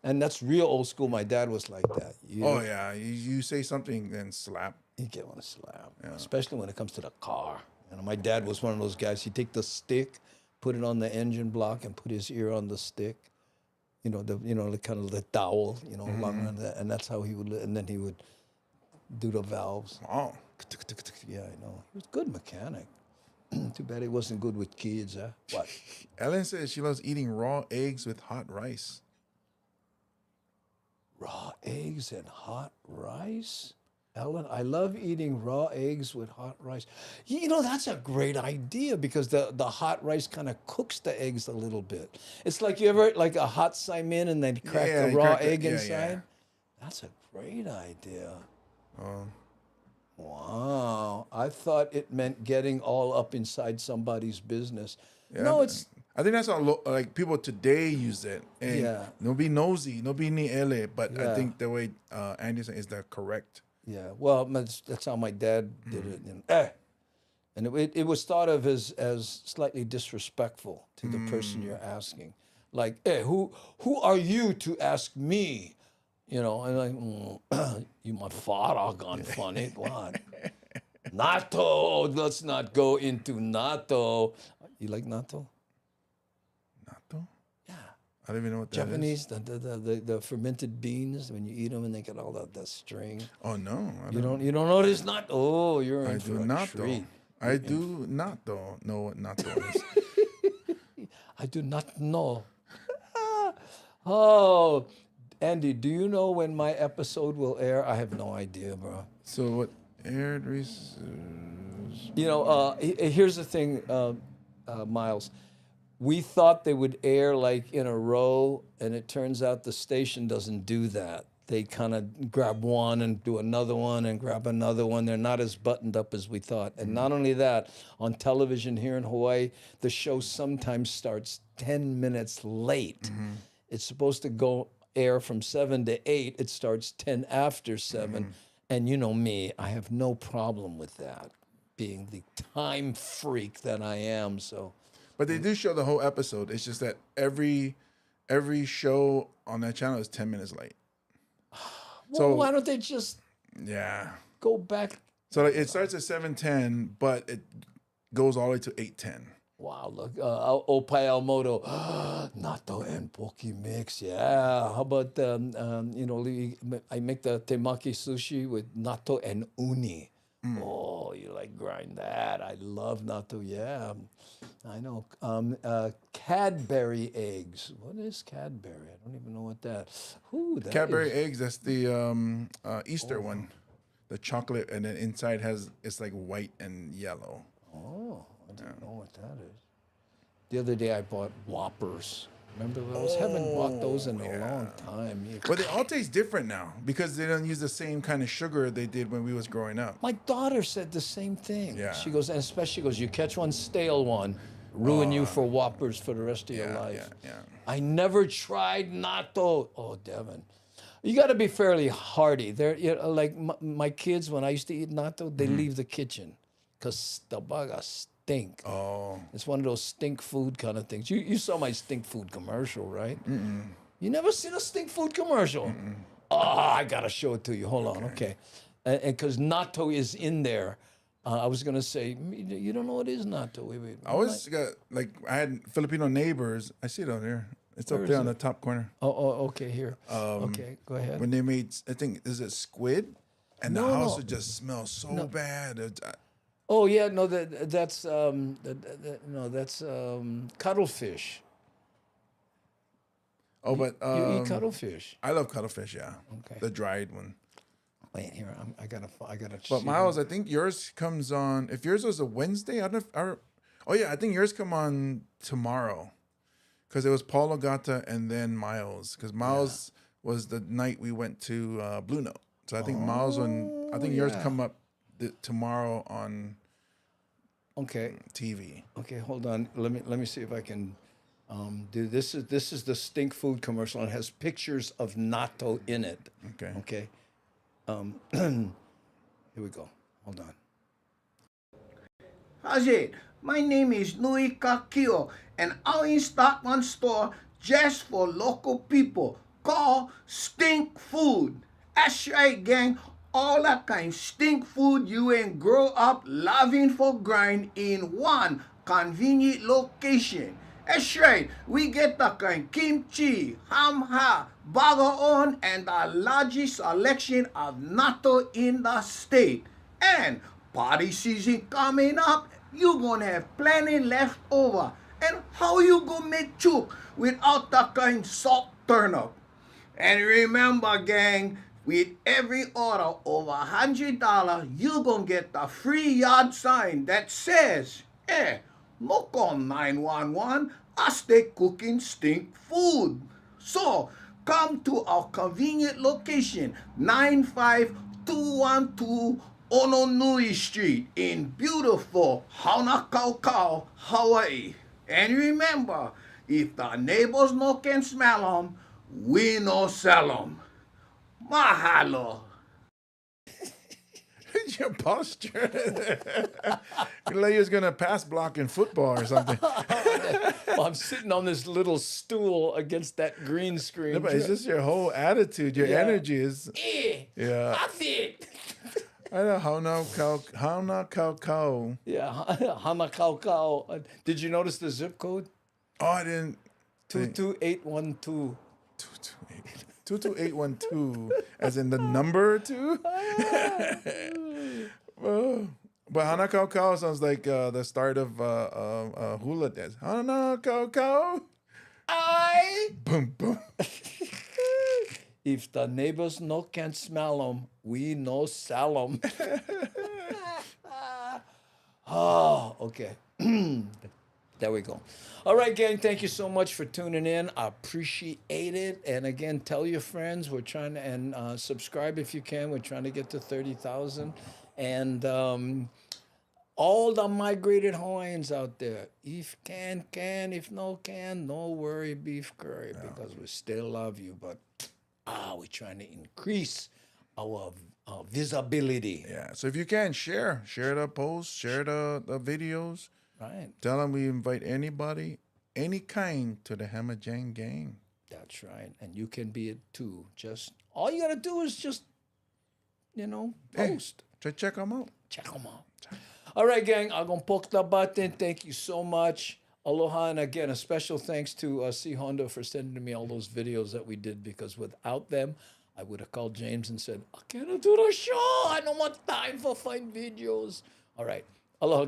And that's real old school. My dad was like that. You say something, then slap. You get one to slap, especially when it comes to the car. My dad was one of those guys. He'd take the stick, put it on the engine block, and put his ear on the stick. The kind of the dowel, along that, and that's how he would. And then he would do the valves. Oh. Yeah, I know. He was a good mechanic. Too bad he wasn't good with kids, huh? What? Ellen says she loves eating raw eggs with hot rice. Raw eggs and hot rice? Ellen, I love eating raw eggs with hot rice. That's a great idea because the hot rice kind of cooks the eggs a little bit. It's like you ever, like a hot saimin and then crack the raw egg inside? Yeah. That's a great idea. Wow. I thought it meant getting all up inside somebody's business. Yeah, no, I think that's how people today use it. And no be nosy, no be ni'ele, but I think the way Andy said is the correct. Yeah, well, that's how my dad did it. And it was thought of as slightly disrespectful to the person you're asking. Like, who are you to ask me? And like, you my father gone funny. What? Natto. Let's not go into natto. You like natto? Natto? Yeah. I don't even know what that Japanese, the fermented beans, when you eat them and they get all the string. Oh, no. You don't know this natto? Oh, you're in for a treat. I do not know what natto is. I do not know. Oh, Andy, do you know when my episode will air? I have no idea, bro. So what aired? Here's the thing, Miles. We thought they would air like in a row, and it turns out the station doesn't do that. They kind of grab one and do another one and grab another one. They're not as buttoned up as we thought. And not only that, on television here in Hawaii, the show sometimes starts 10 minutes late. It's supposed to air from 7 to 8. It starts 10 after 7. And you know me, I have no problem with that, being the time freak that I am. So, but they do show the whole episode. It's just that every show on that channel is 10 minutes late. Well, why don't they just go back? So it starts at 7:10, but goes all the way to 810. Wow, look, Opai Almodo, natto and poke mix, yeah. How about, I make the temaki sushi with natto and uni. Oh, you like grind that. I love natto, yeah. I know. Cadbury eggs. What is Cadbury? I don't even know what that. Ooh, that Cadbury is- eggs, that's the Easter one. The chocolate, and then inside it's like white and yellow. Oh, I didn't know what that is. The other day I bought Whoppers. Remember those? Haven't bought those in a long time. But they all taste different now because they don't use the same kind of sugar they did when we was growing up. My daughter said the same thing. Yeah. She goes, and especially goes, you catch one stale one, ruin you for Whoppers for the rest of your life. Yeah. I never tried natto. Oh, Devin. You got to be fairly hardy. They're like my kids, when I used to eat natto, they leave the kitchen because the baga stink. Oh. It's one of those stink food kind of things. You saw my stink food commercial, right? You never seen a stink food commercial? Oh, I got to show it to you. Hold on, okay. And because natto is in there. I was going to say, you don't know what is natto. Wait. I had Filipino neighbors. I see it on there. It's Where up is there on it? the top corner. Oh, okay, here. Okay, go ahead. When they made, I think, is it squid? And the No, house no. would just smell so bad. Oh yeah, no, that's cuttlefish. Oh, but you eat cuttlefish. I love cuttlefish. Yeah. Okay. The dried one. Wait here, I gotta. But Miles, I think yours comes on. If yours was a Wednesday, I don't know. I think yours come on tomorrow, because it was Paul Ogata and then Miles. Because Miles was the night we went to Blue Note. So I think yours come up tomorrow on. Okay. TV. Okay, hold on. Let me see if I can do this. This is the stink food commercial, and it has pictures of natto in it. Okay. Okay. Here we go. Hold on. How's it? My name is Louis Kakio, and I'll in stock one store just for local people called Stink Food. That's right, gang. All that kind of stink food you ain't grow up loving for grind in one convenient location. That's right, we get the kind kimchi, hamha, bagaon, and the largest selection of natto in the state. And party season coming up, you gonna have plenty left over. And how you gonna make chook without the kind salt turnip? And remember, gang, with every order over $100, you gonna get the free yard sign that says, look on 911, I stay cooking stink food. So, come to our convenient location, 95212 Ononui Street in beautiful Hanakaukau, Hawaii. And remember, if the neighbors no can smell them, we no sell them. Mahalo. Your posture. Like you was gonna pass block in football or something. Well, I'm sitting on this little stool against that green screen. No, but it's just your whole attitude. Your energy is. Yeah. That's it. I know Hana Kau. Yeah, Hanakaukau. Did you notice the zip code? Oh, I didn't. 22812. 22812, as in the number 2. But Hana Kau sounds like the start of hula dance. Hana Kau. I. Boom boom. If the neighbors no can smell them, we no sell them. Oh, okay. There we go. All right, gang, thank you so much for tuning in. I appreciate it. And again, tell your friends. We're trying to, and subscribe if you can. We're trying to get to 30,000. And all the migrated Hawaiians out there, if can, if no can, no worry, beef curry, because we still love you. But we're trying to increase our visibility. Yeah, so if you can, share the posts, share the videos. Right. Tell them we invite anybody, any kind, to the Hamajang gang. That's right. And you can be it too. Just all you got to do is just, post. Check them out. Check them out. All right, gang, I'm going to poke the button. Thank you so much. Aloha, and again, a special thanks to C Honda for sending me all those videos that we did, because without them, I would have called James and said, I can't do the show. I don't have time for fine videos. All right. Aloha.